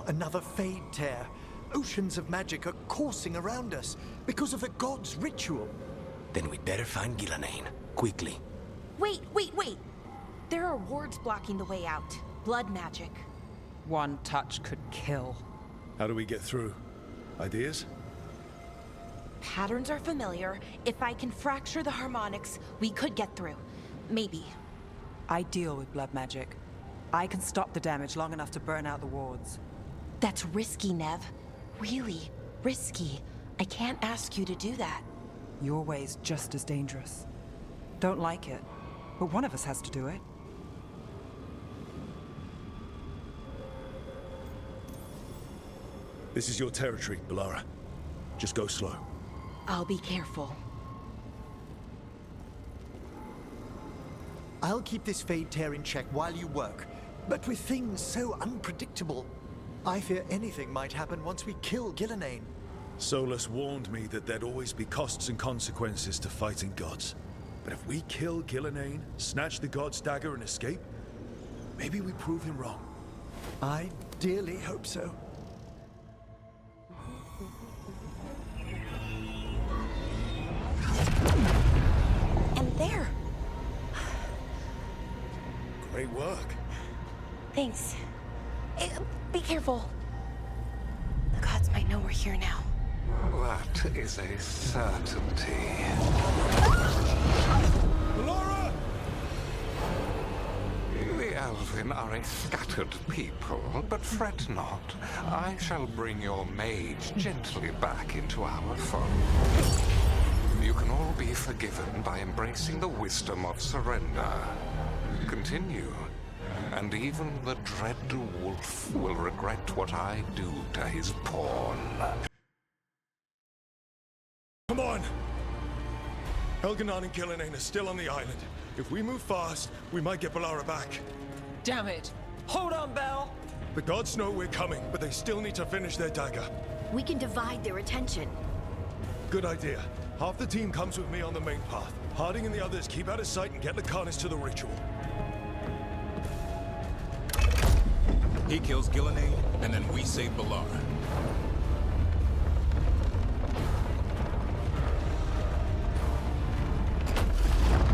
Another Fade tear. Oceans of magic are coursing around us because of the god's ritual. Then we'd better find Gillenane. Quickly. Wait. There are wards blocking the way out. Blood magic. One touch could kill. How do we get through? Ideas? Patterns are familiar. If I can fracture the harmonics, we could get through. Maybe. I deal with blood magic. I can stop the damage long enough to burn out the wards. That's risky, Nev. Really risky. I can't ask you to do that. Your way's just as dangerous. Don't like it, but one of us has to do it. This is your territory, Balara. Just go slow. I'll be careful. I'll keep this Fade tear in check while you work. But with things so unpredictable, I fear anything might happen once we kill Gillenane. Solus warned me that there'd always be costs and consequences to fighting gods. But if we kill Gillenane, snatch the god's dagger and escape, maybe we prove him wrong. I dearly hope so. And there. Great work. Thanks. Be careful. The gods might know we're here now. That is a certainty. Laura! The Elven are a scattered people, but fret not. I shall bring your mage gently back into our fold. You can all be forgiven by embracing the wisdom of surrender. Continue, and even the dread wolf will regret what I do to his pawn. Come on! Elganon and Gillenane are still on the island. If we move fast, we might get Balara back. Damn it! Hold on, Belle! The gods know we're coming, but they still need to finish their dagger. We can divide their attention. Good idea. Half the team comes with me on the main path. Harding and the others keep out of sight and get Lucanus to the ritual. He kills Gillenane, and then we save Balara.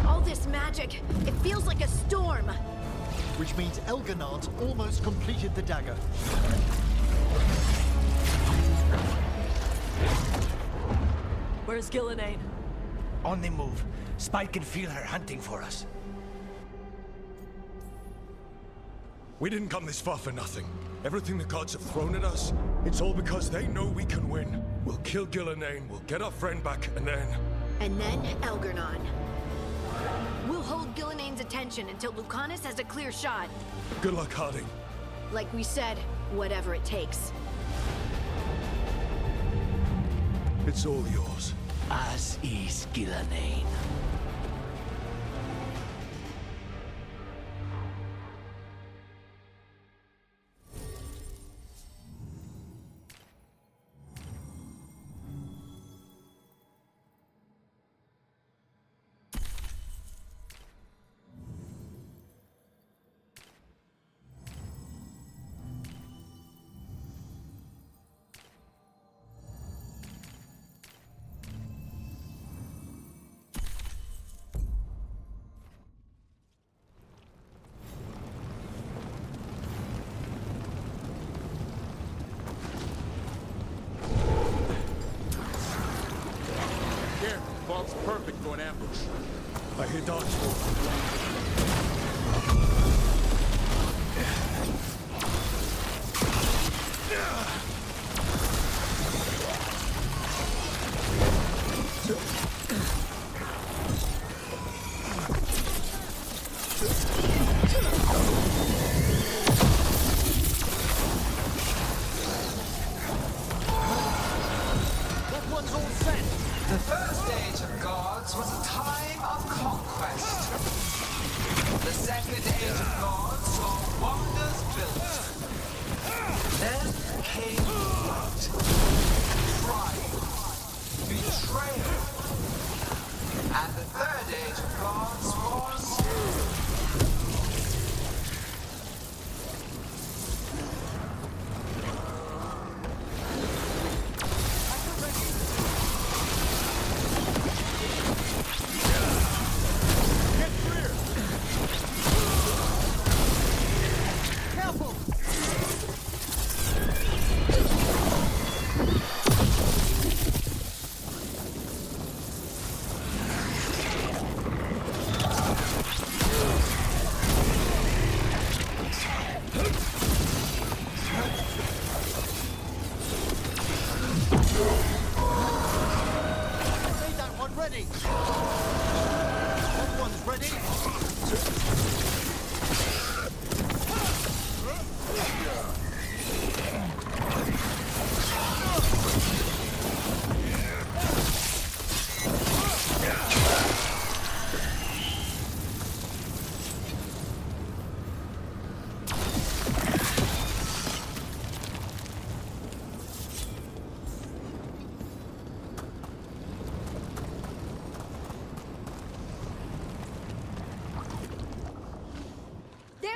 All this magic, it feels like a storm. Which means Elganon's almost completed the dagger. Where's Gillenane? On the move. Spike can feel her hunting for us. We didn't come this far for nothing. Everything the gods have thrown at us, it's all because they know we can win. We'll kill Gillenane, we'll get our friend back, and then... And then Elgarnon. We'll hold Gillenane's attention until Lucanus has a clear shot. Good luck, Harding. Like we said, whatever it takes. It's all yours. As is Gillenane. Fog's perfect for an ambush. I hear dogs. That one's all set. The first age of gods was a time of conquest. The second age of gods saw wonders built. Then came light, trial, betrayal. And the third age of gods was...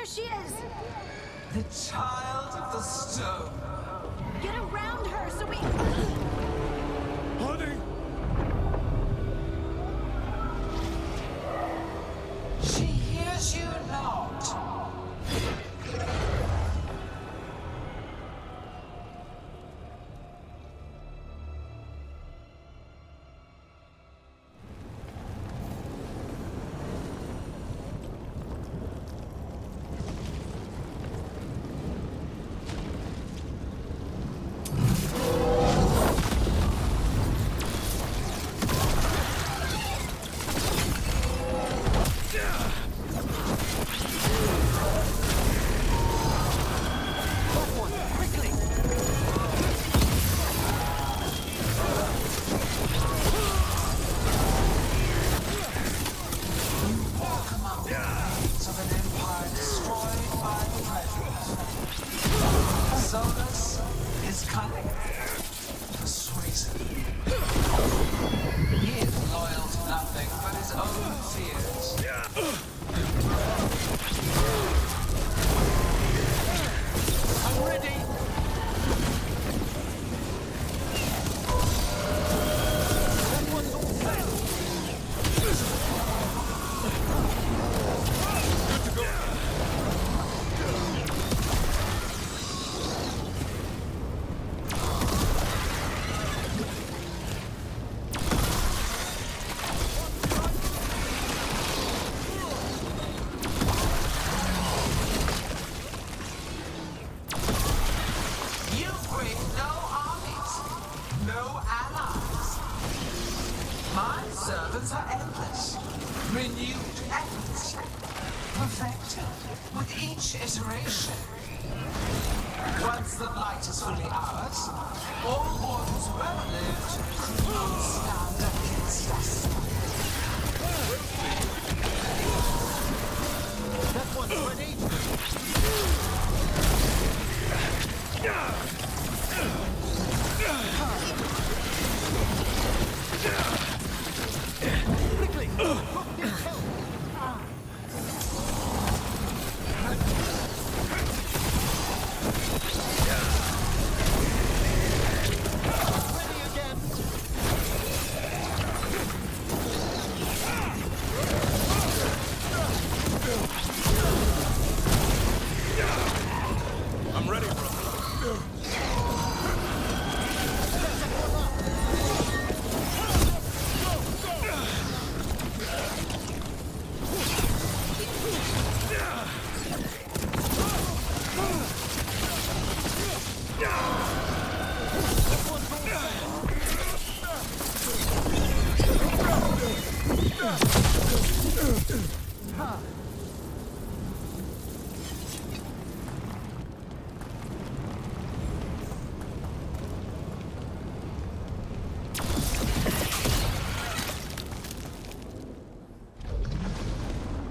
There she is! The child of the stone. Get around her so we... Honey! She hears you not. Iteration. Once the light is fully ours, all mortals who ever lived will stand against us. That one's ready. Quickly! Look, this help! I'm ready, brother.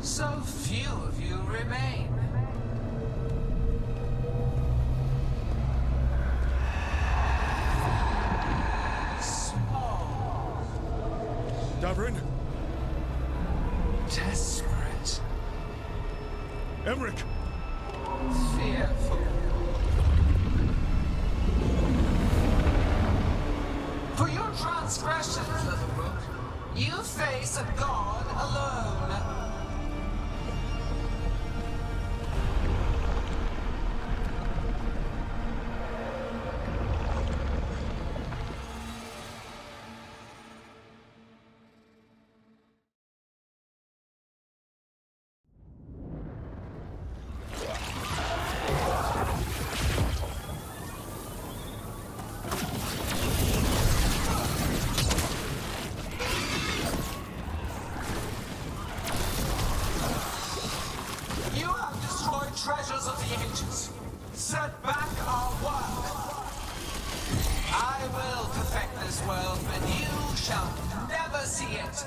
So few of you remain. Small. Davrin? Desperate. Emmerich! Fearful. For your transgressions, little book, you face a god alone. Treasures of the ages. Set back our work. I will perfect this world, but you shall never see it.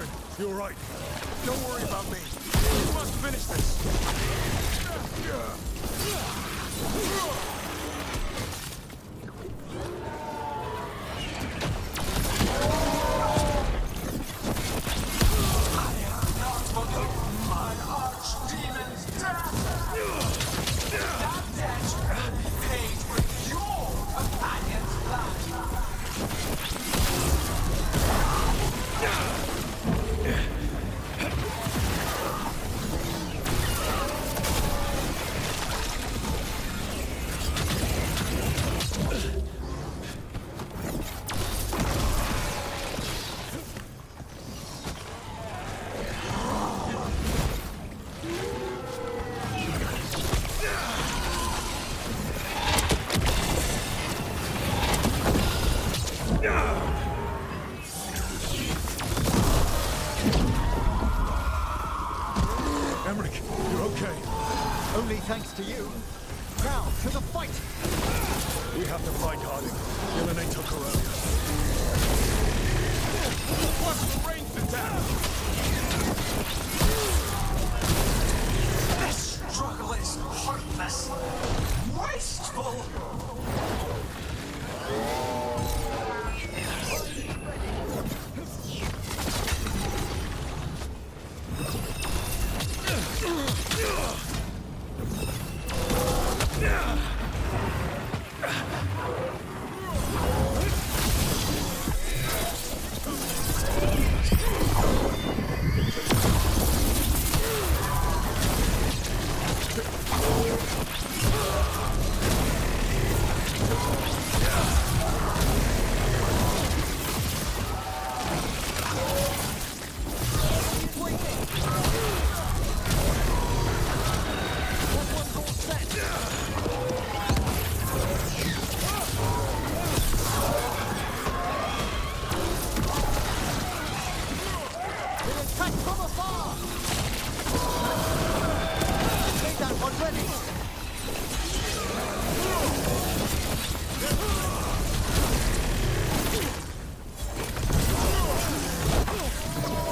Catherine, you all right? Don't worry about me. We must finish this. My archdemon's death! That debt paid with your companion's blood! Emmerich, you're okay. Only thanks to you. Now, to the fight! We have to find Harding. Gillenay took her earlier. What's the ranged attack? This struggle is heartless, wasteful!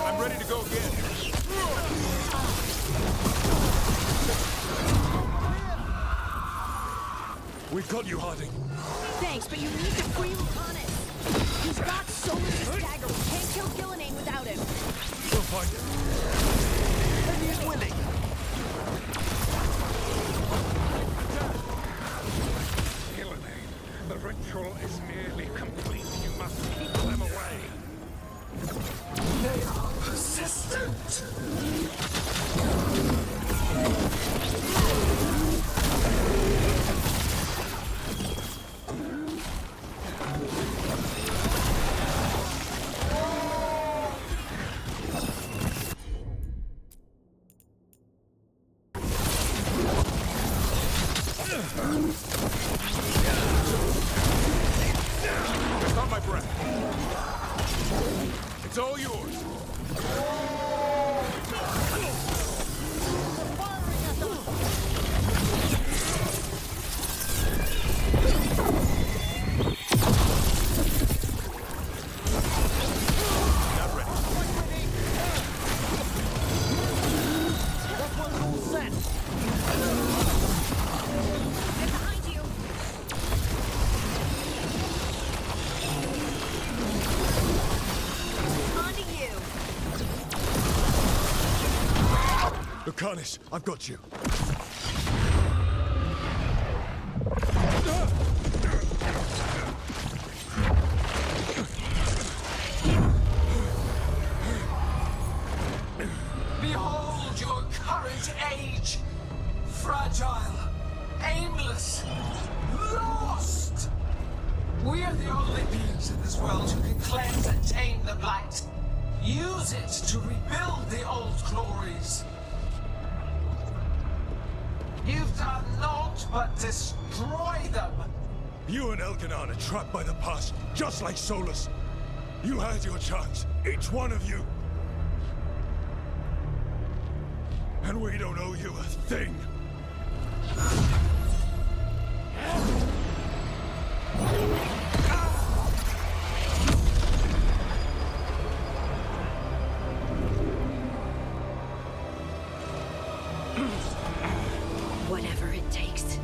I'm ready to go again. We've got you, Harding. Thanks, but you need to free Lucanus. He's got Solus' dagger. We can't kill Gillenane without him. We'll find him. And he's willing. Gillenane, the ritual is nearly complete. You must keep them away. They are persistent. That's not my breath. It's all yours. Not ready. That one's all set. Get behind you. On to you. Lucanus, I've got you. Behold your current age! Fragile, aimless, lost! We are the only beings in this world who can cleanse and tame the blight. Use it to rebuild the old glories. You've done naught but destroy them. You and Elganon are trapped by the past, just like Solus. You had your chance, each one of you. And we don't owe you a thing. Whatever it takes.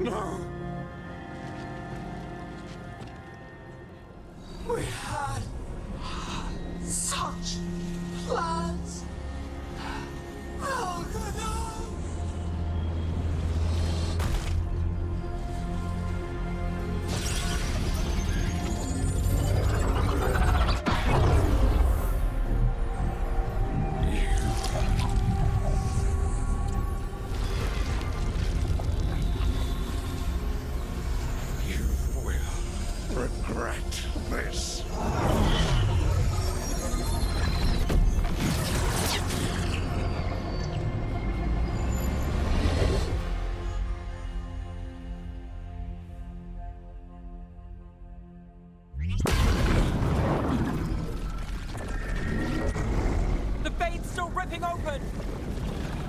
No! We had such plans! Veilguard! Regret this. The fade's still ripping open!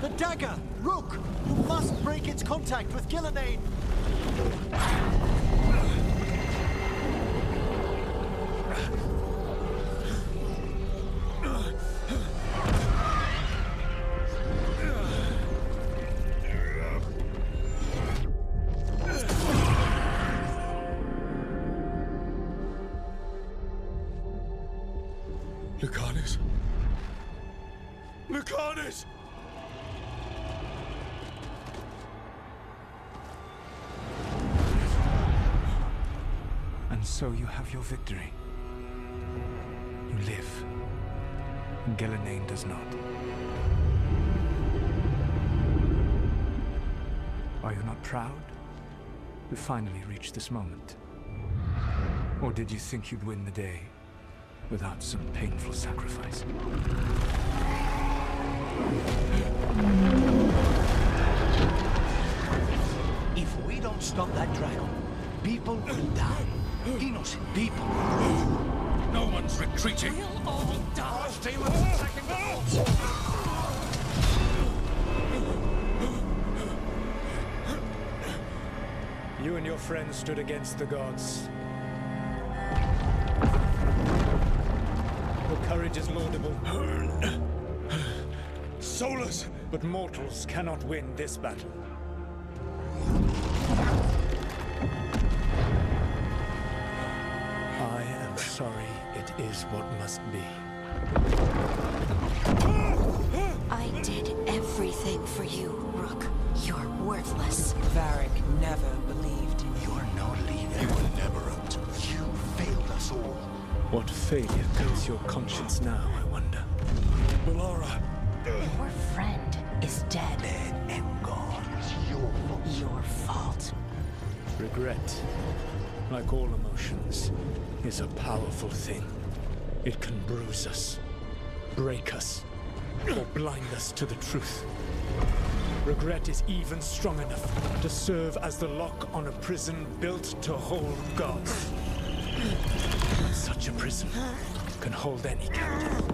The dagger! Rook! You must break its contact with Gillenane! Lucanus? Lucanus! And so you have your victory. You live. And Gillenane does not. Are you not proud to finally reach this moment? Or did you think you'd win the day without some painful sacrifice? If we don't stop that dragon, people will die. Innocent people. No one's retreating. We'll all die. Our team is attacking the You and your friends stood against the gods. Your courage is laudable. Solus! But mortals cannot win this battle. I am sorry it is what must be. I did everything for you, Rook. You're worthless. Varric never believed in you. You're no leader. You were never up to. You failed us all. What failure coats your conscience now, I wonder? Bellara! Your friend is dead. Dead and gone. It's your fault. Your fault. Regret, like all emotions, is a powerful thing. It can bruise us, break us, or blind us to the truth. Regret is even strong enough to serve as the lock on a prison built to hold gods. Such a prison can hold any captive.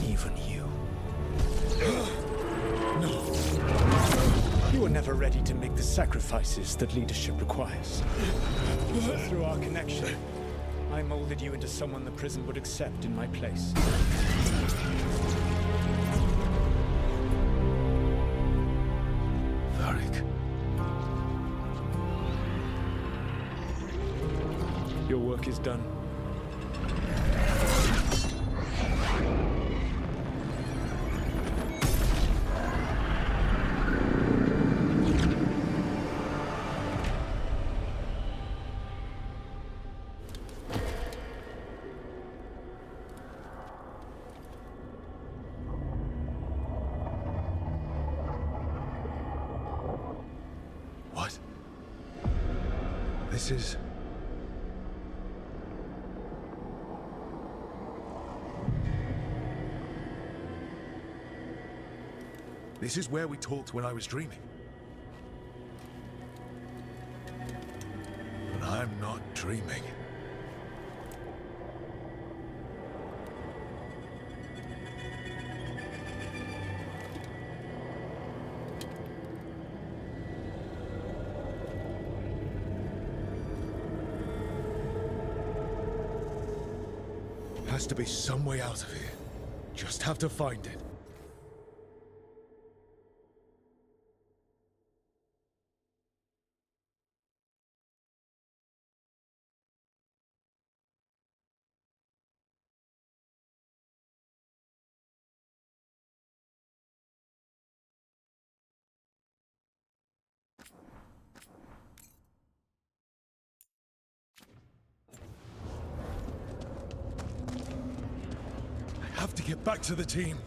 Even you. No. You were never ready to make the sacrifices that leadership requires. Through our connection, I molded you into someone the prison would accept in my place. Varric. Your work is done. What? This is... This is where we talked when I was dreaming. But I'm not dreaming. Has to be some way out of here. Just have to find it. I have to get back to the team.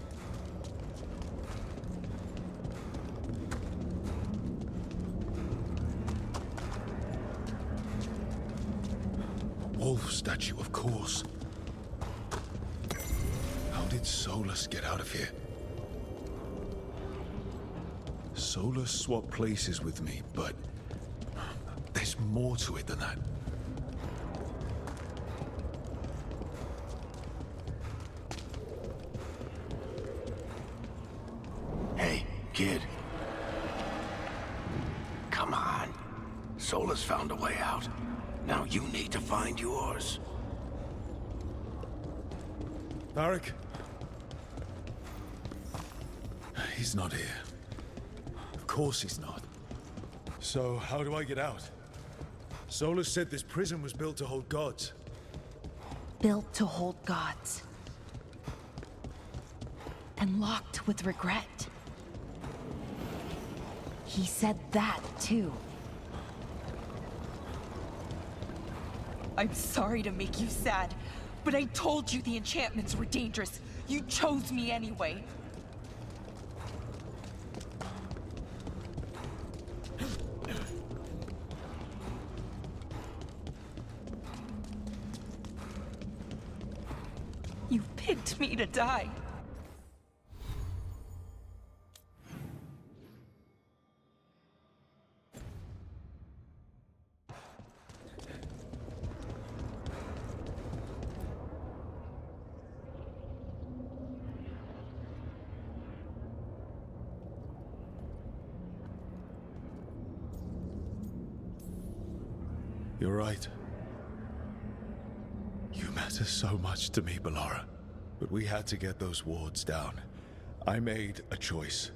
Wolf statue, of course. How did Solus get out of here? Solus swapped places with me, but there's more to it than that. Hey, kid. Come on. Solus found a way out. Now you need to find yours. Varric? He's not here. Of course he's not. So, how do I get out? Solus said this prison was built to hold gods. Built to hold gods. And locked with regret. He said that, too. I'm sorry to make you sad, but I told you the enchantments were dangerous. You chose me anyway. You picked me to die. You're right. You matter so much to me, Bellara. But we had to get those wards down. I made a choice.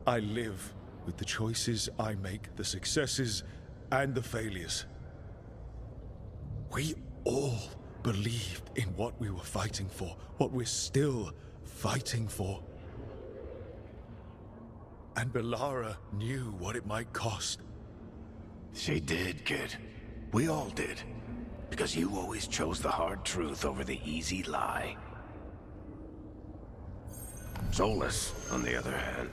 I live with the choices I make, the successes and the failures. We all believed in what we were fighting for, what we're still fighting for. And Bellara knew what it might cost. She did, kid. We all did. Because you always chose the hard truth over the easy lie. Solus, on the other hand.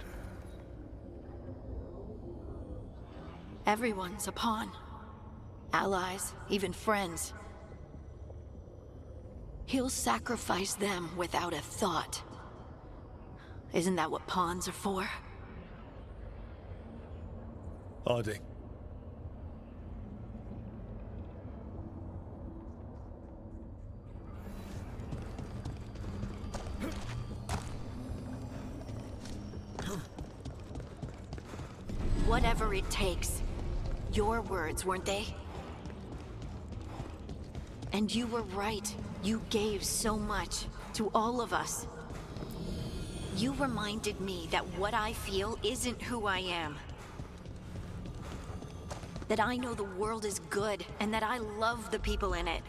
Everyone's a pawn. Allies, even friends. He'll sacrifice them without a thought. Isn't that what pawns are for? Harding. Whatever it takes. Your words, weren't they? And you were right. You gave so much to all of us. You reminded me that what I feel isn't who I am. That I know the world is good, and that I love the people in it.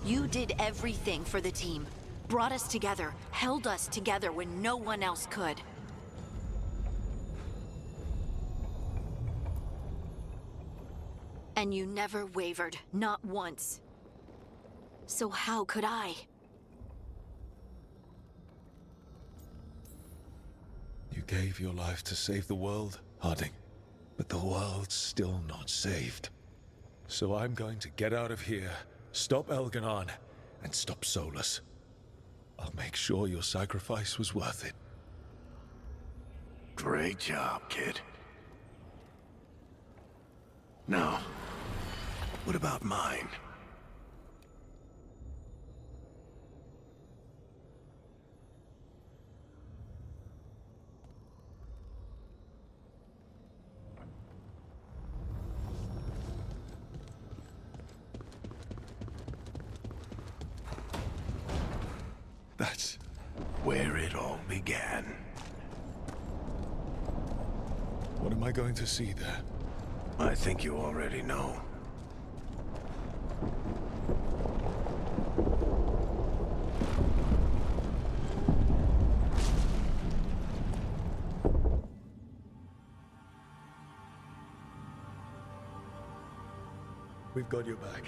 You did everything for the team. Brought us together, held us together when no one else could. And you never wavered, not once. So how could I? You gave your life to save the world, Harding. But the world's still not saved. So I'm going to get out of here, stop Elganon, and stop Solus. I'll make sure your sacrifice was worth it. Great job, kid. Now, what about mine? That's where it all began. What am I going to see there? I think you already know. We've got your back.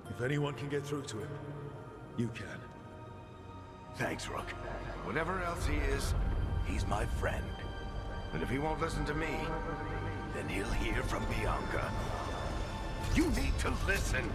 If anyone can get through to him, you can. Thanks, Rook. Whatever else he is, he's my friend. And if he won't listen to me, then he'll hear from Bianca. You need to listen!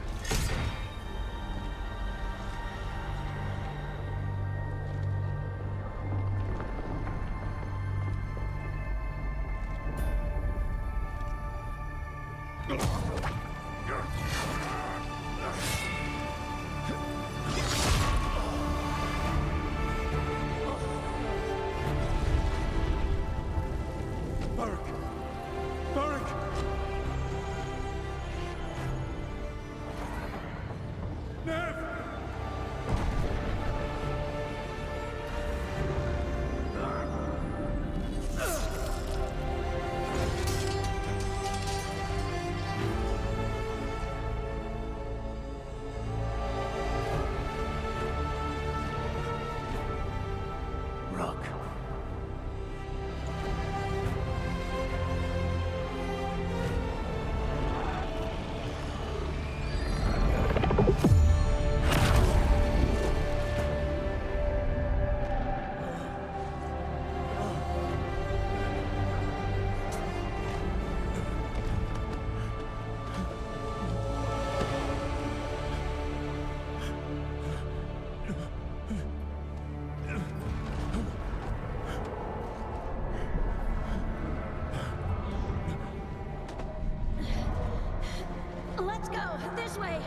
Let's go! This way!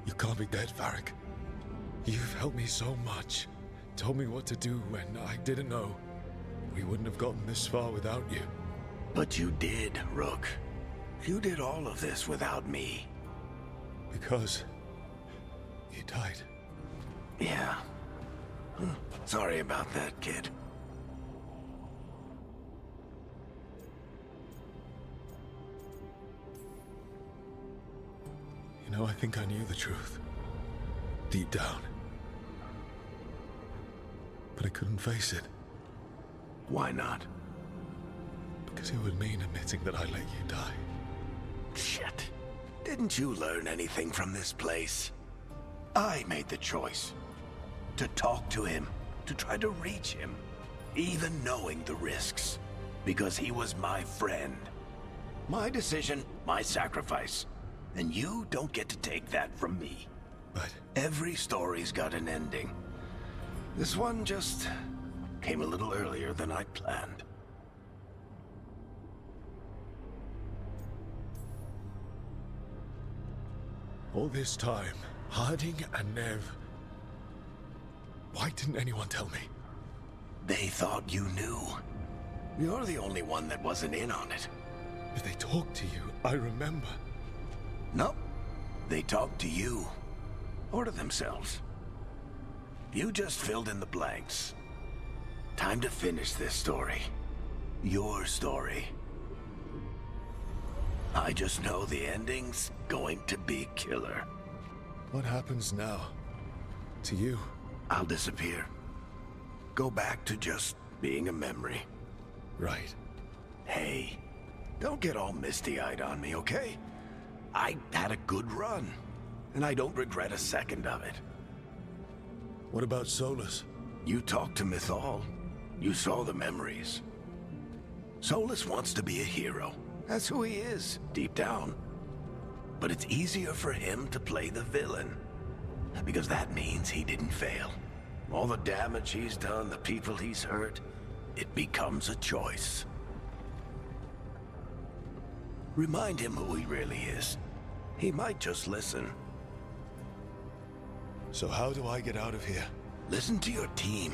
You can't be dead, Varric. You've helped me so much. Told me what to do when I didn't know. We wouldn't have gotten this far without you. But you did, Rook. You did all of this without me. Because you died. Yeah. Sorry about that, kid. You know, I think I knew the truth. deep down. But I couldn't face it. Why not? Because it would mean admitting that I let you die. Shit. Didn't you learn anything from this place? I made the choice. To talk to him, to try to reach him, even knowing the risks. Because he was my friend. My decision, my sacrifice. And you don't get to take that from me. But every story's got an ending. This one just came a little earlier than I'd planned. All this time, Harding and Nev... Why didn't anyone tell me? They thought you knew. You're the only one that wasn't in on it. But they talked to you, I remember. Nope. They talked to you. Or to themselves. You just filled in the blanks. Time to finish this story. Your story. I just know the ending's going to be killer. What happens now? To you? I'll disappear. Go back to just being a memory. Right. Hey, don't get all misty-eyed on me, okay? I had a good run, and I don't regret a second of it. What about Solus? You talked to Mythal. You saw the memories. Solus wants to be a hero. That's who he is, deep down. But it's easier for him to play the villain. Because that means he didn't fail. All the damage he's done, the people he's hurt, it becomes a choice. Remind him who he really is. He might just listen. So how do I get out of here? Listen to your team.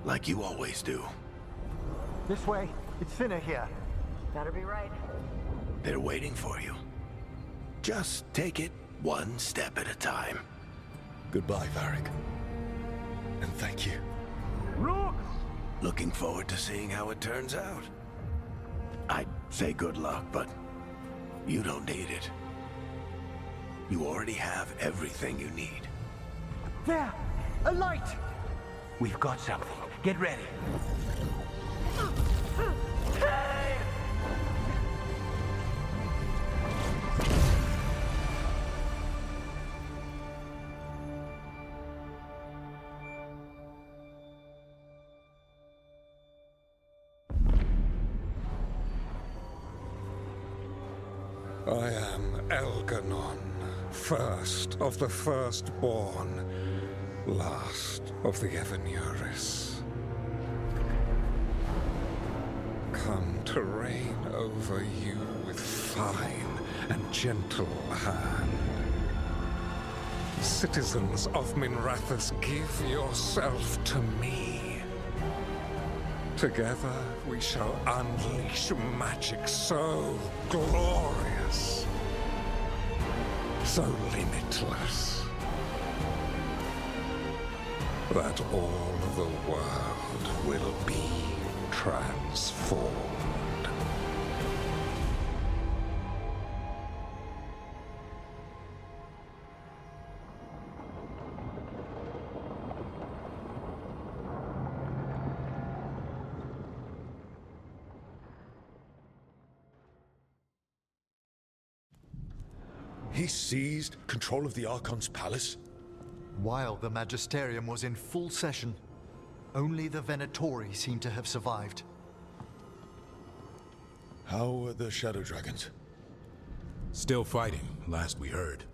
Like you always do. This way. It's thinner here. Better be right. They're waiting for you. Just take it one step at a time. Goodbye, Varric. And thank you. Look! Looking forward to seeing how it turns out. I'd say good luck, but you don't need it. You already have everything you need. There! A light! We've got something. Get ready. I am Elganon, first of the firstborn, last of the Evanuris. Come to reign over you with fine and gentle hand. Citizens of Minrathous, give yourself to me. Together we shall unleash magic so glorious, so limitless, that all the world will be transformed. He seized control of the Archon's palace? While the Magisterium was in full session, only the Venatori seem to have survived. How were the Shadow Dragons? Still fighting, last we heard.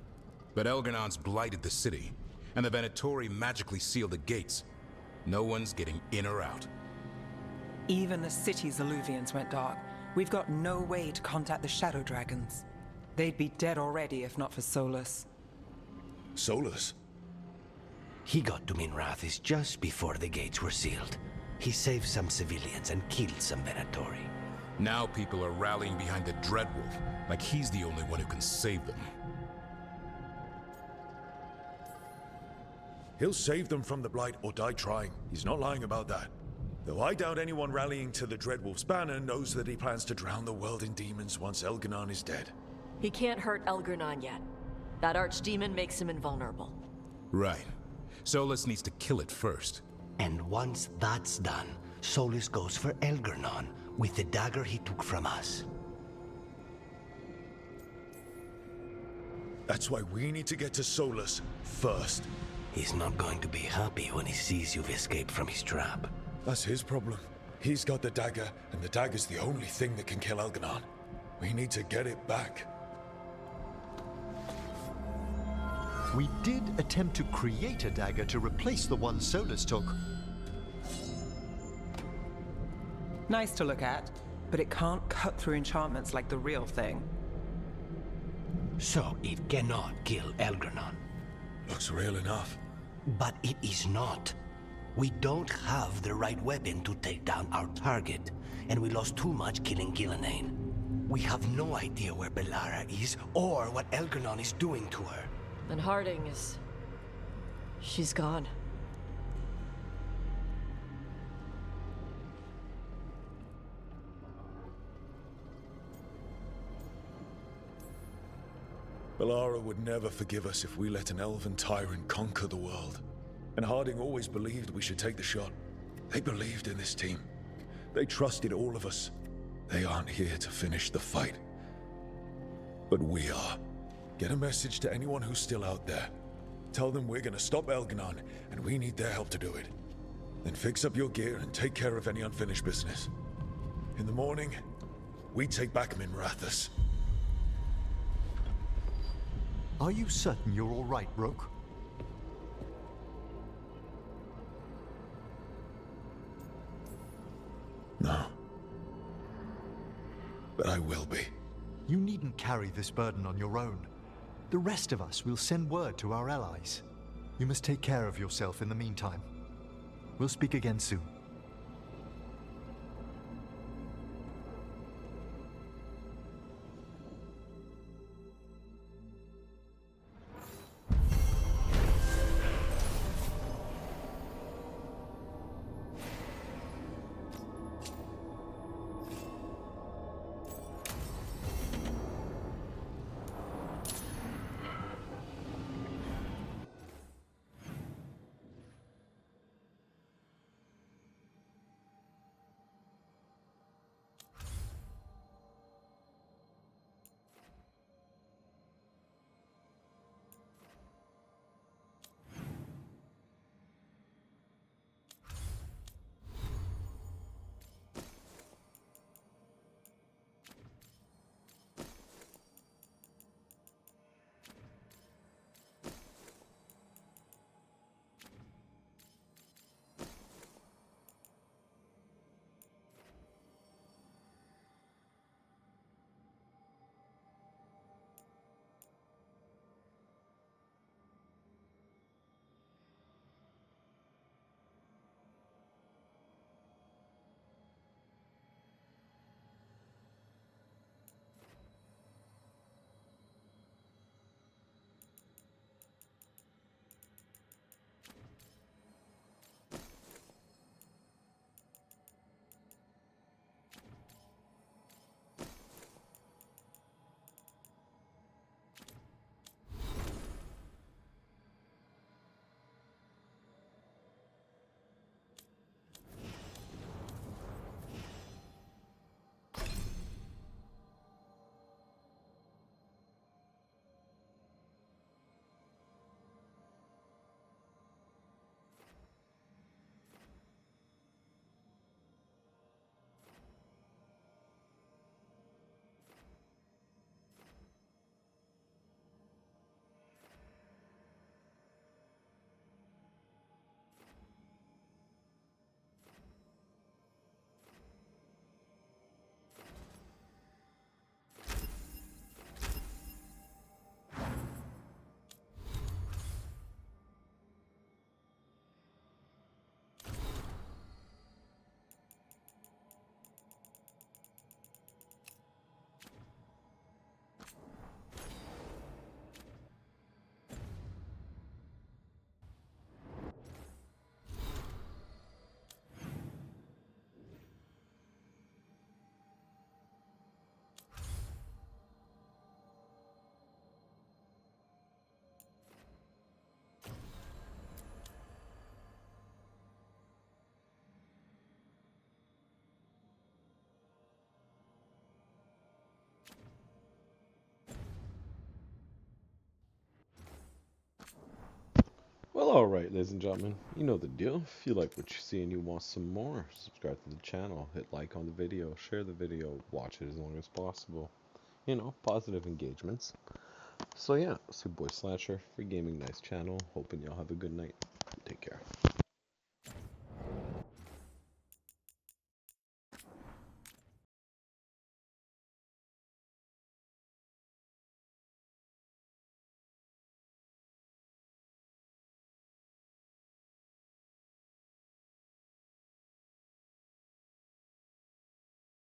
But Elganon's blighted the city, and the Venatori magically sealed the gates. No one's getting in or out. Even the city's Illuvians went dark. We've got no way to contact the Shadow Dragons. They'd be dead already if not for Solus. Solus? He got to Minrathous just before the gates were sealed. He saved some civilians and killed some Venatori. Now people are rallying behind the Dreadwolf, like he's the only one who can save them. He'll save them from the Blight or die trying. He's not lying about that. Though I doubt anyone rallying to the Dreadwolf's banner knows that he plans to drown the world in demons once Elganon is dead. He can't hurt Elgar'nan yet. That archdemon makes him invulnerable. Right. Solus needs to kill it first. And once that's done, Solus goes for Elgernon with the dagger he took from us. That's why we need to get to Solus first. He's not going to be happy when he sees you've escaped from his trap. That's his problem. He's got the dagger, and the dagger's the only thing that can kill Elgernon. We need to get it back. We did attempt to create a dagger to replace the one Solus took. Nice to look at, but it can't cut through enchantments like the real thing. So it cannot kill Elgernon. Looks real enough. But it is not. We don't have the right weapon to take down our target, and we lost too much killing Gillenane. We have no idea where Bellara is, or what Elgernon is doing to her. And Harding is... she's gone. Bellara would never forgive us if we let an elven tyrant conquer the world. And Harding always believed we should take the shot. They believed in this team. They trusted all of us. They aren't here to finish the fight. But we are. Get a message to anyone who's still out there. Tell them we're gonna stop Elgernon, and we need their help to do it. Then fix up your gear and take care of any unfinished business. In the morning, we take back Minrathous. Are you certain you're all right, Roke? No. But I will be. You needn't carry this burden on your own. The rest of us will send word to our allies. You must take care of yourself in the meantime. We'll speak again soon. Well, alright, ladies and gentlemen, you know the deal. If you like what you see and you want some more, subscribe to the channel, hit like on the video, share the video, watch it as long as possible. You know, positive engagements. So yeah, it's your boy Slasher, Free Gaming Nice channel. Hoping y'all have a good night. Take care.